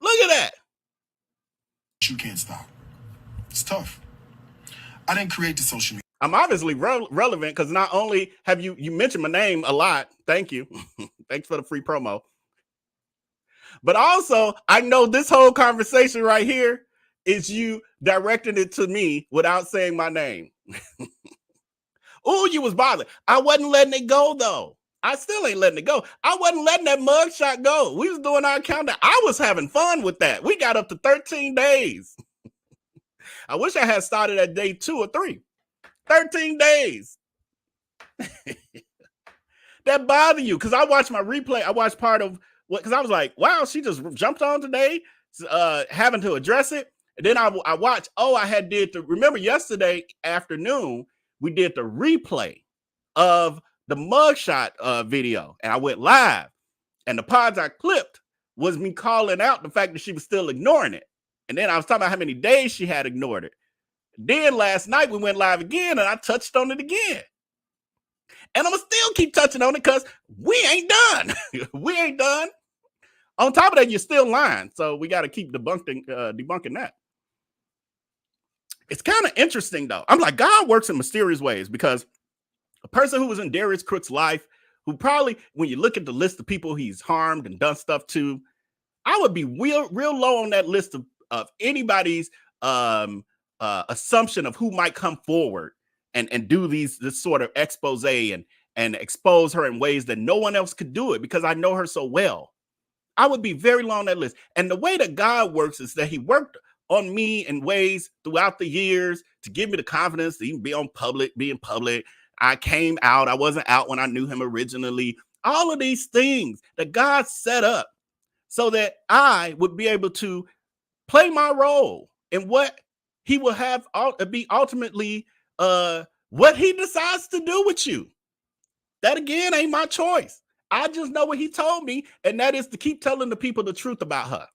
Look at that. You can't stop. It's tough. I didn't create the social media. I'm obviously relevant because not only have you mentioned my name a lot. Thank you. Thanks for the free promo. But also, I know this whole conversation right here is you directing it to me without saying my name. Oh, you was bothered. I wasn't letting it go, though. I still ain't letting it go. I wasn't letting that mugshot go. We was doing our countdown. I was having fun with that. We got up to 13 days. I wish I had started at day 2 or 3. 13 days. That bother you because I watched my replay. I watched part of what because I was like, wow, she just jumped on today, having to address it. And then I watched. Oh, I had did the remember yesterday afternoon we did the replay of the mugshot video, and I went live. And the pods I clipped was me calling out the fact that she was still ignoring it. And then I was talking about how many days she had ignored it. Then last night we went live again and I touched on it again. And I'm going to still keep touching on it because we ain't done. We ain't done. On top of that, you're still lying. So we got to keep debunking that. It's kind of interesting, though. I'm like, God works in mysterious ways because a person who was in Darius Cooks' life, who probably, when you look at the list of people he's harmed and done stuff to, I would be real low on that list of anybody's assumption of who might come forward and do this sort of expose and expose her in ways that no one else could do it because I know her so well. I would be very low on that list. And the way that God works is that he worked on me in ways throughout the years to give me the confidence to even be in public I came out. I wasn't out when I knew him originally. All of these things that God set up so that I would be able to play my role in what he will have be ultimately what he decides to do with you. That again ain't my choice. I just know what he told me, and that is to keep telling the people the truth about her.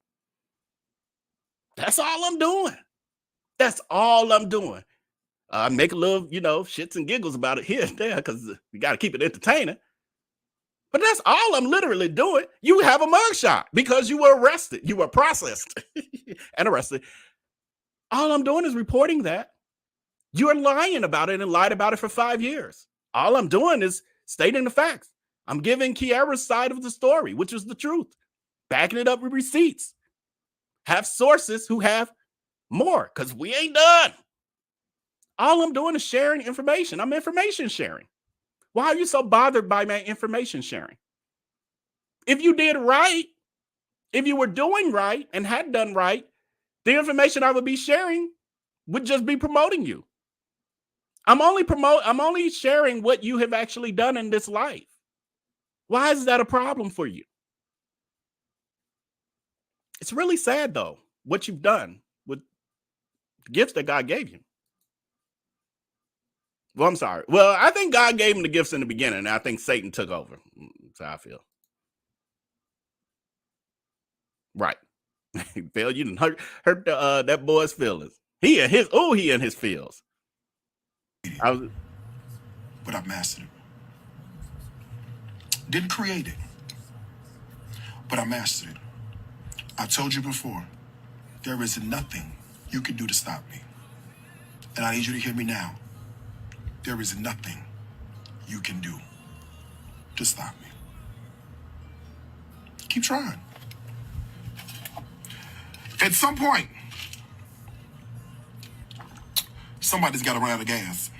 That's all I'm doing. That's all I'm doing. Make a little, shits and giggles about it here and there because you got to keep it entertaining. But that's all I'm literally doing. You have a mugshot because you were arrested. You were processed and arrested. All I'm doing is reporting that. You're lying about it and lied about it for 5 years. All I'm doing is stating the facts. I'm giving Kiara's side of the story, which is the truth. Backing it up with receipts. Have sources who have more because we ain't done. All I'm doing is sharing information. I'm information sharing. Why are you so bothered by my information sharing? If you did right, if you were doing right and had done right, the information I would be sharing would just be promoting you. I'm only sharing what you have actually done in this life. Why is that a problem for you? It's really sad though, what you've done with the gifts that God gave you. Well, I'm sorry. Well, I think God gave him the gifts in the beginning, and I think Satan took over. That's how I feel. Right. Phil, you didn't hurt that boy's feelings. He in his feels. But I mastered it. Didn't create it, but I mastered it. I told you before, there is nothing you can do to stop me. And I need you to hear me now. There is nothing you can do to stop me. Keep trying. At some point, somebody's got to run out of gas.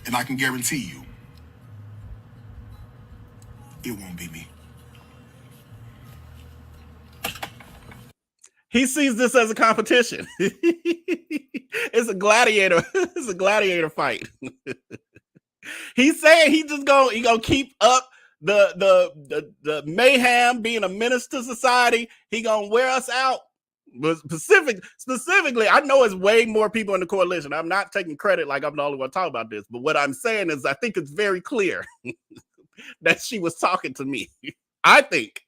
And I can guarantee you, it won't be me. He sees this as a competition. It's a gladiator. It's a gladiator fight. He's saying he gonna keep up the mayhem, being a menace to society. He gonna wear us out. But specifically, I know it's way more people in the coalition. I'm not taking credit like I'm the only one talking about this. But what I'm saying is I think it's very clear that she was talking to me. I think.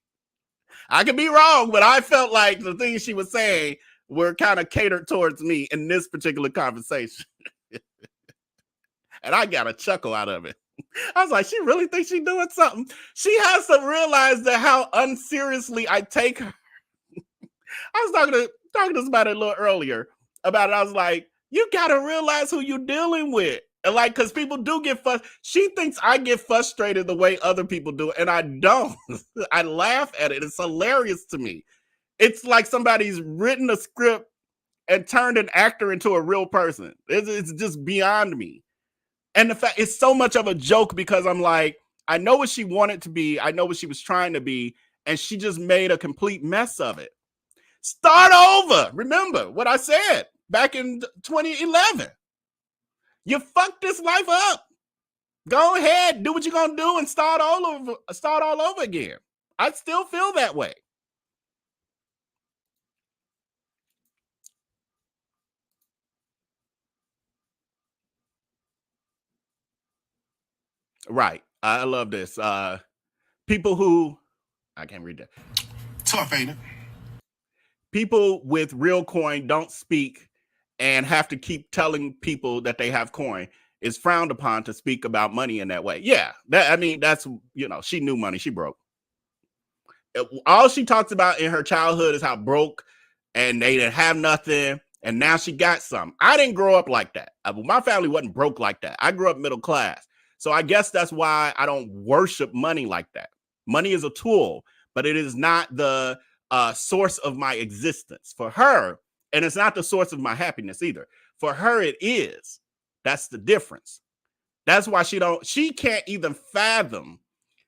I could be wrong, but I felt like the things she was saying were kind of catered towards me in this particular conversation. And I got a chuckle out of it. I was like, she really thinks she's doing something. She has to realize that how unseriously I take her. I was talking to us about it a little earlier about it. I was like, you got to realize who you're dealing with. And like, because people do get frustrated. She thinks I get frustrated the way other people do, and I don't. I laugh at it. It's hilarious to me. It's like somebody's written a script and turned an actor into a real person. It's just beyond me. And the fact it's so much of a joke because I'm like, I know what she wanted to be. I know what she was trying to be. And she just made a complete mess of it. Start over. Remember what I said back in 2011. You fucked this life up. Go ahead, do what you're gonna do, and start all over again. I still feel that way. Right. I love this. People who I can't read that. Tough, ain't it? People with real coin don't speak and have to keep telling people that they have coin. It's frowned upon to speak about money in that way. Yeah, that's, she knew money. She broke. All she talks about in her childhood is how broke and they didn't have nothing. And now she got some. I didn't grow up like that. My family wasn't broke like that. I grew up middle class. So I guess that's why I don't worship money like that. Money is a tool, but it is not the source of my existence. For her, and it's not the source of my happiness either. For her, it is. That's the difference. That's why she can't even fathom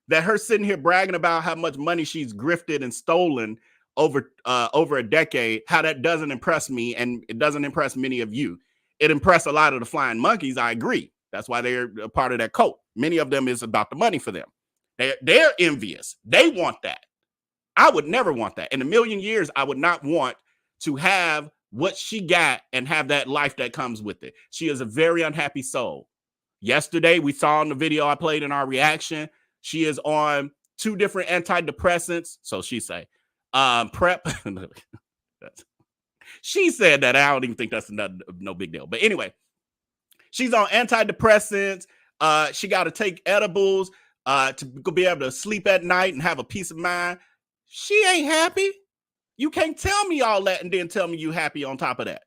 that her sitting here bragging about how much money she's grifted and stolen over a decade, how that doesn't impress me, and it doesn't impress many of you. It impressed a lot of the flying monkeys, I agree. That's why they're a part of that cult. Many of them is about the money for them. They're envious. They want that. I would never want that. In a million years, I would not want to have what she got and have that life that comes with it. She is a very unhappy soul. Yesterday, we saw in the video I played in our reaction, she is on 2 different antidepressants. So she say, prep. She said that. I don't even think that's no big deal. But anyway, she's on antidepressants. She got to take edibles to be able to sleep at night and have a peace of mind. She ain't happy. You can't tell me all that and then tell me you happy on top of that.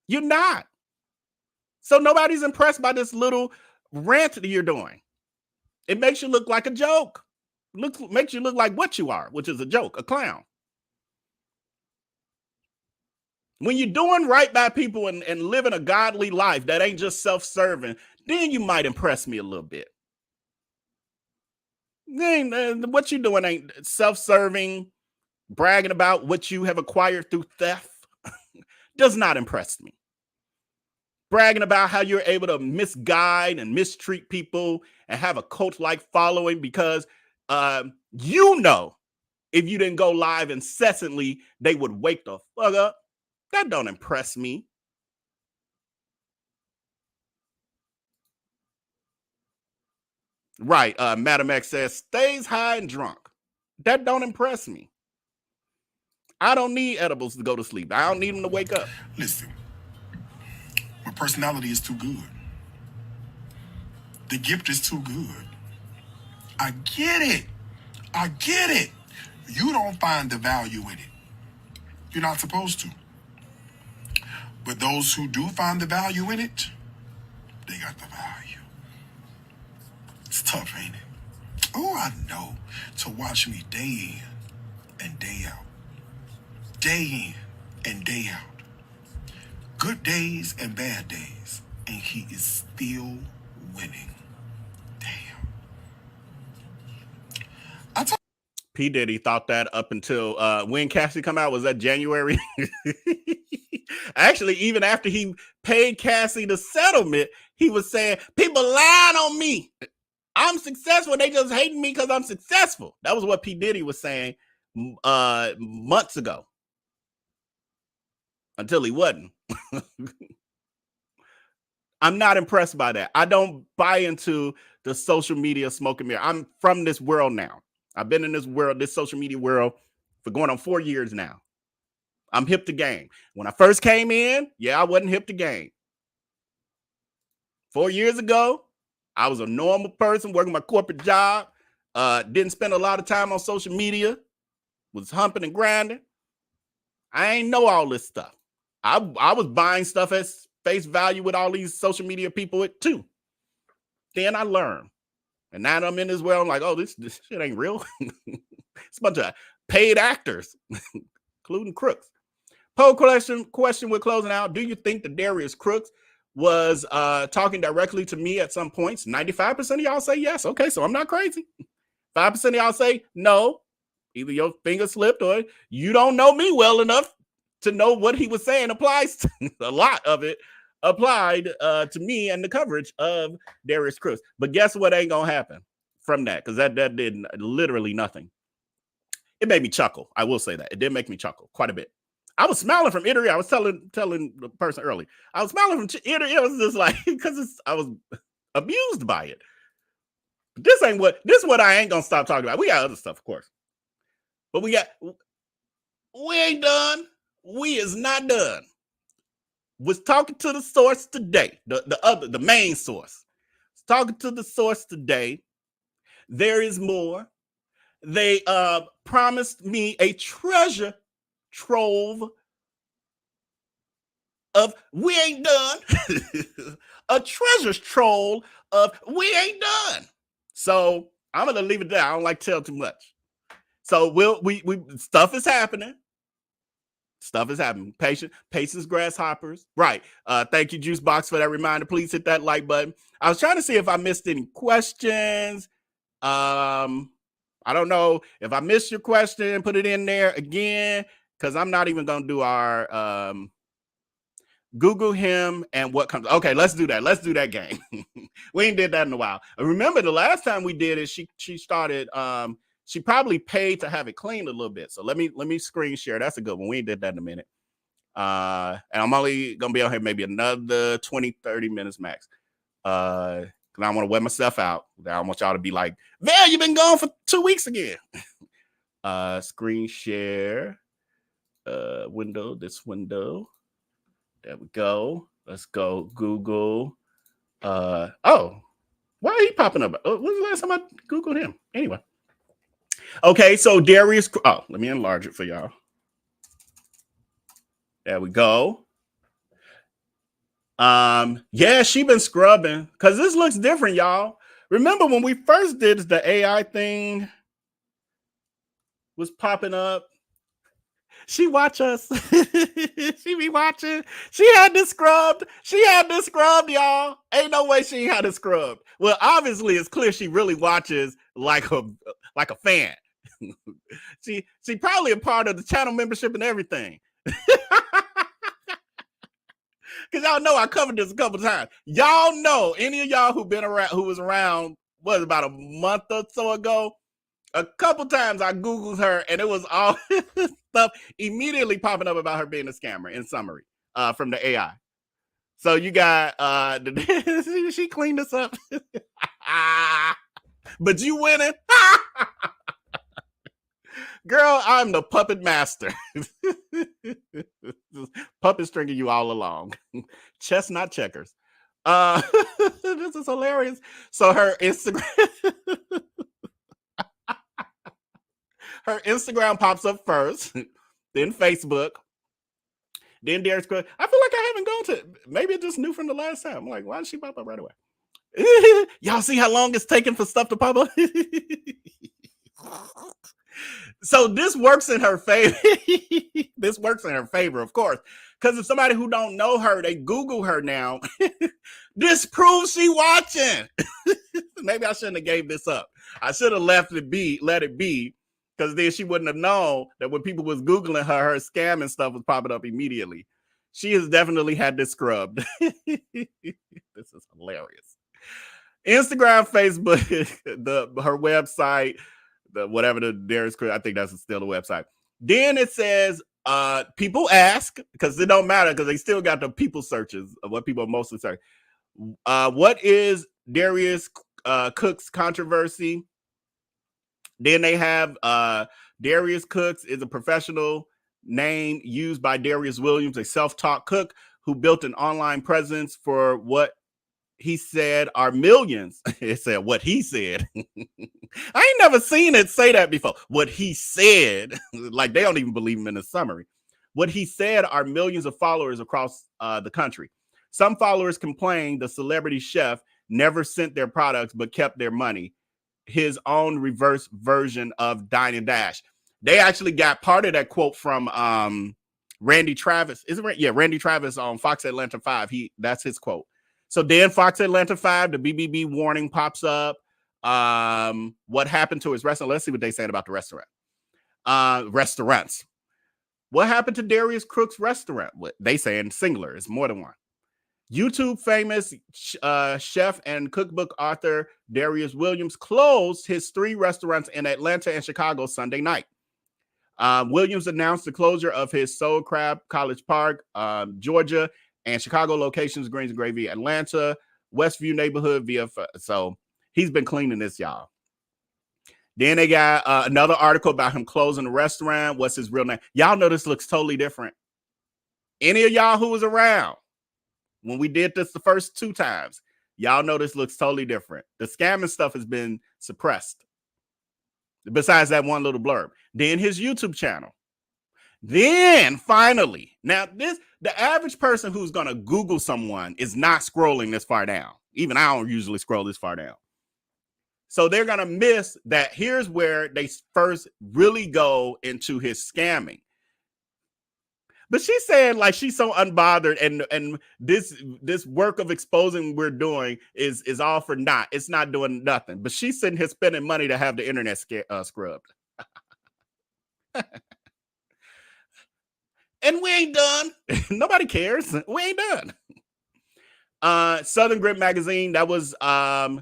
You're not. So nobody's impressed by this little rant that you're doing. It makes you look like a joke. Makes you look like what you are, which is a joke, a clown. When you're doing right by people and living a godly life that ain't just self-serving, then you might impress me a little bit. What you're doing ain't self-serving, bragging about what you have acquired through theft. Does not impress me. Bragging about how you're able to misguide and mistreat people and have a cult-like following because you know if you didn't go live incessantly, they would wake the fuck up. That don't impress me. Right. Madam X says, stays high and drunk. That don't impress me. I don't need edibles to go to sleep. I don't need them to wake up. Listen, my personality is too good. The gift is too good. I get it. I get it. You don't find the value in it. You're not supposed to. But those who do find the value in it, they got the value. It's tough, ain't it? Oh, I know. To watch me day in and day out. Day in and day out. Good days and bad days. And he is still winning. Damn. P. Diddy thought that up until when Cassie come out, was that January? Actually, even after he paid Cassie the settlement, he was saying, people lying on me. I'm successful. They just hating me because I'm successful. That was what P. Diddy was saying months ago. Until he wasn't. I'm not impressed by that. I don't buy into the social media smoke and mirror. I'm from this world now. I've been in this world, this social media world, for going on 4 years now. I'm hip to game. When I first came in, I wasn't hip to game. 4 years ago, I was a normal person working my corporate job. Didn't spend a lot of time on social media. Was humping and grinding. I ain't know all this stuff. I was buying stuff at face value with all these social media people too. Then I learned. And now that I'm in this world, I'm like, oh, this shit ain't real. It's a bunch of paid actors, including crooks. Poll question we're closing out. Do you think that Darius Cooks was talking directly to me at some points? 95% of y'all say yes. Okay, so I'm not crazy. 5% of y'all say no. Either your finger slipped or you don't know me well enough to know what he was saying applies to a lot of it. Applied to me and the coverage of Darius Cooks. But guess what ain't gonna happen from that? Because that did literally nothing. It made me chuckle. I will say that. It did make me chuckle quite a bit. I was smiling from ear to ear. I was telling the person early. I was smiling from ear to ear. It was just like, because I was amused by it. But this is what I ain't gonna stop talking about. We got other stuff, of course. But we ain't done. We is not done. Was talking to the source today, the main source. Was talking to the source today. There is more. They promised me a treasure trove of we ain't done. A treasure trove of we ain't done. So I'm gonna leave it there. I don't like to tell too much. So we stuff is happening. Stuff is happening. Patience, grasshoppers. Right. Thank you, Juicebox, for that reminder. Please hit that like button. I was trying to see if I missed any questions. I don't know if I missed your question. Put it in there again, because I'm not even going to do our Google him and what comes. Okay, let's do that. Let's do that game. We ain't did that in a while. Remember the last time we did it, she started she probably paid to have it cleaned a little bit. So let me screen share. That's a good one. We ain't did that in a minute. And I'm only gonna be on here maybe another 20-30 minutes max. Because I want to wear myself out. I want y'all to be like, Val, you've been gone for 2 weeks again. Screen share. Window, this window. There we go. Let's go Google. Oh, why are he popping up? When was the last time I Googled him? Anyway. Okay, so Darius. Oh, let me enlarge it for y'all. There we go. Yeah, she been scrubbing because this looks different, y'all. Remember when we first did the AI thing was popping up? She watch us. She be watching. She had this scrubbed. Y'all. Ain't no way she had it scrubbed. Well, obviously, it's clear she really watches like a fan. she probably a part of the channel membership and everything. Because y'all know I covered this a couple times. Y'all know, any of y'all who was around, what, about a month or so ago, a couple times I Googled her and it was all stuff immediately popping up about her being a scammer in summary from the AI. So you got, she cleaned us up. But you winning? Girl, I'm the puppet master. Puppet stringing you all along. Chestnut checkers. This is hilarious. So her Instagram pops up first, then Facebook, then Darius Cooks. I feel like I haven't gone to, maybe it just new from the last time. I'm like, why did she pop up right away? Y'all see how long it's taking for stuff to pop up? So this works in her favor. This works in her favor, of course. Because if somebody who don't know her, they Google her now, this proves she watching. Maybe I shouldn't have gave this up. I should have let it be, because then she wouldn't have known that when people was Googling her scam and stuff was popping up immediately. She has definitely had this scrubbed. This is hilarious. Instagram, Facebook, her website, whatever the Darius Cooks, I think that's still the website. Then it says, people ask, because it don't matter, because they still got the people searches of what people are mostly searching. What is Darius Cooks controversy? Then they have Darius Cooks is a professional name used by Darius Williams, a self-taught cook who built an online presence for what he said are millions. It said what he said. I ain't never seen it say that before. What he said, like they don't even believe him in the summary. What he said are millions of followers across the country. Some followers complained the celebrity chef never sent their products but kept their money. His own reverse version of Dine and Dash. They actually got part of that quote from Randy Travis. Isn't it? Yeah, Randy Travis on Fox Atlanta 5. That's his quote. So then Fox Atlanta 5, the BBB warning pops up. What happened to his restaurant? Let's see what they said about the restaurant. Restaurants. What happened to Darius Cooks' restaurant? They saying singular. It's more than one. YouTube famous chef and cookbook author Darius Williams closed his 3 restaurants in Atlanta and Chicago Sunday night. Williams announced the closure of his Soul Crab, College Park, Georgia, and Chicago locations, Greens and Gravy, Atlanta, Westview neighborhood via. So he's been cleaning this, y'all. Then they got another article about him closing the restaurant. What's his real name? Y'all know this looks totally different. Any of y'all who was around when we did this the first 2 times, y'all know this looks totally different. The scamming stuff has been suppressed. Besides that one little blurb. Then his YouTube channel. Then finally, now the average person who's going to Google someone is not scrolling this far down. Even I don't usually scroll this far down. So they're going to miss that. Here's where they first really go into his scamming. But she said like she's so unbothered, and this work of exposing we're doing is all for naught. It's not doing nothing. But she's sitting here spending money to have the internet scrubbed. And we ain't done. Nobody cares. We ain't done. Southern Grit magazine. That was I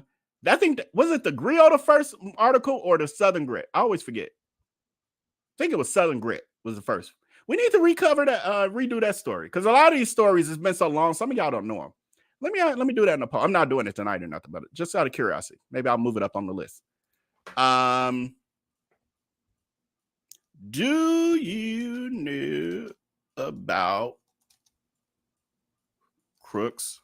think was it the Griot the first article or the Southern Grit? I always forget. I think it was Southern Grit was the first. We need to recover that, redo that story because a lot of these stories has been so long. Some of y'all don't know them. Let me do that in a poll. I'm not doing it tonight or nothing, but just out of curiosity, maybe I'll move it up on the list. Do you know about Crooks?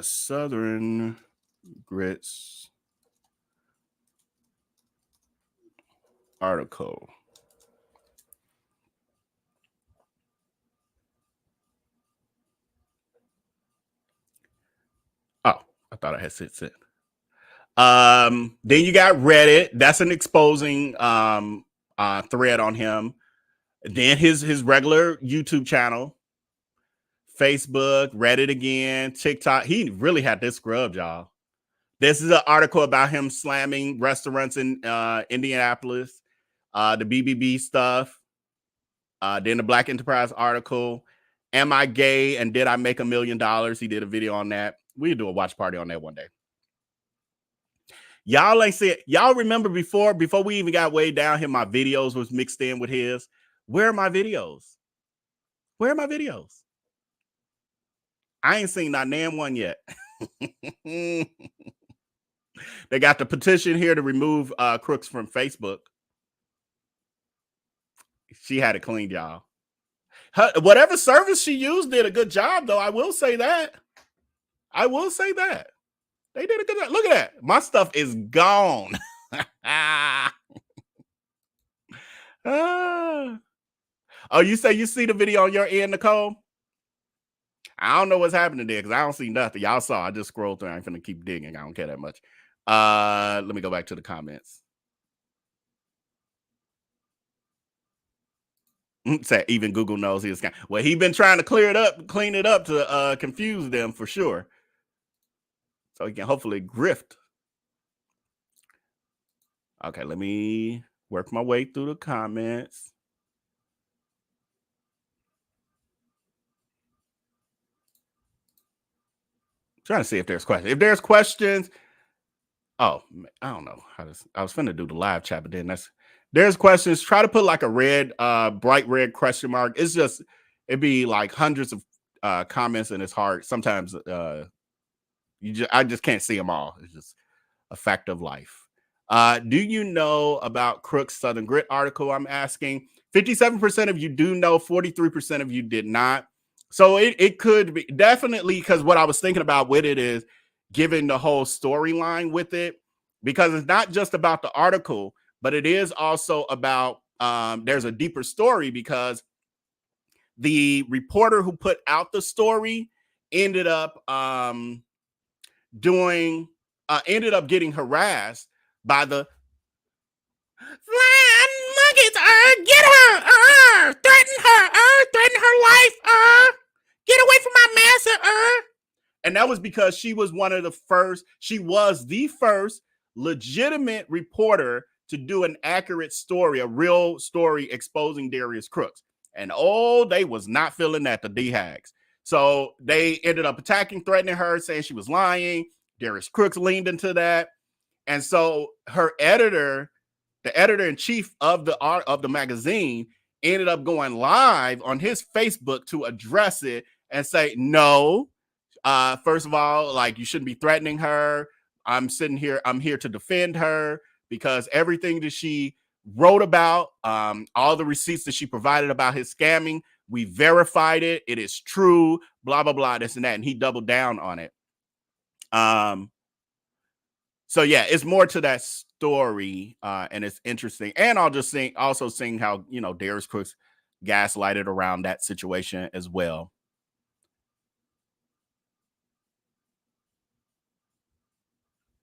Southern Grits article. Oh, I thought I had said. Then you got Reddit. That's an exposing thread on him. Then his regular YouTube channel, Facebook, Reddit again, TikTok. He really had this scrubbed, y'all. This is an article about him slamming restaurants in Indianapolis, the BBB stuff. Then the Black Enterprise article. Am I gay and did I make $1 million? He did a video on that. We'll do a watch party on that one day. Y'all ain't see it. Y'all remember before we even got way down here, my videos was mixed in with his. Where are my videos? Where are my videos? I ain't seen not damn one yet. They got the petition here to remove Crooks from Facebook. She had it cleaned, y'all. Whatever service she used did a good job, though. I will say that. They did a good job. Look at that. My stuff is gone. Oh, you say you see the video on your end, Nicole? I don't know what's happening there because I don't see nothing. Y'all saw. I just scrolled through. I ain't finna keep digging. I don't care that much. Let me go back to the comments. Say even Google knows he was kind. Well, he been trying to clean it up to confuse them for sure. So he can hopefully grift. Okay, let me work my way through the comments. Trying to see if there's questions. If there's questions, oh, I don't know how this. I was finna do the live chat, but then there's questions. Try to put like a red, bright red question mark. It's just it'd be like hundreds of comments, and it's hard sometimes. I just can't see them all. It's just a fact of life. Do you know about Crooks Southern Grit article? I'm asking. 57% of you do know. 43% of you did not. So it could be definitely because what I was thinking about with it is given the whole storyline with it, because it's not just about the article, but it is also about there's a deeper story because the reporter who put out the story ended up getting harassed by the flying monkeys. Get her, threaten her life, get away from my master, And that was because she was the first legitimate reporter to do an accurate story, a real story exposing Darius Cooks. And they was not feeling that, the D-Hags. So they ended up attacking, threatening her, saying she was lying. Darius Cooks leaned into that. And so her editor, the editor-in-chief of the magazine, ended up going live on his Facebook to address it and say, no, first of all, like, you shouldn't be threatening her. I'm here to defend her because everything that she wrote about, all the receipts that she provided about his scamming, we verified it. It is true, blah, blah, blah, this and that. And he doubled down on it. So yeah, it's more to that story, and it's interesting. And I'll just also seeing how, Darius Cooks gaslighted around that situation as well.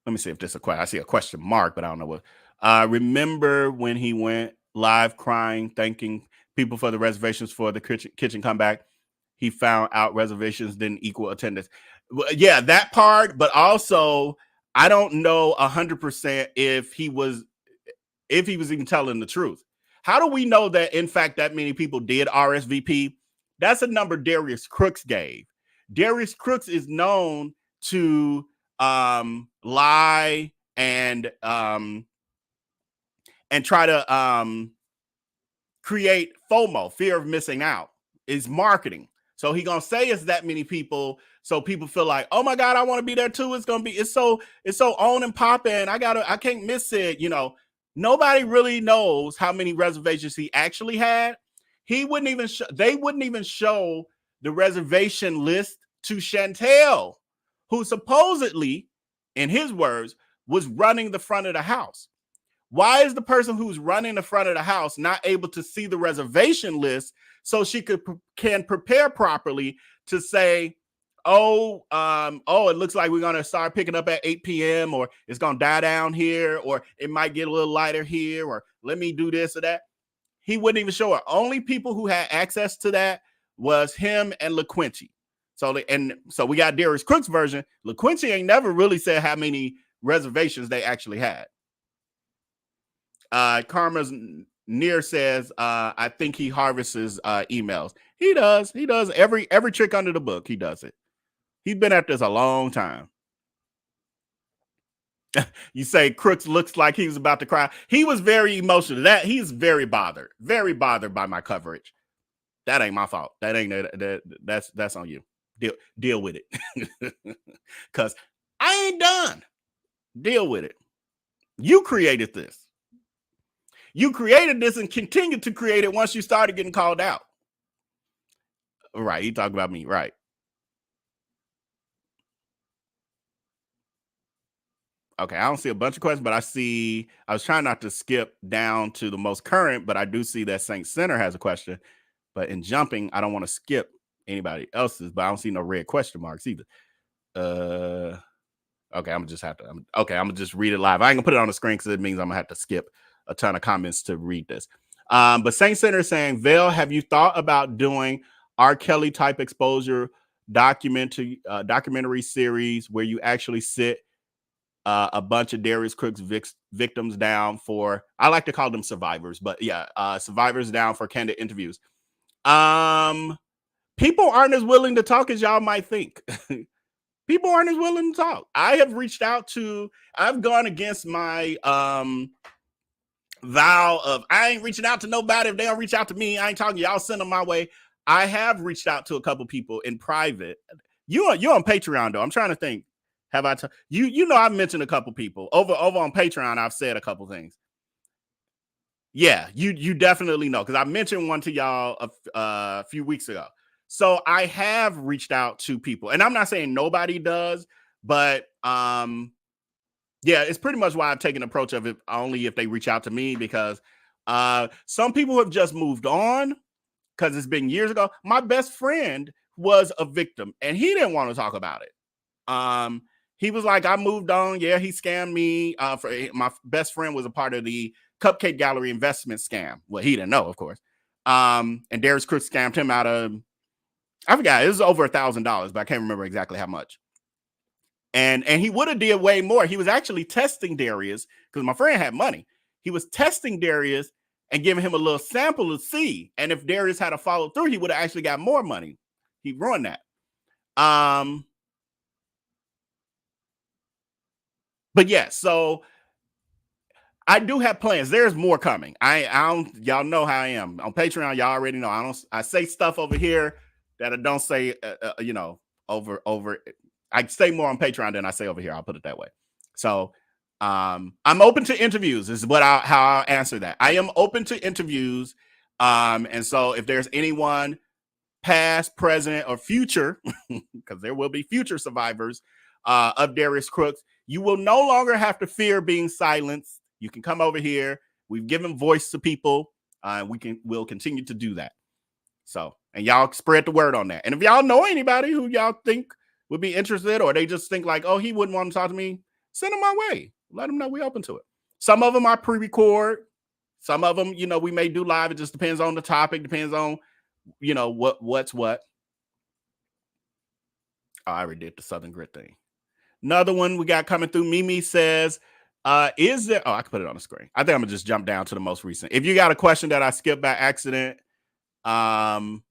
Let me see if this is a question. I see a question mark, but I don't know what. Remember when he went live crying, thanking people for the reservations for the kitchen comeback? He found out reservations didn't equal attendance. Yeah, that part, but also I don't know 100% if he was if he was even telling the truth. How do we know that, in fact, that many people did RSVP? That's a number Darius Cooks gave. Darius Cooks is known to lie and try to create FOMO, fear of missing out, is marketing. So he gonna say it's that many people, so people feel like, oh my God, I want to be there too. It's so on and popping. I can't miss it. You know, nobody really knows how many reservations he actually had. He wouldn't even they wouldn't even show the reservation list to Chantel, who supposedly, in his words, was running the front of the house. Why is the person who's running the front of the house not able to see the reservation list so she can prepare properly to say, it looks like we're going to start picking up at 8 p.m. or it's going to die down here, or it might get a little lighter here, or let me do this or that. He wouldn't even show her. Only people who had access to that was him and LaQuincy. So we got Darius Cooks' version. LaQuincy ain't never really said how many reservations they actually had. Karma's Near says, I think he harvests emails. He does every trick under the book. He does it. He's been at this a long time. You say Crooks looks like he was about to cry. He was very emotional. He's very bothered by my coverage. That ain't my fault. That's on you. Deal with it. Because I ain't done. Deal with it. You created this. You created this and continued to create it once you started getting called out. Right. You talk about me. Right. Okay. I don't see a bunch of questions, but I was trying not to skip down to the most current, but I do see that Saint Center has a question. But in jumping, I don't want to skip anybody else's, but I don't see no red question marks either. Okay. I'm gonna just read it live. I ain't gonna put it on the screen because it means I'm gonna have to skip a ton of comments to read this. But Saint Center is saying, Vale, have you thought about doing R. Kelly type exposure documentary series where you actually sit a bunch of Darius Cooks victims down for, I like to call them survivors, but yeah, survivors down for candid interviews. People aren't as willing to talk as y'all might think. People aren't as willing to talk. I've gone against my vow of I ain't reaching out to nobody. If they don't reach out to me, I ain't talking. Y'all send them my way. I have reached out to a couple people in private. You're on Patreon though. I'm trying to think. Have I? You know I've mentioned a couple people over on Patreon. I've said a couple things. Yeah, you definitely know because I mentioned one to y'all a few weeks ago. So I have reached out to people, and I'm not saying nobody does, but yeah, it's pretty much why I've taken the approach of it only if they reach out to me, because some people have just moved on because it's been years ago. My best friend was a victim and he didn't want to talk about it. He was like, I moved on. Yeah, he scammed me. My best friend was a part of the Cupcake Gallery investment scam. Well, he didn't know, of course. And Darius Cooks scammed him out of, I forgot, it was over $1,000, but I can't remember exactly how much. And he would have did way more. He was actually testing Darius because my friend had money. He was testing Darius and giving him a little sample to see. And if Darius had to follow through, he would have actually got more money. He ruined that. But yeah, so I do have plans. There's more coming. I don't, y'all know how I am on Patreon. Y'all already know. I say stuff over here that I don't say, over. I say more on Patreon than I say over here. I'll put it that way. So I'm open to interviews is how I'll answer that. I am open to interviews. And so if there's anyone past, present, or future, because there will be future survivors of Darius Cooks, you will no longer have to fear being silenced. You can come over here. We've given voice to people. We'll continue to do that. So, and y'all spread the word on that. And if y'all know anybody who y'all think would be interested, or they just think like, oh, he wouldn't want to talk to me, send them my way. Let them know we're open to it. Some of them I pre-record. Some of them, we may do live. It just depends on the topic. Depends on, what's what. Oh, I already did the Southern Grit thing. Another one we got coming through. Mimi says, Is there? Oh, I can put it on the screen. I think I'm gonna just jump down to the most recent. If you got a question that I skipped by accident, put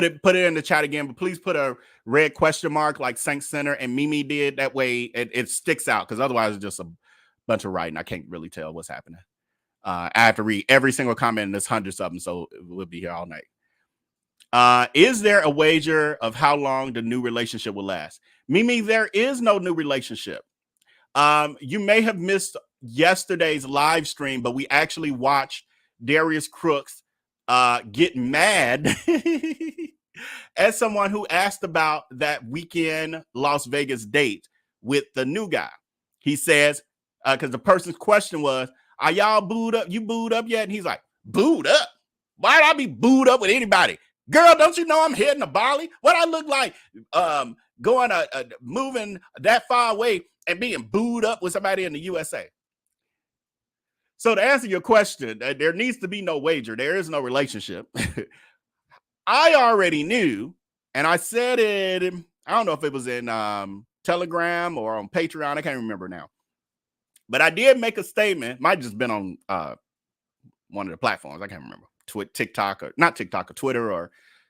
it in the chat again. But please put a red question mark like Saint Center and Mimi did. That way it sticks out, because otherwise it's just a bunch of writing. I can't really tell what's happening. I have to read every single comment, and there's hundreds of them, so we'll be here all night. Is there a wager of how long the new relationship will last? Mimi, there is no new relationship. You may have missed yesterday's live stream, but we actually watched Darius Cooks get mad as someone who asked about that weekend Las Vegas date with the new guy. He says, because the person's question was, are y'all booed up? You booed up yet? And he's like, booed up? Why'd I be booed up with anybody? Girl, don't you know I'm heading to Bali? What I look like going moving that far away and being booed up with somebody in the USA? So to answer your question, there needs to be no wager. There is no relationship. I already knew, and I said it, I don't know if it was in Telegram or on Patreon. I can't remember now. But I did make a statement. Might just been on one of the platforms. I can't remember. TikTok or not TikTok or Twitter or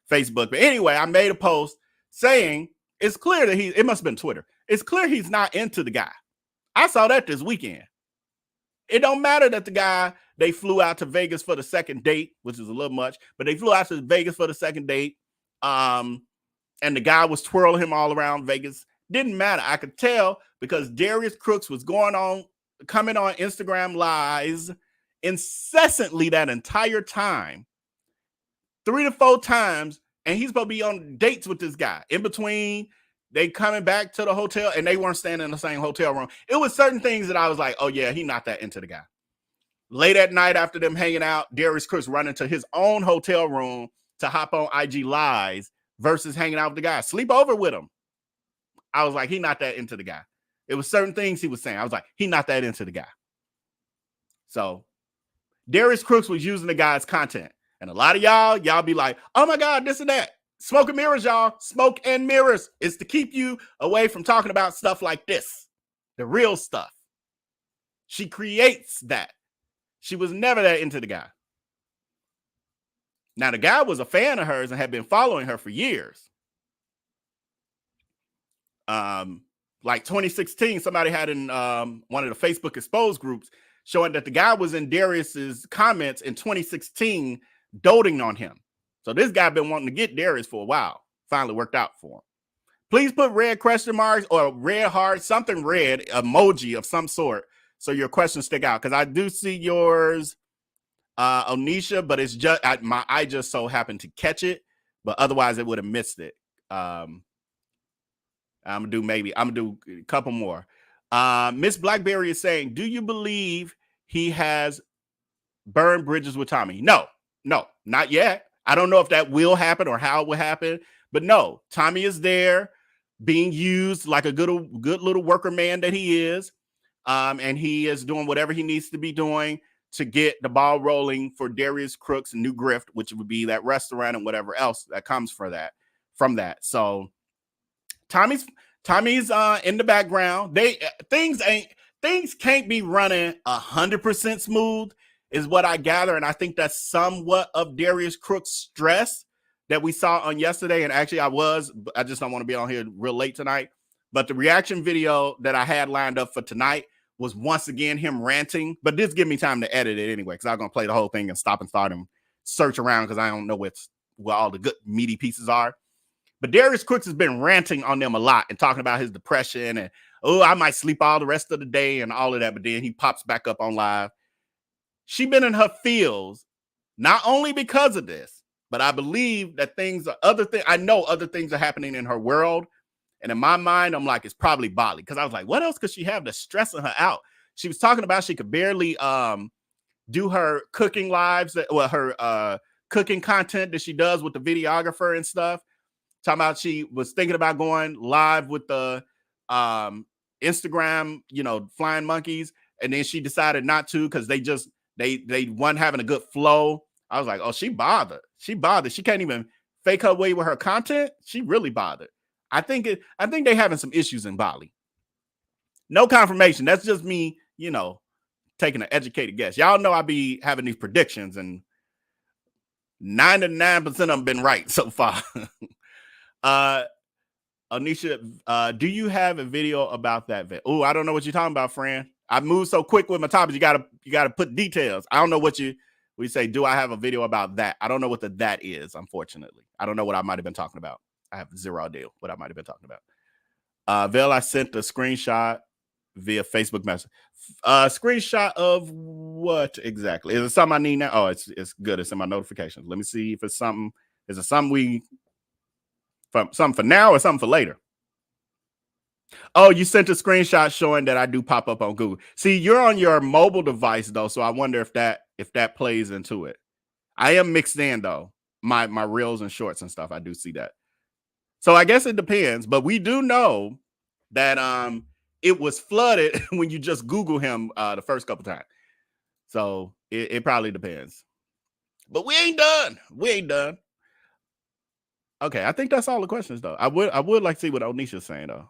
Facebook. But anyway, I made a post saying it's clear that it must have been Twitter. It's clear he's not into the guy. I saw that this weekend. It don't matter that the guy, they flew out to Vegas for the second date, which is a little much, but they flew out to Vegas for the second date. And the guy was twirling him all around Vegas. Didn't matter. I could tell because Darius Cooks was coming on Instagram Lives incessantly that entire time, 3 to 4 times, and he's supposed to be on dates with this guy. In between, they coming back to the hotel, and they weren't staying in the same hotel room. It was certain things that I was like, oh yeah, he's not that into the guy. Late at night after them hanging out, Darius Cooks running to his own hotel room to hop on IG Lives versus hanging out with the guy. Sleep over with him. I was like, he's not that into the guy. It was certain things he was saying. I was like, he's not that into the guy. So Darius Cooks was using the guy's content. And a lot of y'all be like, oh my God, this and that. Smoke and mirrors, y'all. Smoke and mirrors is to keep you away from talking about stuff like this. The real stuff. She creates that. She was never that into the guy. Now, the guy was a fan of hers and had been following her for years. Like 2016, somebody had in one of the Facebook exposed groups showing that the guy was in Darius's comments in 2016 doting on him. So this guy been wanting to get Darius for a while. Finally worked out for him. Please put red question marks or red heart, something red, emoji of some sort, so your questions stick out. Because I do see yours, Onisha, but it's just my eye just so happened to catch it, but otherwise it would have missed it. I'm gonna do a couple more. Miss Blackberry is saying, do you believe he has burned bridges with Tommy? No, not yet. I don't know if that will happen or how it will happen, but no, Tommy is there being used like a good little worker man that he is. And he is doing whatever he needs to be doing to get the ball rolling for Darius Cooks' new grift, which would be that restaurant and whatever else that comes from that. So Tommy's in the background. Things can't be running 100% smooth, is what I gather, and I think that's somewhat of Darius Cooks' stress that we saw on yesterday. And actually, I just don't want to be on here real late tonight. But the reaction video that I had lined up for tonight was once again him ranting. But this give me time to edit it anyway, because I'm gonna play the whole thing and stop and start and search around because I don't know where all the good meaty pieces are. But Darius Cooks has been ranting on them a lot and talking about his depression and, oh, I might sleep all the rest of the day and all of that. But then he pops back up on live. She been in her feels, not only because of this, but I believe that I know other things are happening in her world. And in my mind, I'm like, it's probably Bali. Because I was like, what else could she have that's stressing her out? She was talking about she could barely do her cooking lives, her cooking content that she does with the videographer and stuff. Talking about she was thinking about going live with the Instagram, flying monkeys. And then she decided not to because they weren't having a good flow. I was like, oh, she bothered. She can't even fake her way with her content. She really bothered. I think they having some issues in Bali. No confirmation. That's just me, you know, taking an educated guess. Y'all know I be having these predictions, and 99% of them been right so far. Anisha, do you have a video about that? Oh, I don't know what you're talking about, friend. I moved so quick with my topics. You gotta put details. I don't know what we say. Do I have a video about that? I don't know what that is. Unfortunately, I don't know what I might have been talking about. I have zero idea what I might have been talking about. Vel, I sent a screenshot via Facebook message. Screenshot of what exactly? Is it something I need now? Oh, it's good. It's in my notifications. Let me see if it's something. Is it something something for now or something for later? Oh, you sent a screenshot showing that I do pop up on Google. See, you're on your mobile device though, so I wonder if that plays into it. I am mixed in though. My reels and shorts and stuff. I do see that. So I guess it depends, but we do know that it was flooded when you just Google him the first couple times. So it probably depends. But we ain't done. We ain't done. Okay, I think that's all the questions though. I would like to see what Onisha's saying though.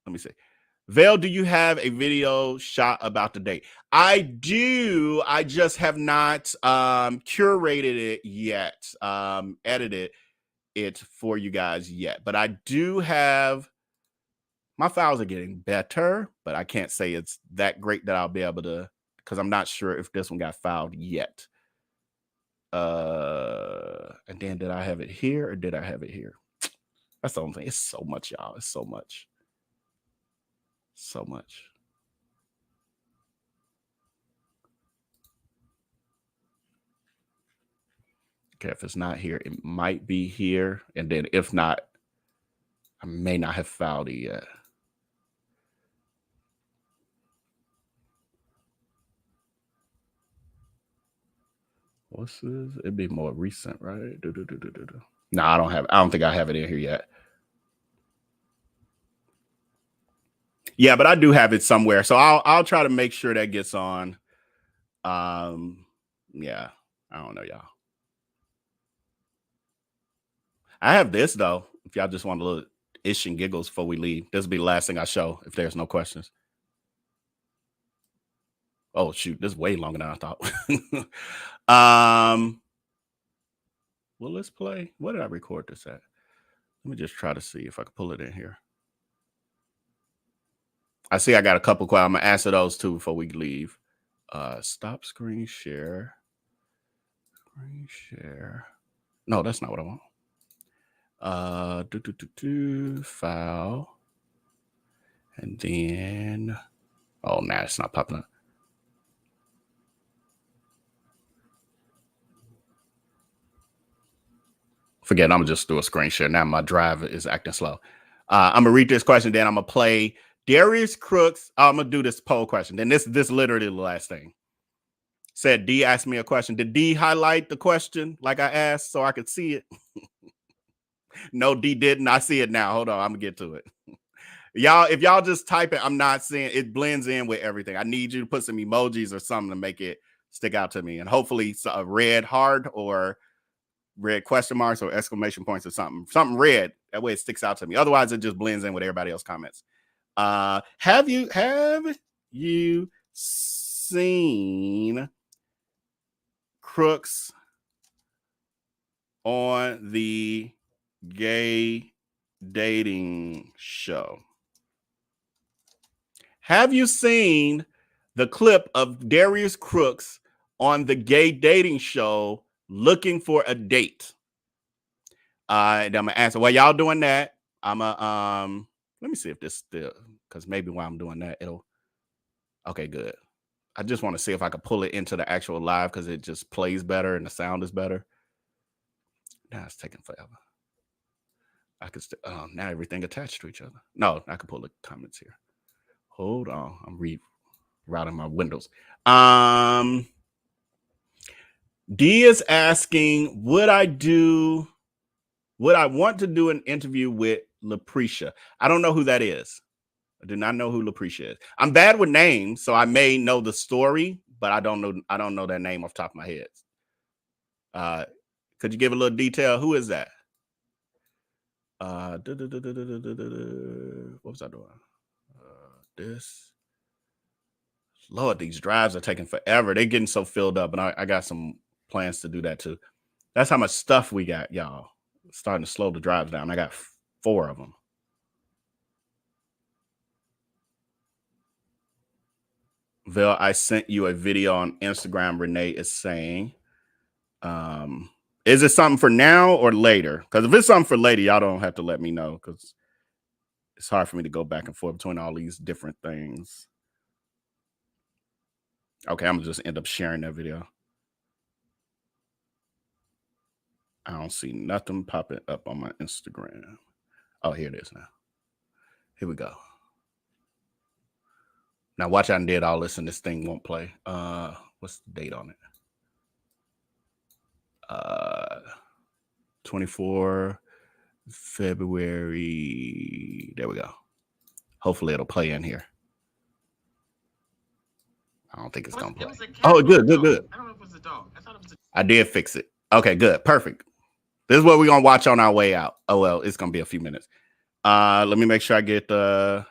Let me see. Vel, do you have a video shot about the date? I do. I just have not curated it yet, edited it for you guys yet. But I do have, my files are getting better, but I can't say it's that great that I'll be able to, because I'm not sure if this one got filed yet. And then did I have it here or did I have it here? That's the only thing. It's so much, y'all. It's so much. So much. Okay, if it's not here, it might be here. And then if not, I may not have filed it yet. What's this? It'd be more recent, right? No, I don't think I have it in here yet. Yeah, but I do have it somewhere. So I'll try to make sure that gets on. Yeah, I don't know, y'all. I have this though. If y'all just want a little ish and giggles before we leave, this will be the last thing I show if there's no questions. Oh shoot, this is way longer than I thought. Well, let's play. What did I record this at? Let me just try to see if I can pull it in here. I see I got a couple questions. I'm gonna answer those too before we leave. Stop screen share. Screen share. No, that's not what I want. File. And then, oh, nah, it's not popping up. Forget it, I'm gonna just do a screen share. Now my drive is acting slow. I'm gonna read this question, then I'm gonna play Darius Cooks. I'm gonna do this poll question. Then this literally the last thing. Said D asked me a question. Did D highlight the question like I asked so I could see it? No, D didn't. I see it now. Hold on, I'm gonna get to it. Y'all, if y'all just type it, I'm not seeing it blends in with everything. I need you to put some emojis or something to make it stick out to me. And hopefully a red heart or red question marks or exclamation points or something red. That way it sticks out to me. Otherwise, it just blends in with everybody else's comments. Have you seen Crooks on the gay dating show? Have you seen the clip of Darius Cooks on the gay dating show looking for a date? And I'm gonna answer. While y'all doing that, I'm a let me see if this still, because maybe while I'm doing that, it'll. Okay, good. I just want to see if I can pull it into the actual live because it just plays better and the sound is better. Now it's taking forever. I could still. Now everything attached to each other. No, I can pull the comments here. Hold on, I'm rerouting my windows. D is asking, would I want to do an interview with Lucretia? I don't know who that is. I do not know who Lucretia is. I'm bad with names, so I may know the story, but I don't know that name off the top of my head. Could you give a little detail? Who is that? What was I doing? this. Lord, these drives are taking forever. They're getting so filled up, and I got some plans to do that too. That's how much stuff we got, y'all. It's starting to slow the drives down. I got 4 of them. Vel, I sent you a video on Instagram. Renee is saying, is it something for now or later? Because if it's something for later, y'all don't have to let me know, because it's hard for me to go back and forth between all these different things. Okay, I'm gonna just end up sharing that video. I don't see nothing popping up on my Instagram. Oh, here it is now. Here we go. Now watch, I did all this and this thing won't play. What's the date on it? 24 February. There we go. Hopefully it'll play in here. I don't think it's gonna play. Oh, good. I don't know if it was a dog. I thought it was I did fix it. Okay, good. Perfect. This is what we're gonna watch on our way out. Oh well, it's gonna be a few minutes. Let me make sure I get let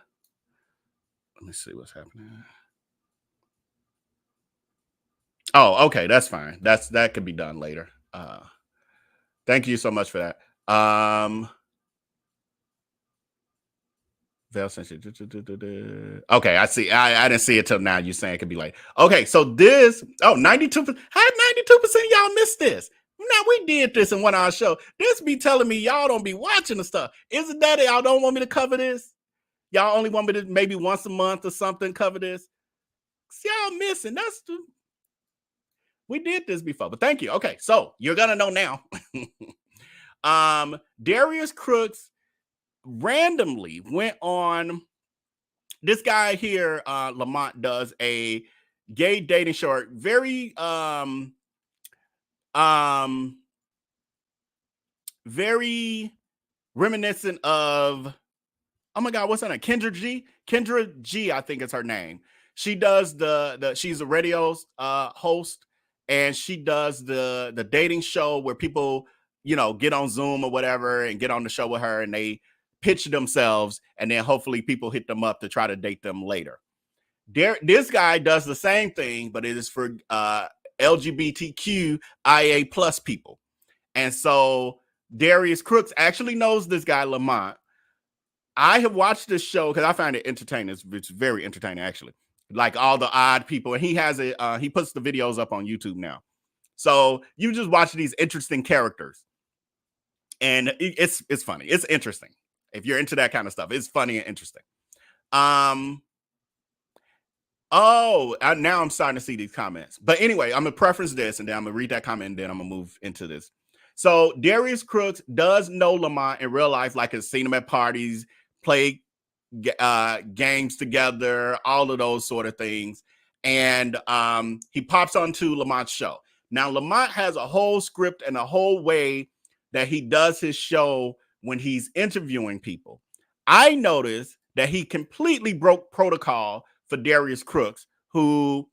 me see what's happening. Oh, okay, that's fine. That could be done later. Thank you so much for that. Okay, I see. I didn't see it till now. You're saying it could be late. Okay, so this, 92%. How 92% of y'all missed this? Now we did this in one of our show. This be telling me y'all don't be watching the stuff. Isn't that it? Y'all don't want me to cover this? Y'all only want me to maybe once a month or something cover this? Y'all missing. We did this before, but thank you. Okay, so you're gonna know now. Darius Cooks randomly went on. This guy here, Lamont, does a gay dating show. Very very reminiscent of, oh my God, what's her name? Kendra G, I think is her name. She does she's a radio host, and she does the dating show where people, get on Zoom or whatever and get on the show with her, and they pitch themselves, and then hopefully people hit them up to try to date them later. This guy does the same thing, but it is for LGBTQIA plus people. And so Darius Cooks actually knows this guy, Lamont. I have watched this show because I find it entertaining. It's very entertaining, actually. Like all the odd people. And he has he puts the videos up on YouTube now. So you just watch these interesting characters. And it's funny. It's interesting. If you're into that kind of stuff, it's funny and interesting. Now I'm starting to see these comments. But anyway, I'm going to preference this, and then I'm going to read that comment, and then I'm going to move into this. So Darius Cooks does know Lamont in real life, like has seen him at parties, play games together, all of those sort of things. And he pops onto Lamont's show. Now, Lamont has a whole script and a whole way that he does his show when he's interviewing people. I noticed that he completely broke protocol for Darius Cooks, who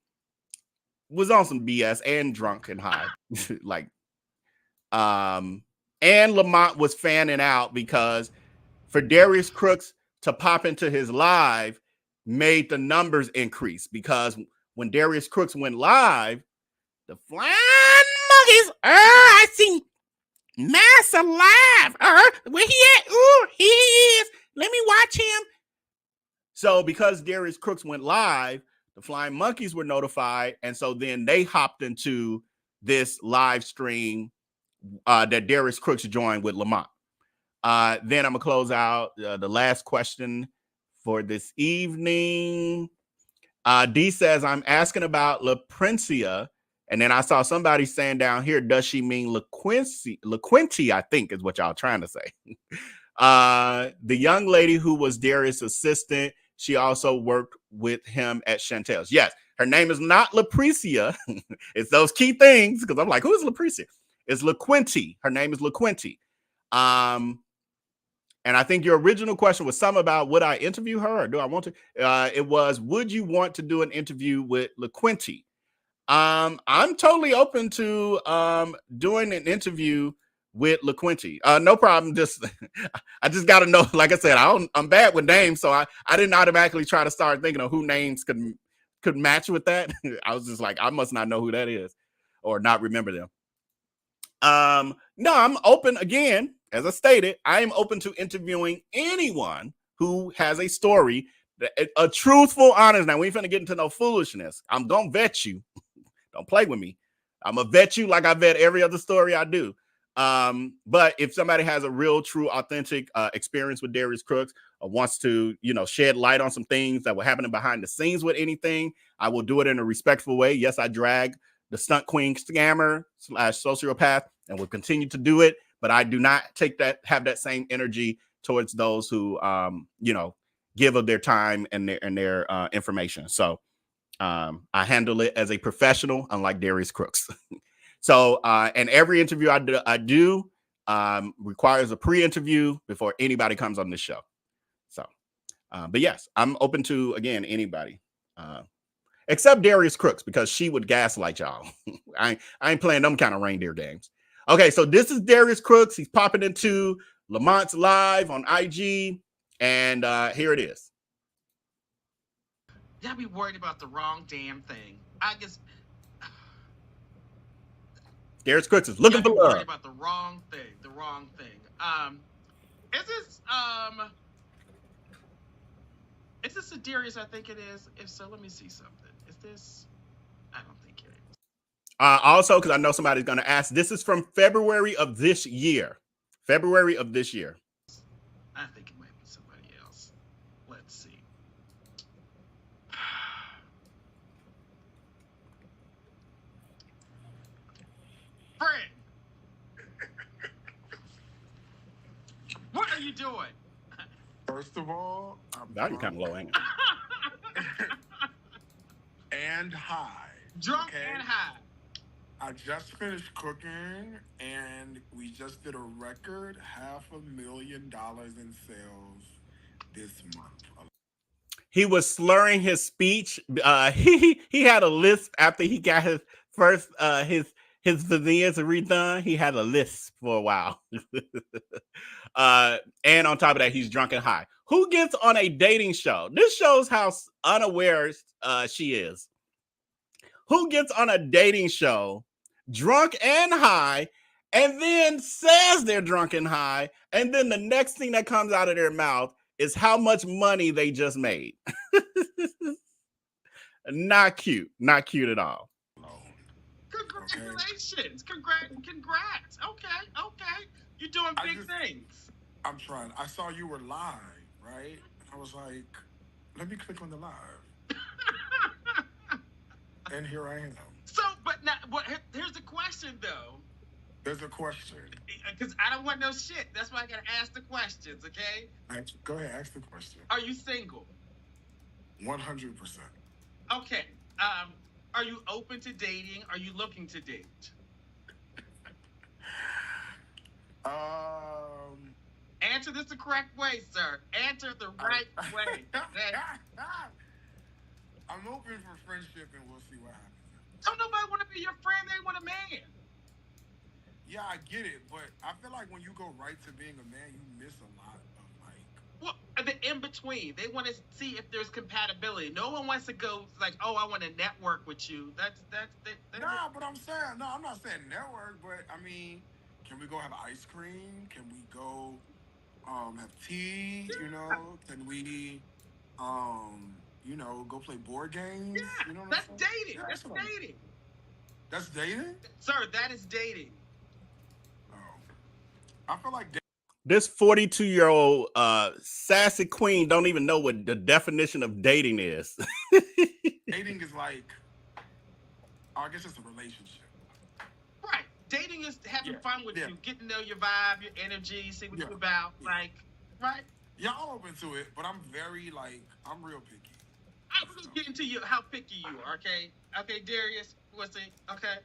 was on some BS and drunk and high. And Lamont was fanning out because for Darius Cooks to pop into his live made the numbers increase, because when Darius Cooks went live, the flying monkeys, I seen Massa live. Where he at? He is. Let me watch him. So because Darius Cooks went live, the Flying Monkeys were notified, and so then they hopped into this live stream that Darius Cooks joined with Lamont. Then I'm gonna close out the last question for this evening. D says, I'm asking about LaPrincia, and then I saw somebody saying down here, does she mean LaQuinty, I think is what y'all trying to say. The young lady who was Darius' assistant, she also worked with him at Chantel's. Yes, her name is not LaPricia. It's those key things, because I'm like, who is LaPricia? It's LaQuinty. Her name is LaQuinty. And I think your original question was something about, would I interview her or do I want to? It was, would you want to do an interview with LaQuinty? I'm totally open to doing an interview with LaQuincy. No problem. Just I just got to know. Like I said, I'm bad with names, so I didn't automatically try to start thinking of who names could match with that. I was just like, I must not know who that is or not remember them. No, I'm open again. As I stated, I am open to interviewing anyone who has a story, a truthful, honest. Now, we ain't finna get into no foolishness. I'm gonna vet you. Don't play with me. I'm gonna vet you like I vet every other story I do. But if somebody has a real, true, authentic experience with Darius Cooks or wants to, shed light on some things that were happening behind the scenes with anything, I will do it in a respectful way. Yes, I drag the stunt queen scammer / sociopath and will continue to do it, but I do not have that same energy towards those who, give of their time and their information. So I handle it as a professional, unlike Darius Cooks. So, and every interview I do requires a pre-interview before anybody comes on this show. So, but yes, I'm open to, again, anybody, except Darius Cooks, because she would gaslight y'all. I ain't playing them kind of reindeer games. Okay, so this is Darius Cooks. He's popping into Lamont's Live on IG, and here it is. Y'all be worried about the wrong damn thing. I guess Darius Cooks is looking for love. Worried about the wrong thing. The wrong thing. Is this a Darius? I think it is. If so, let me see something. Is this? I don't think it is. Also, because I know somebody's going to ask, this is from February of this year. February of this year. I think it might be somebody else. Let's see. Friend, what are you doing? First of all, That kind of low, ain't it? And high. Drunk okay? and high. I just finished cooking, and we just did a record $500,000 in sales this month. He was slurring his speech. He had a lisp after he got his first his veneers redone. He had a lisp for a while. And on top of that, he's drunk and high. Who gets on a dating show? This shows how unaware she is. Who gets on a dating show drunk and high, and then says they're drunk and high, and then the next thing that comes out of their mouth is how much money they just made? Not cute. Not cute at all. Congratulations. Congrats. Okay. You're doing big things. I'm trying. I saw you were live, right? I was like, let me click on the live. And here I am. So, but now, here's the question, though. There's a question. Because I don't want no shit. That's why I gotta ask the questions, okay? Go ahead, ask the question. Are you single? 100%. Okay. Are you open to dating? Are you looking to date? Answer this the correct way, sir. Answer the right way. I'm open for friendship, and we'll see what happens. Don't nobody want to be your friend. They want a man. Yeah, I get it, but I feel like when you go right to being a man, you miss a lot of Well, the in between. They want to see if there's compatibility. No one wants to go like, oh, I want to network with you. Nah, but I'm not saying network, but I mean, can we go have ice cream? Can we go have tea? Can we go play board games? Yeah, that's dating. Yeah, that's dating. That's dating? Sir, that is dating. I feel like this 42-year-old sassy queen don't even know what the definition of dating is. Dating is like, I guess it's a relationship. Right. Dating is having fun with you, getting to know your vibe, your energy, see what you're about. Yeah. Like, right? Yeah, I'm open to it, but I'm very, I'm real picky. I'm going to get into how picky you are, okay? Okay, Darius, okay?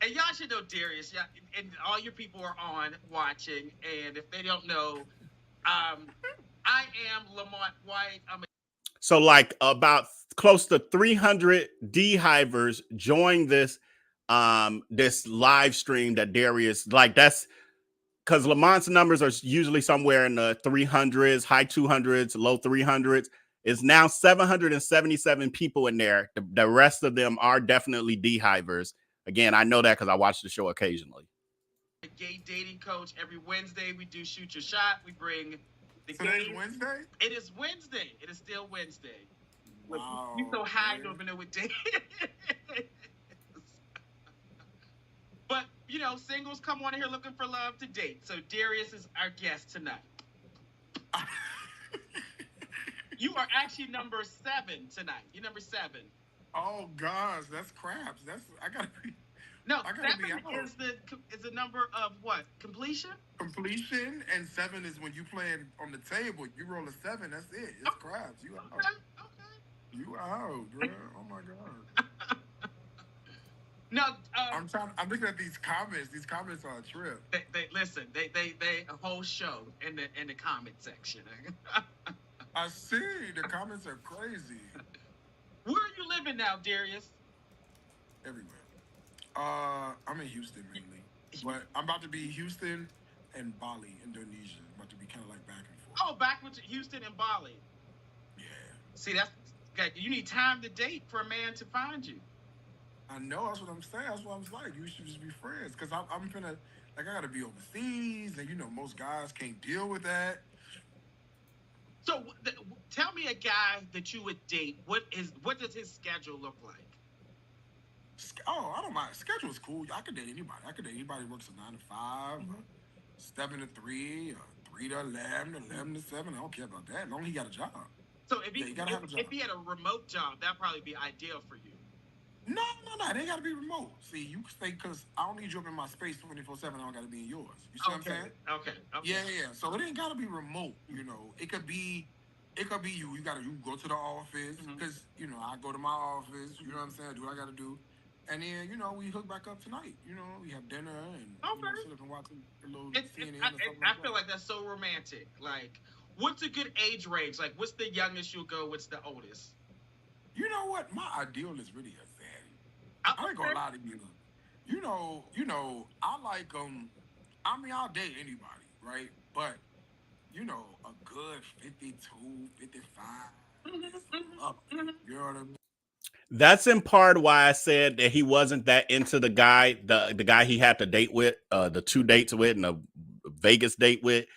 And y'all should know Darius, and all your people are on watching, and if they don't know, I am Lamont White. So about close to 300 D-hivers joined this this live stream that Darius, because Lamont's numbers are usually somewhere in the 300s, high 200s, low 300s. It's now 777 people in there. The rest of them are definitely D-hivers. Again, I know that because I watch the show occasionally. A gay dating coach. Every Wednesday we do Shoot Your Shot. We bring the Today's gays. Wednesday? It is Wednesday. It is still Wednesday. Wow, You so high, you man. don't even know what day it is. But, you know, singles come on here looking for love to date. So Darius is our guest tonight. You are actually number 7 tonight. You're number 7. Oh gosh, that's craps. I gotta be. No, I gotta be 7 out. is the number of what? Completion? Completion, and 7 is when you play it on the table. You roll a 7, that's it. It's craps. You out. Okay. You out, girl. Oh my god. No, I'm looking at these comments. These comments are a trip. they listen. They a whole show in the comment section. I see. The comments are crazy. Where are you living now, Darius? Everywhere. I'm in Houston mainly, but I'm about to be Houston and Bali, Indonesia. About to be kind of like back and forth. Oh, back with Houston and Bali. Yeah. See, that's okay. You need time to date for a man to find you. I know, that's what I'm saying. That's what I was like. You should just be friends. Because I'm finna, like, I gotta be overseas. And, you know, most guys can't deal with that. So, tell me a guy that you would date. What does his schedule look like? Oh, I don't mind. Schedule's cool. I could date anybody. Who works a 9 to 5, 7 to 3, 3 to 11, 11 to 7. I don't care about that. As long as he got a job. So, if he had a remote job, that'd probably be ideal for you. No. It ain't got to be remote. See, you can stay, because I don't need you up in my space 24/7. I don't got to be in yours. You see what I'm saying? Okay. Yeah. So it ain't got to be remote, you know. It could be you. You go to the office, because, you know, I go to my office. You know what I'm saying? Do what I got to do. And then, you know, we hook back up tonight. You know, we have dinner and you know, sit up and watch a little CNN or something I feel like that's so romantic. Like, what's a good age range? Like, what's the youngest you'll go? What's the oldest? You know what? My ideal is really a zaddy. I ain't gonna lie to you. You know, I like I mean, I'll date anybody, right? But, you know, a good 52, 55. You know what I mean? That's in part why I said that he wasn't that into the guy, the guy he had to date with, the 2 dates with and a Vegas date with,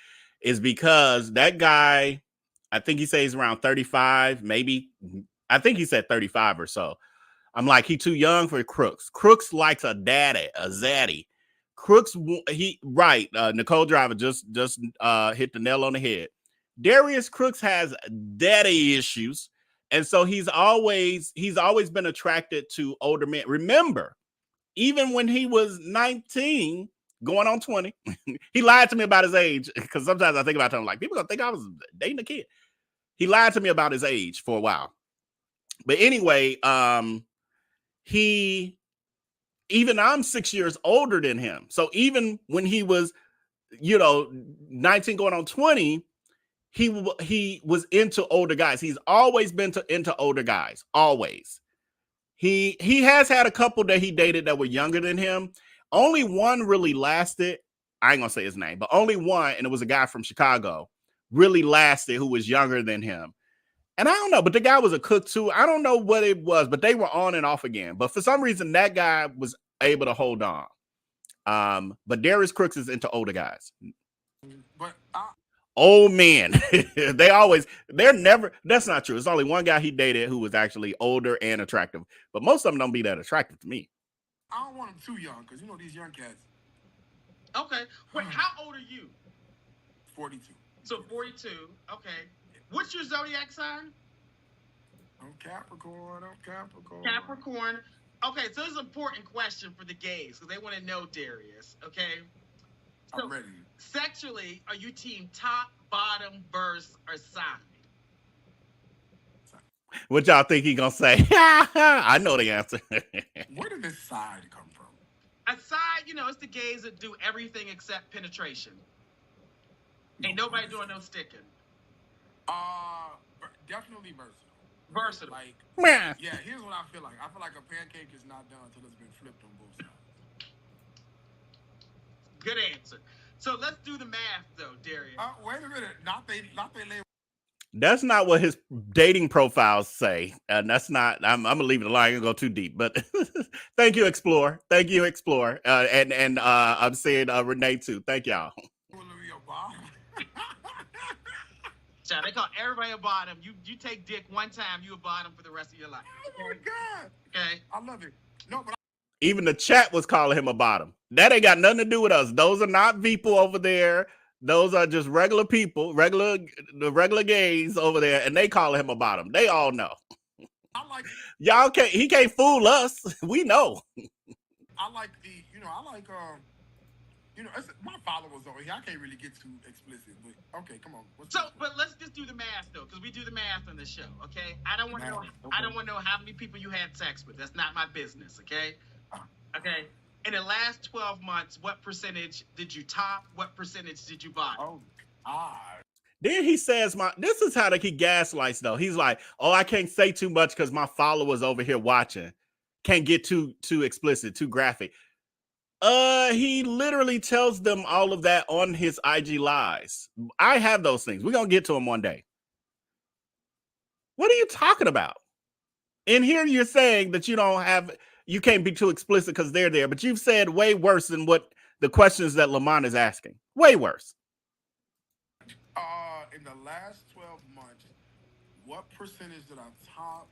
is because that guy, I think he says he's around 35, maybe. I think he said 35 or so. I'm like, he too young for Crooks. Crooks likes a daddy, a zaddy. Crooks, Nicole Driver just hit the nail on the head. Darius Cooks has daddy issues. And so he's always been attracted to older men. Remember, even when he was 19, going on 20, he lied to me about his age. Because sometimes I think about him like, people gonna think I was dating a kid. He lied to me about his age for a while. But anyway, I'm 6 years older than him. So even when he was, 19 going on 20, he was into older guys. He's always been into older guys. Always. He has had a couple that he dated that were younger than him. Only one really lasted. I ain't gonna say his name, but only one, and it was a guy from Chicago, really lasted who was younger than him. And I don't know, but the guy was a cook too. I don't know what it was, but they were on and off again. But for some reason, that guy was able to hold on. But Darius Cooks is into older guys. But old men. They're never, that's not true. It's only one guy he dated who was actually older and attractive. But most of them don't be that attractive to me. I don't want them too young, because, you know, these young cats. Okay. Wait, how old are you? 42. So 42. Okay. What's your zodiac sign? I'm Capricorn. Capricorn. Okay, so this is an important question for the gays, because they want to know, Darius. Okay? So, I'm ready. Sexually, are you team top, bottom, verse, or side? What y'all think he gonna say? I know the answer. Where did this side come from? A side, it's the gays that do everything except penetration. Ain't nobody doing no sticking. Definitely versatile. Versatile. Like, yeah, here's what I feel like. I feel like a pancake is not done until it's been flipped on both sides. Good answer. So let's do the math, though, Darius. Wait a minute. Not they label. That's not what his dating profiles say, and that's not. I'm gonna leave it alone. I ain't gonna go too deep, but thank you, Explore. Thank you, Explore, and I'm saying Renee too. Thank y'all. So they call everybody a bottom. You take dick one time, you a bottom for the rest of your life. Oh my God. Okay. I love it. No, but Even the chat was calling him a bottom. That ain't got nothing to do with us. Those are not people over there. Those are just regular people, the regular gays over there, and they call him a bottom. They all know. I like Y'all can't. He can't fool us. We know. I like it's my followers over here. I can't really get too explicit, but okay, come on. But let's just do the math though, because we do the math on the show, okay? I don't want to know. Okay. I don't want to know how many people you had sex with. That's not my business, okay? Okay. In the last 12 months, what percentage did you top? What percentage did you bottom? Oh God. Then he says, this is how he gaslights though. He's like, oh, I can't say too much because my followers over here watching can't get too explicit, too graphic. He literally tells them all of that on his IG lives. I have those things. We're gonna get to them one day. What are you talking about? In here, you're saying that you can't be too explicit because they're there, but you've said way worse than what the questions that Lamont is asking. Way worse. In the last 12 months, what percentage did I top?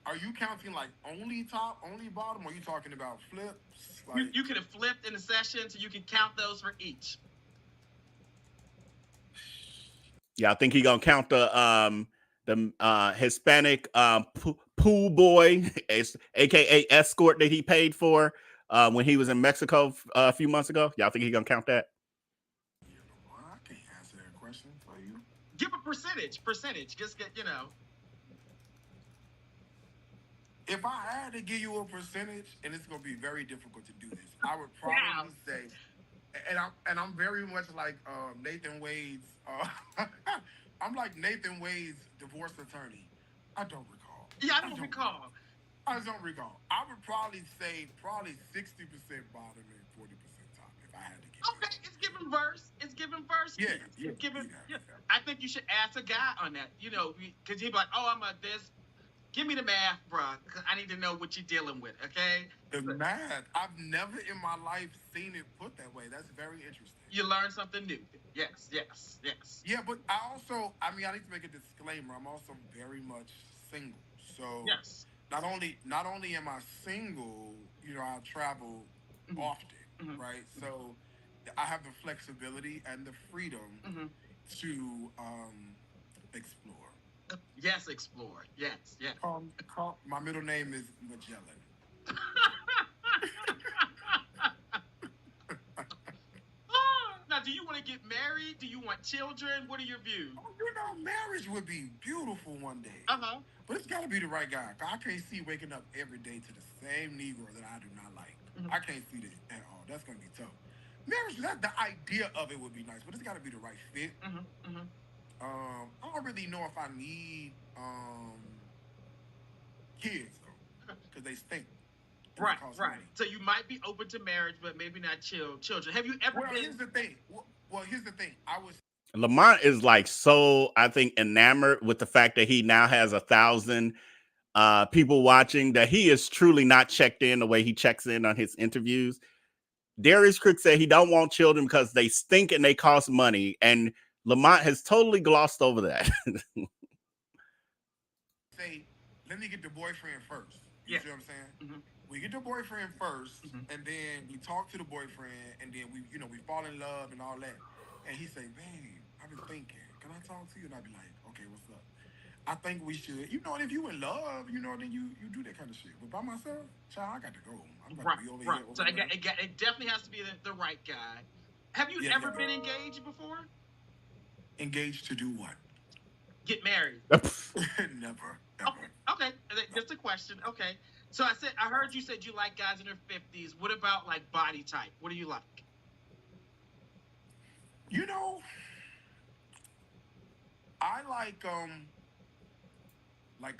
Are you counting like only top, only bottom, or are you talking about flips? Like, You could have flipped in the session, so you can count those for each. Yeah, I think he's gonna count the Hispanic pool boy, aka escort that he paid for when he was in Mexico a few months ago. Y'all think he's gonna count that? I can't answer that question for you. Give a percentage. Just get, If I had to give you a percentage, and it's gonna be very difficult to do this, I would probably say, and I'm very much like Nathan Wade's. I'm like Nathan Wade's divorce attorney. I don't recall. Yeah, I don't recall. I don't recall. I would probably say 60% bottom and 40% top if I had to give. Okay, it's giving verse. Yeah. I think you should ask a guy on that, because he'd be like, oh, I'm a this. Give me the math, bro. I need to know what you're dealing with, okay? The math. I've never in my life seen it put that way. That's very interesting. You learn something new. Yes. Yeah, but I need to make a disclaimer. I'm also very much single. So yes. Not only am I single, I travel often, right? So I have the flexibility and the freedom to explore. Yes, explore. Yes. My middle name is Magellan. Now, do you want to get married? Do you want children? What are your views? Marriage would be beautiful one day. But it's got to be the right guy. I can't see waking up every day to the same Negro that I do not like. I can't see this at all. That's going to be tough. Marriage, the idea of it would be nice, but it's got to be the right fit. I don't really know if I need kids, though, because they stink. Right. So you might be open to marriage, but maybe not children. Have you ever been... Here's the thing. Here's the thing. Lamont is like so, I think, enamored with the fact that he now has 1,000 people watching, that he is truly not checked in the way he checks in on his interviews. Darius Cooks said he don't want children because they stink and they cost money, and Lamont has totally glossed over that. Say, let me get the boyfriend first. You see what I'm saying? We get the boyfriend first, and then we talk to the boyfriend, and then we fall in love and all that. And he say, babe, I've been thinking, can I talk to you? And I'd be like, okay, what's up? I think we should. And if you in love, then you do that kind of shit. But by myself, child, I got to go. I'm about to be over here. So it definitely has to be the right guy. Have you ever been engaged before? Engaged to do what? Get married. Never. Okay. Just a question. Okay. So I heard you said you like guys in their 50s. What about like body type? What do you like? I like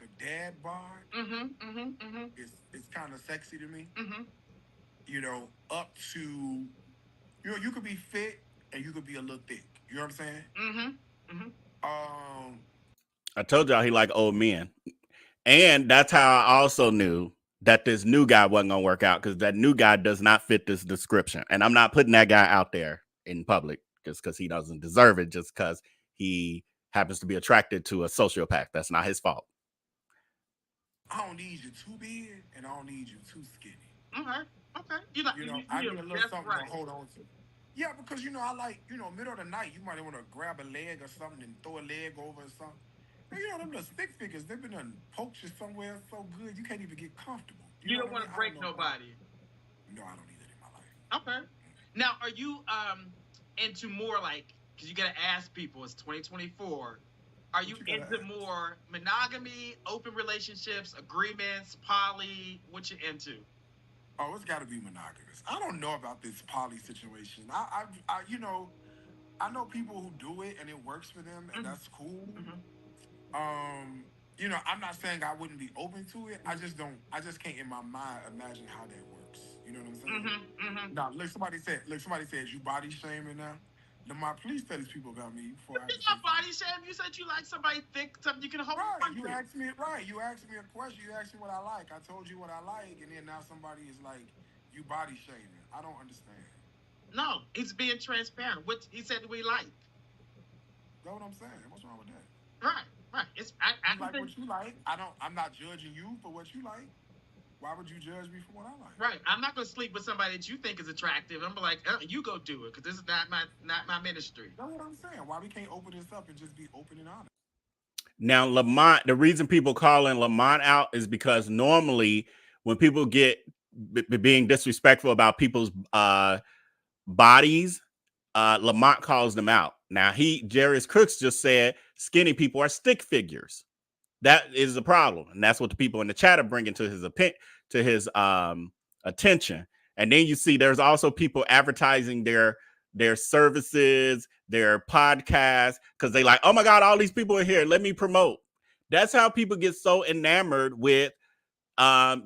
a dad bod. It's kind of sexy to me. Up to you could be fit and you could be a little thick. You know what I'm saying? Mm-hmm. Mm-hmm. I told y'all he like old men. And that's how I also knew that this new guy wasn't going to work out, because that new guy does not fit this description. And I'm not putting that guy out there in public just because he doesn't deserve it, just because he happens to be attracted to a sociopath. That's not his fault. I don't need you too big, and I don't need you too skinny. Okay. Okay. I need a little something to hold on to. Yeah, because I like, middle of the night, you might want to grab a leg or something and throw a leg over or something. And them little stick figures, they've been done poked you somewhere so good you can't even get comfortable. You don't want to break nobody. No, I don't need it in my life. Okay. Now, are you into more like, because you got to ask people, it's 2024. Are you into more monogamy, open relationships, agreements, poly? What you into? Oh, it's got to be monogamous. I don't know about this poly situation. I know people who do it and it works for them, and that's cool. I'm not saying I wouldn't be open to it. I just can't in my mind imagine how that works. You know what I'm saying? Now, look, somebody said you body shaming now. Lamont, please tell these people about me before I. You not body shame. You said you like somebody thick, something you can hold. Right. You asked me a question. You asked me what I like. I told you what I like, and then now somebody is like, you body shaming. I don't understand. No, he's being transparent. What he said we like. That's what I'm saying. What's wrong with that? Right. I like what you like. I'm not judging you for what you like. Why would you judge me for what I like? Right. I'm not gonna sleep with somebody that you think is attractive. I'm like, you go do it, because this is not my ministry. That's what I'm saying. Why we can't open this up and just be open and honest? Now, Lamont, the reason people calling Lamont out is because normally when people get being disrespectful about people's bodies, Lamont calls them out. Now, Darius Cooks just said skinny people are stick figures. That is the problem, and that's what the people in the chat are bringing to his attention. And then you see there's also people advertising their services, their podcasts, because they like, oh my God, all these people are here, let me promote. That's how people get so enamored with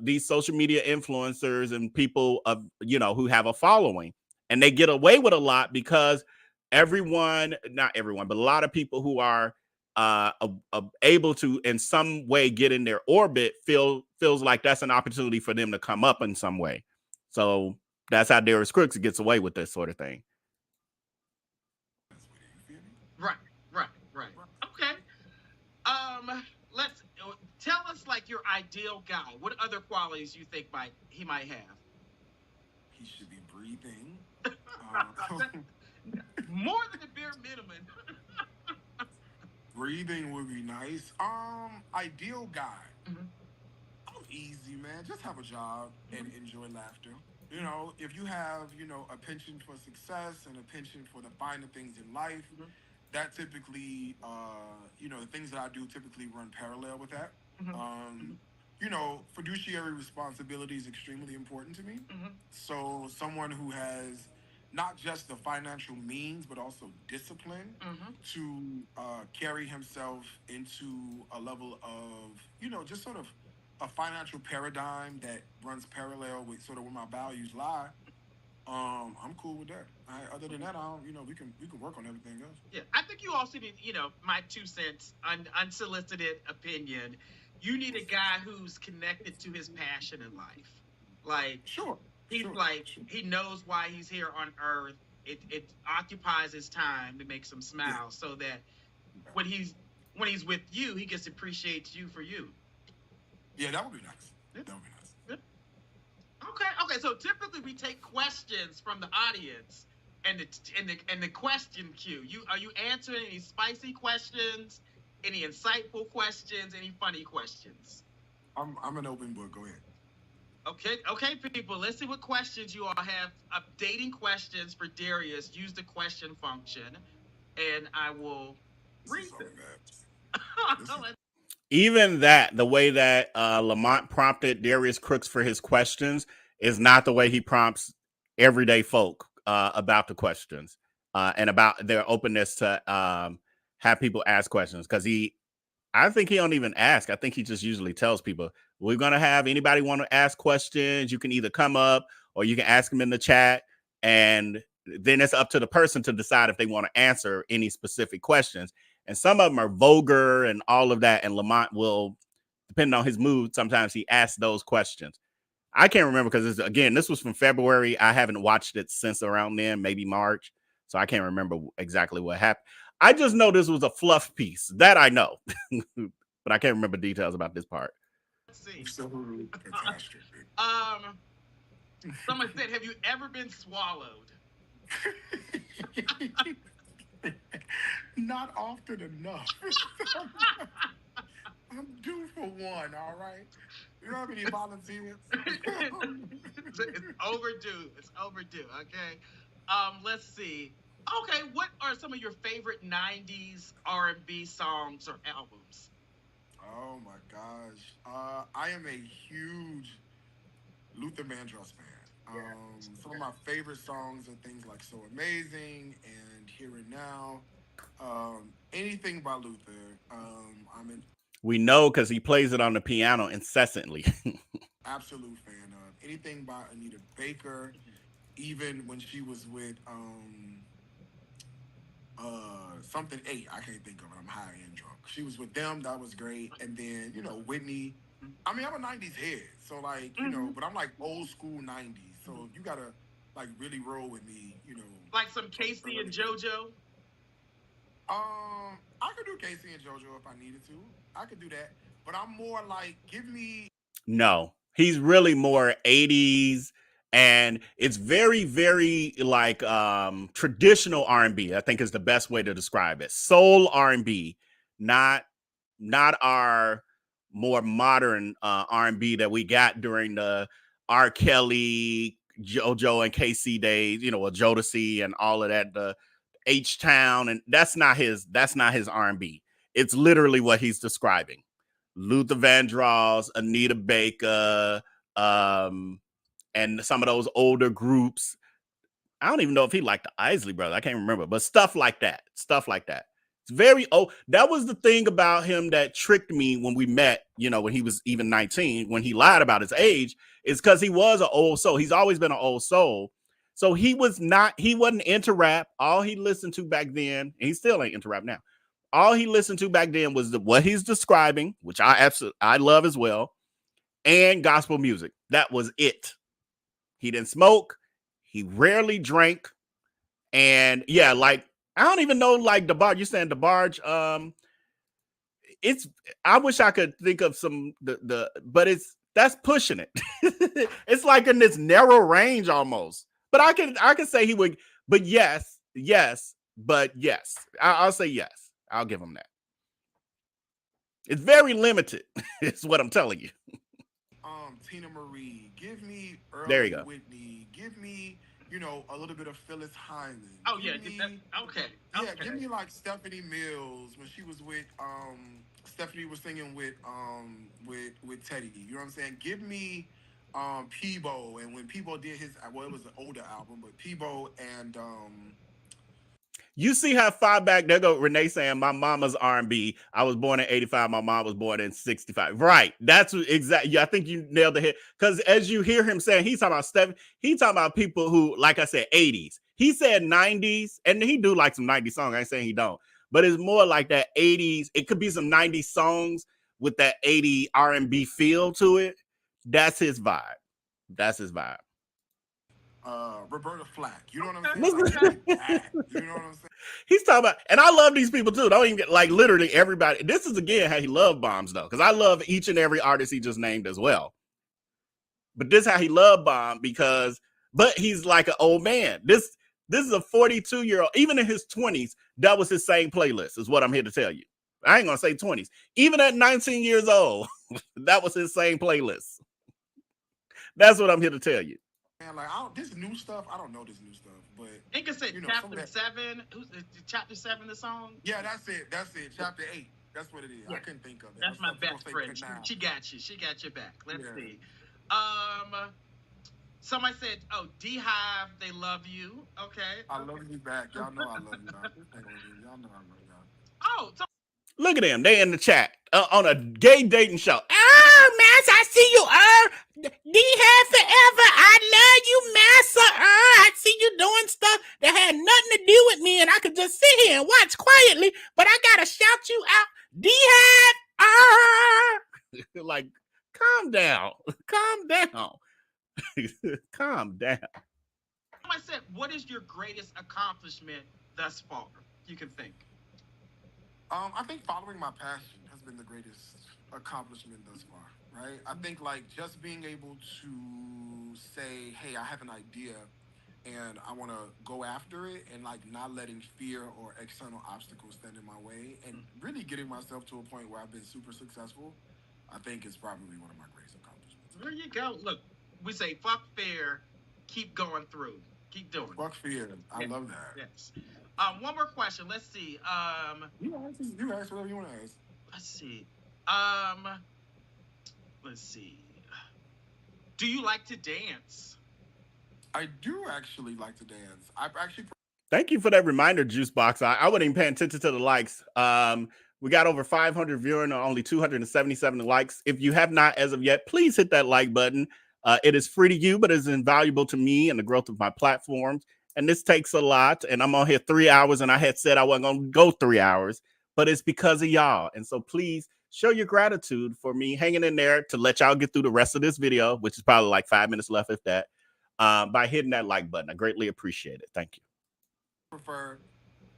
these social media influencers and people of who have a following, and they get away with a lot because not everyone, but a lot of people who are able to in some way get in their orbit feels like that's an opportunity for them to come up in some way. So that's how Darius Cooks gets away with this sort of thing. Right. Okay. Let's tell us like your ideal guy. What other qualities you think he might have? He should be breathing. More than the bare minimum. Breathing would be nice. Ideal guy. I'm easy, man. Just have a job and enjoy laughter. If you have, a penchant for success and a penchant for the finer things in life, that typically, the things that I do typically run parallel with that. Fiduciary responsibility is extremely important to me. So someone who has not just the financial means, but also discipline to carry himself into a level of, just sort of a financial paradigm that runs parallel with sort of where my values lie. I'm cool with that. Other than that, we can work on everything else. Yeah, I think you also need, my 2 cents, unsolicited opinion. You need a guy who's connected to his passion in life. Like, sure. He knows why he's here on earth. It occupies his time to make him smile, so that when he's with you, he gets to appreciate you for you. Yeah, that would be nice. That would be nice. Okay. So typically we take questions from the audience and the question queue. Are you answering any spicy questions, any insightful questions, any funny questions? I'm an open book. Go ahead. Okay, people, let's see what questions you all have. Updating questions for Darius. Use the question function, and I will read them. Even that, the way that Lamont prompted Darius Cooks for his questions is not the way he prompts everyday folk about the questions and about their openness to have people ask questions. Because I think he don't even ask. I think he just usually tells people, we're going to have anybody want to ask questions. You can either come up or you can ask them in the chat. And then it's up to the person to decide if they want to answer any specific questions. And some of them are vulgar and all of that. And Lamont will, depending on his mood, sometimes he asks those questions. I can't remember because, again, this was from February. I haven't watched it since around then, maybe March. So I can't remember exactly what happened. I just know this was a fluff piece. That I know. But I can't remember details about this part. Let's see. Catastrophe. Someone said, have you ever been swallowed? Not often enough. I'm due for one, all right? You have any volunteers? It's overdue. It's overdue, okay? Let's see. Okay, what are some of your favorite 90s R&B songs or albums? Oh my gosh. I am a huge Luther Vandross fan. Some of my favorite songs are things like So Amazing and Here and Now. Anything by Luther. We know because he plays it on the piano incessantly. Absolute fan of. Anything by Anita Baker, even when she was with something 8, I can't think of it. I'm high and drunk. She was with them, that was great. And then, Whitney. I mean, I'm a 90s head, so like, but I'm like old school 90s. So you gotta like really roll with me, Like some Casey and JoJo? I could do Casey and JoJo if I needed to. I could do that. But I'm more like, give me. No, he's really more 80s. And it's very, very like traditional R&B, I think is the best way to describe it. Soul R&B, not our more modern R&B that we got during the R. Kelly, JoJo and KC days, Jodeci and all of that, the H-Town, and that's not his R&B. It's literally what he's describing. Luther Vandross, Anita Baker, and some of those older groups. I don't even know if he liked the Isley Brothers. I can't remember, but stuff like that. It's very old. That was the thing about him that tricked me when we met, when he was even 19, when he lied about his age, is because he was an old soul. He's always been an old soul. So he wasn't into rap. All he listened to back then, and he still ain't into rap now. All he listened to back then was what he's describing, which I love as well, and gospel music. That was it. He didn't smoke. He rarely drank. And yeah, like, I don't even know, like, DeBarge. You're saying DeBarge. I wish I could think of some, but that's pushing it. It's like in this narrow range almost. But I can say he would, but yes. I'll say yes. I'll give him that. It's very limited. It's what I'm telling you. Tina Marie, give me There you Earl go. Whitney, give me, a little bit of Phyllis Hyman. Oh, yeah. Okay. Yeah, give me like Stephanie Mills when she was with Stephanie was singing with Teddy. You know what I'm saying? Give me Peebo, and when Peebo did his, well, it was an older album, but Peebo and You see how far back, there go Renee saying my mama's R&B. I was born in 85. My mom was born in 65. Right. That's exactly. I think you nailed the hit. Because as you hear him saying, he's talking about Steph. He's talking about people who, like I said, 80s. He said 90s, and he do like some 90s songs. I ain't saying he don't. But it's more like that 80s. It could be some 90s songs with that 80 R&B feel to it. That's his vibe. Roberta Flack. You know what I'm saying? Like, you know what I'm saying? He's talking about, and I love these people too. Don't even get, like, literally everybody. This is again how he love bombs though, because I love each and every artist he just named as well. But this is how he love bomb but he's like an old man. This is a 42-year-old, even in his 20s, that was his same playlist, is what I'm here to tell you. I ain't gonna say 20s. Even at 19 years old, that was his same playlist. That's what I'm here to tell you. Man, like, this new stuff, I don't know this new stuff, but Inca said chapter 7. Who's chapter 7? The song? Yeah, that's it. Chapter 8. That's what it is. Yeah. I couldn't think of it. That's my best friend. She got you. She got your back. Let's see. Somebody said, "Oh, D-Hive, they love you." Okay. I love you back. Y'all know I love you. Y'all know I love y'all. Oh, so look at them. They in the chat on a gay dating show. Oh, man, I see you. D-Head forever. I love you, massa. I see you doing stuff that had nothing to do with me, and I could just sit here and watch quietly, but I gotta shout you out. D-Head. Like, calm down. Calm down. Calm down. I said, what is your greatest accomplishment thus far? You can think. I think following my passion has been the greatest accomplishment thus far, right? I think like just being able to say, hey, I have an idea and I want to go after it and like not letting fear or external obstacles stand in my way and really getting myself to a point where I've been super successful, I think is probably one of my greatest accomplishments. There you go. Look, we say fuck fear, keep going through. Keep doing it. Fuck fear. I love that. Yes. One more question. Let's see. You ask whatever you want to ask. Let's see. Let's see. Do you like to dance? I do actually like to dance. I've actually. Thank you for that reminder, Juicebox. I wasn't even paying attention to the likes. We got over 500 viewing and only 277 likes. If you have not as of yet, please hit that like button. It is free to you, but it's invaluable to me and the growth of my platforms. And this takes a lot. And I'm on here 3 hours, and I had said I wasn't going to go 3 hours, but it's because of y'all. And so please show your gratitude for me hanging in there to let y'all get through the rest of this video, which is probably like 5 minutes left, if that, by hitting that like button. I greatly appreciate it. Thank you. Prefer,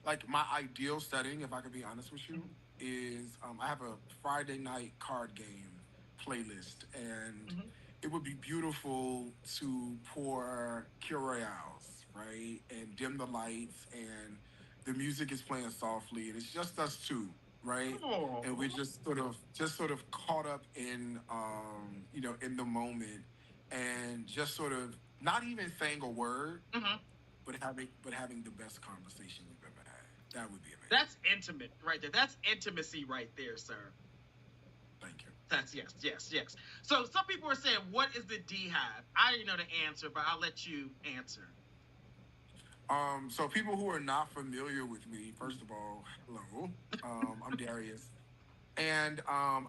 like, my ideal setting, if I could be honest with you, is I have a Friday night card game playlist, and it would be beautiful to pour Cure Royales, right, and dim the lights, and the music is playing softly, and it's just us two, right? Oh. And we're just sort of caught up in in the moment, and just sort of not even saying a word, but having the best conversation we've ever had. That would be amazing. That's intimate right there. That's intimacy right there, sir. Thank you. That's yes. So some people are saying, what is the D-Hive? I already know the answer, but I'll let you answer. So people who are not familiar with me, first of all, hello. I'm Darius. And I'm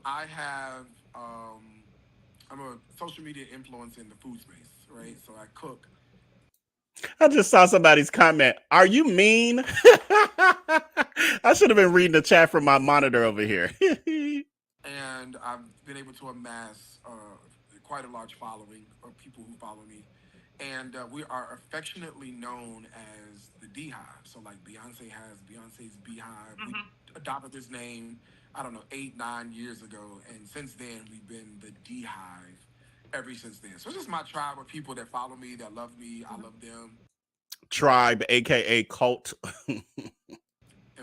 a social media influencer in the food space, right? So I cook. I just saw somebody's comment. Are you mean? I should have been reading the chat from my monitor over here. And I've been able to amass quite a large following of people who follow me. And we are affectionately known as the D-Hive. So like Beyonce has Beyonce's Beehive. We adopted this name, 8-9 years ago. And since then, we've been the D-Hive ever since then. So it's just my tribe of people that follow me, that love me. I love them. Tribe, a.k.a. cult. And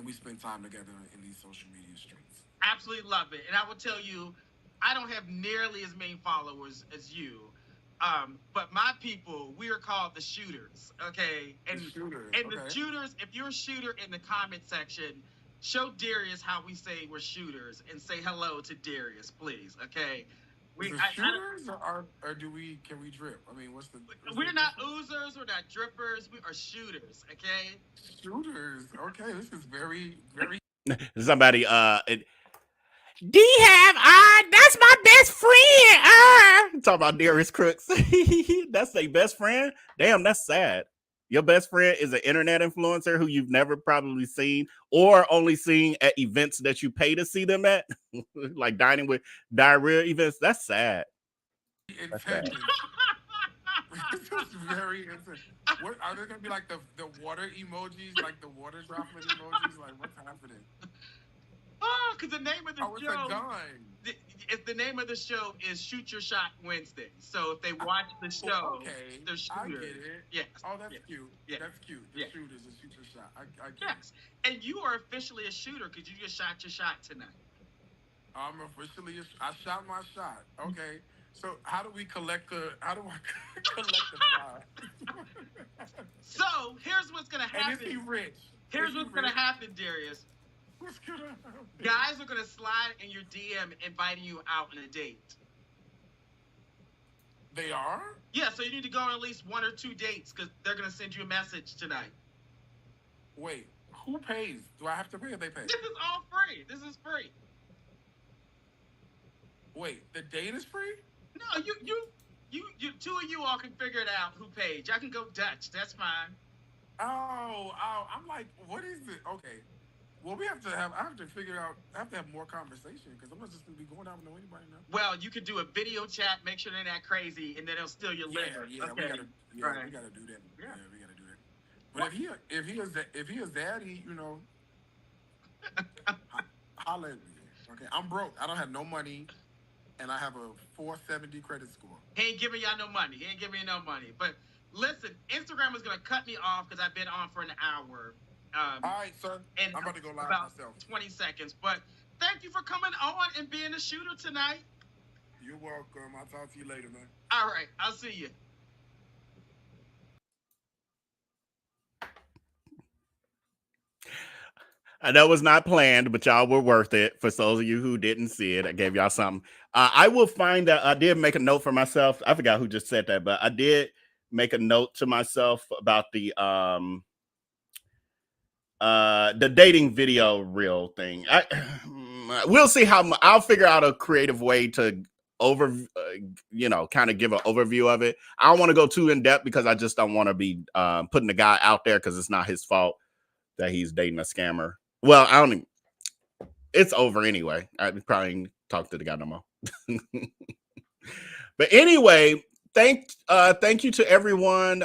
we spend time together in these social media streets. Absolutely love it. And I will tell you, I don't have nearly as many followers as you. But my people, we are called the shooters, okay? And the shooters, if you're a shooter in the comment section, show Darius how we say we're shooters and say hello to Darius, please, okay? Shooters or can we drip? I mean, we're not oozers, we're not drippers, we are shooters, okay? Shooters, okay, this is very, very... Somebody, D-Have, that's my best friend. Talk about Darius Cooks. That's their best friend? Damn, that's sad. Your best friend is an internet influencer who you've never probably seen or only seen at events that you pay to see them at, like dining with diarrhea events. That's sad. That's sad. This is very intense. What are there gonna be like the water emojis, like the water droplet emojis? Like what's happening? Oh, because the name of the it's show. a gun. The name of the show is Shoot Your Shot Wednesday. So if they watch the show, they're shooters. I get it. Yes. Oh, that's cute. Yeah. That's cute. The shooters and shoot your shot. I get yes. It. And you are officially a shooter because you just shot your shot tonight. I'm officially. I shot my shot. Okay. So how do I collect the prize? So here's what's gonna happen. And is he rich? Here's what's gonna happen, Darius. What's gonna happen? Guys are gonna slide in your DM inviting you out on a date. They are? Yeah, so you need to go on at least 1 or 2 dates because they're gonna send you a message tonight. Wait, who pays? Do I have to pay or they pay? This is all free. This is free. Wait, the date is free? No, You two of you all can figure it out who paid. I can go Dutch. That's fine. Oh, I'm like, what is it? Okay. Well, I have to figure out, I have to have more conversation because I'm not just going to be going out and know anybody now. Well, you could do a video chat, make sure they're not crazy, and then they'll steal your liver. Yeah, Okay. we gotta do that. Yeah. We gotta do that. But if he is daddy, you know, holla at me. Okay, I'm broke. I don't have no money, and I have a 470 credit score. He ain't giving y'all no money. He ain't giving you no money. But listen, Instagram is gonna cut me off because I've been on for an hour. All right, sir. And I'm about to go live about myself. 20 seconds. But thank you for coming on and being a shooter tonight. You're welcome. I'll talk to you later, man. All right, I'll see you. That was not planned, but y'all were worth it. For those of you who didn't see it, I gave y'all something. I will find that I did make a note for myself. I forgot who just said that, but I did make a note to myself about the dating video reel thing. We'll see how I'll figure out a creative way to kind of give an overview of it. I don't want to go too in depth because I just don't want to be putting the guy out there because it's not his fault that he's dating a scammer. Well, it's over anyway. I probably ain't talk to the guy no more. But anyway, thank you to everyone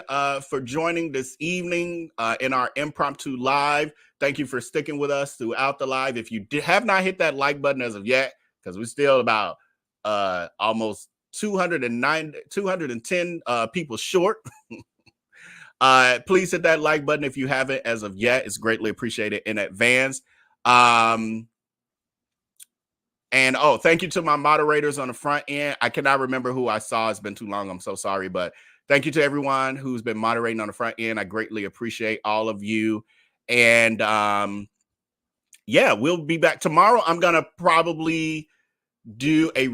for joining this evening in our impromptu live. Thank you for sticking with us throughout the live. If you have not hit that like button as of yet, because we're still about almost 210 people short. Please hit that like button if you haven't as of yet. It's greatly appreciated in advance. And thank you to my moderators on the front end. I cannot remember who I saw. It's been too long. I'm so sorry. But thank you to everyone who's been moderating on the front end. I greatly appreciate all of you. And we'll be back tomorrow. I'm going to probably do a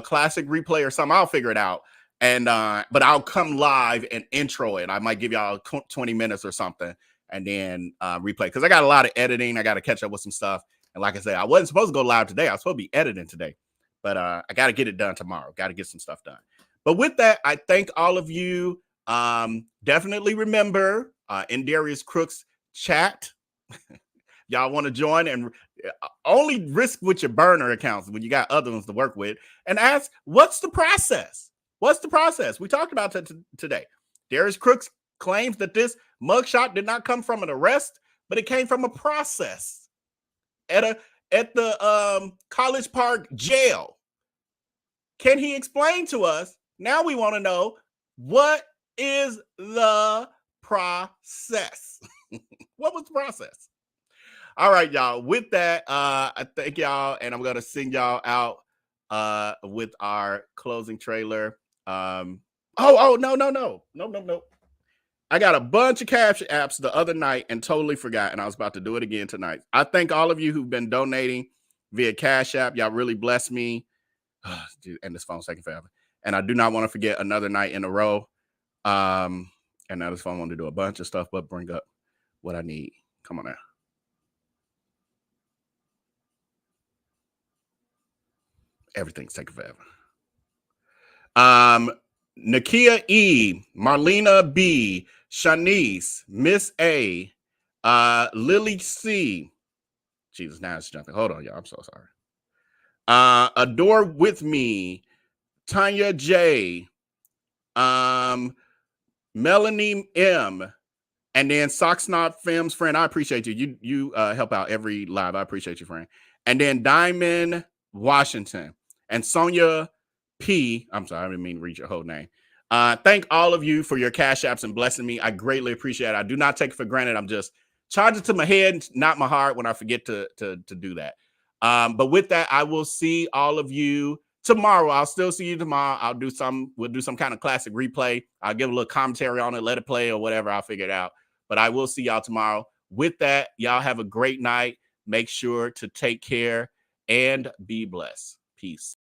classic replay or something. I'll figure it out. And but I'll come live and intro it. I might give y'all 20 minutes or something and then replay because I got a lot of editing. I got to catch up with some stuff. And like I said, I wasn't supposed to go live today. I was supposed to be editing today, but I got to get it done tomorrow. Got to get some stuff done. But with that, I thank all of you. Definitely remember in Darius Cooks chat, y'all want to join and only risk with your burner accounts when you got other ones to work with and ask, what's the process? What's the process? We talked about that today. Darius Cooks claims that this mugshot did not come from an arrest, but it came from a process at the College Park jail. Can he explain to us? Now we want to know, what is the process? What was the process? All right, y'all. With that, I thank y'all, and I'm gonna send y'all out with our closing trailer. No. I got a bunch of caption apps the other night and totally forgot, and I was about to do it again tonight. I thank all of you who've been donating via Cash App. Y'all really bless me. Dude, and this phone's taking forever. And I do not want to forget another night in a row. And now this phone want to do a bunch of stuff, but bring up what I need. Come on now. Everything's taking forever. Nakia E, Marlena B, Shanice, Miss A, Lily C. Jesus, now it's jumping. Hold on, y'all. I'm so sorry. Adore with me, Tanya J, Melanie M, and then Socksnot Films, friend. I appreciate you. You help out every live. I appreciate you, friend. And then Diamond Washington and Sonia P. I'm sorry, I didn't mean to read your whole name. Thank all of you for your cash apps and blessing me. I greatly appreciate it. I do not take it for granted. I'm just charging to my head, not my heart, when I forget to do that. But with that, I will see all of you tomorrow. I'll still see you tomorrow. We'll do some kind of classic replay. I'll give a little commentary on it, let it play or whatever. I'll figure it out. But I will see y'all tomorrow. With that, y'all have a great night. Make sure to take care and be blessed. Peace.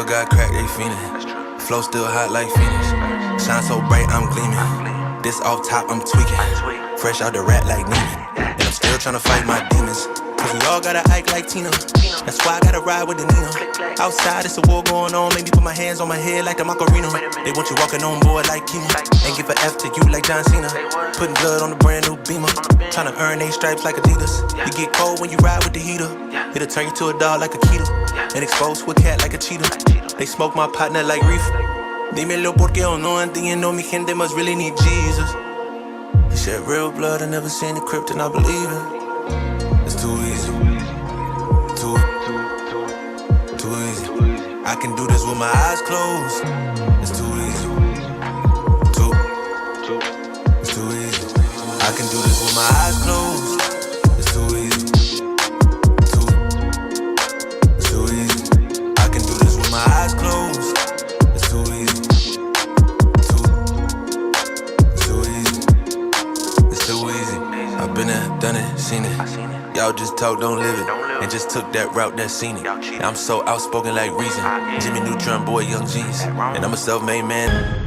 got crack, they fiendin'. Flow still hot like Phoenix. Shine so bright, I'm gleaming. This off top, I'm tweaking. Fresh out the rat like Neiman. And I'm still tryna fight my demons. Cause we all gotta act like Tina. That's why I gotta ride with the Nina. Outside, it's a war going on. Make me put my hands on my head like the Macarena. They want you walking on board like Kima. And give a F to you like John Cena. Putting blood on the brand new Beamer. Tryna earn 8 stripes like Adidas. You get cold when you ride with the heater. It'll turn you to a dog like a Keto. And expose to a cat like a cheetah. They smoke my partner like reefer. Dímelo porque o no entiendo. Mi gente must really need Jesus. He shed real blood. I never seen the crypt and I believe it. It's too easy. Too easy. I can do this with my eyes closed. It's too easy. It's too easy. I can do this with my eyes closed. It's too easy. It's too easy. I can do this with my eyes closed. It's too easy. It's too easy. It's too easy. I've been there, done it, seen it. Y'all just talk, don't live it. And just took that route that's seen it. And I'm so outspoken like Reason. Jimmy Neutron boy, Young G's. And I'm a self-made man.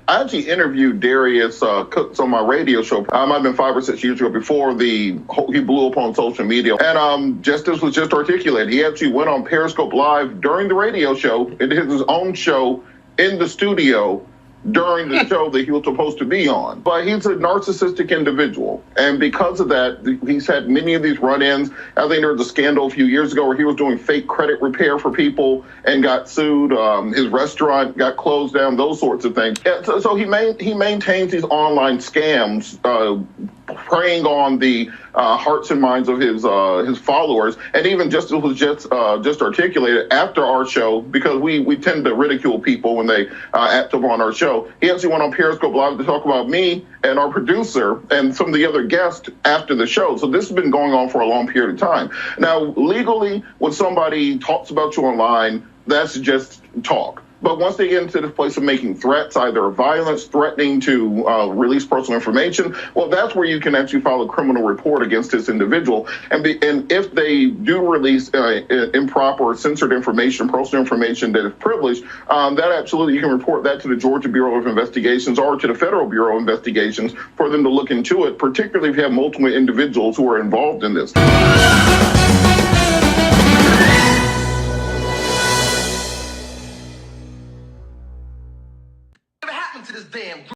I actually interviewed Darius Cooks on my radio show. I've been 5 or 6 years ago before he blew up on social media. And Justice was just articulated. He actually went on Periscope Live during the radio show. It is his own show in the studio during the show that he was supposed to be on. But he's a narcissistic individual. And because of that, he's had many of these run-ins. I think there was a scandal a few years ago where he was doing fake credit repair for people and got sued. His restaurant got closed down, those sorts of things. So he maintains these online scams, preying on the hearts and minds of his followers. And even just was just articulated after our show, because we tend to ridicule people when they act up on our show. He actually went on Periscope Live to talk about me and our producer and some of the other guests after the show. So this has been going on for a long period of time. Now, legally, when somebody talks about you online, that's just talk. But once they get into the place of making threats, either violence, threatening to release personal information, well, that's where you can actually file a criminal report against this individual. And if they do release improper or censored information, personal information that is privileged, that absolutely, you can report that to the Georgia Bureau of Investigations or to the Federal Bureau of Investigations for them to look into it, particularly if you have multiple individuals who are involved in this. To this damn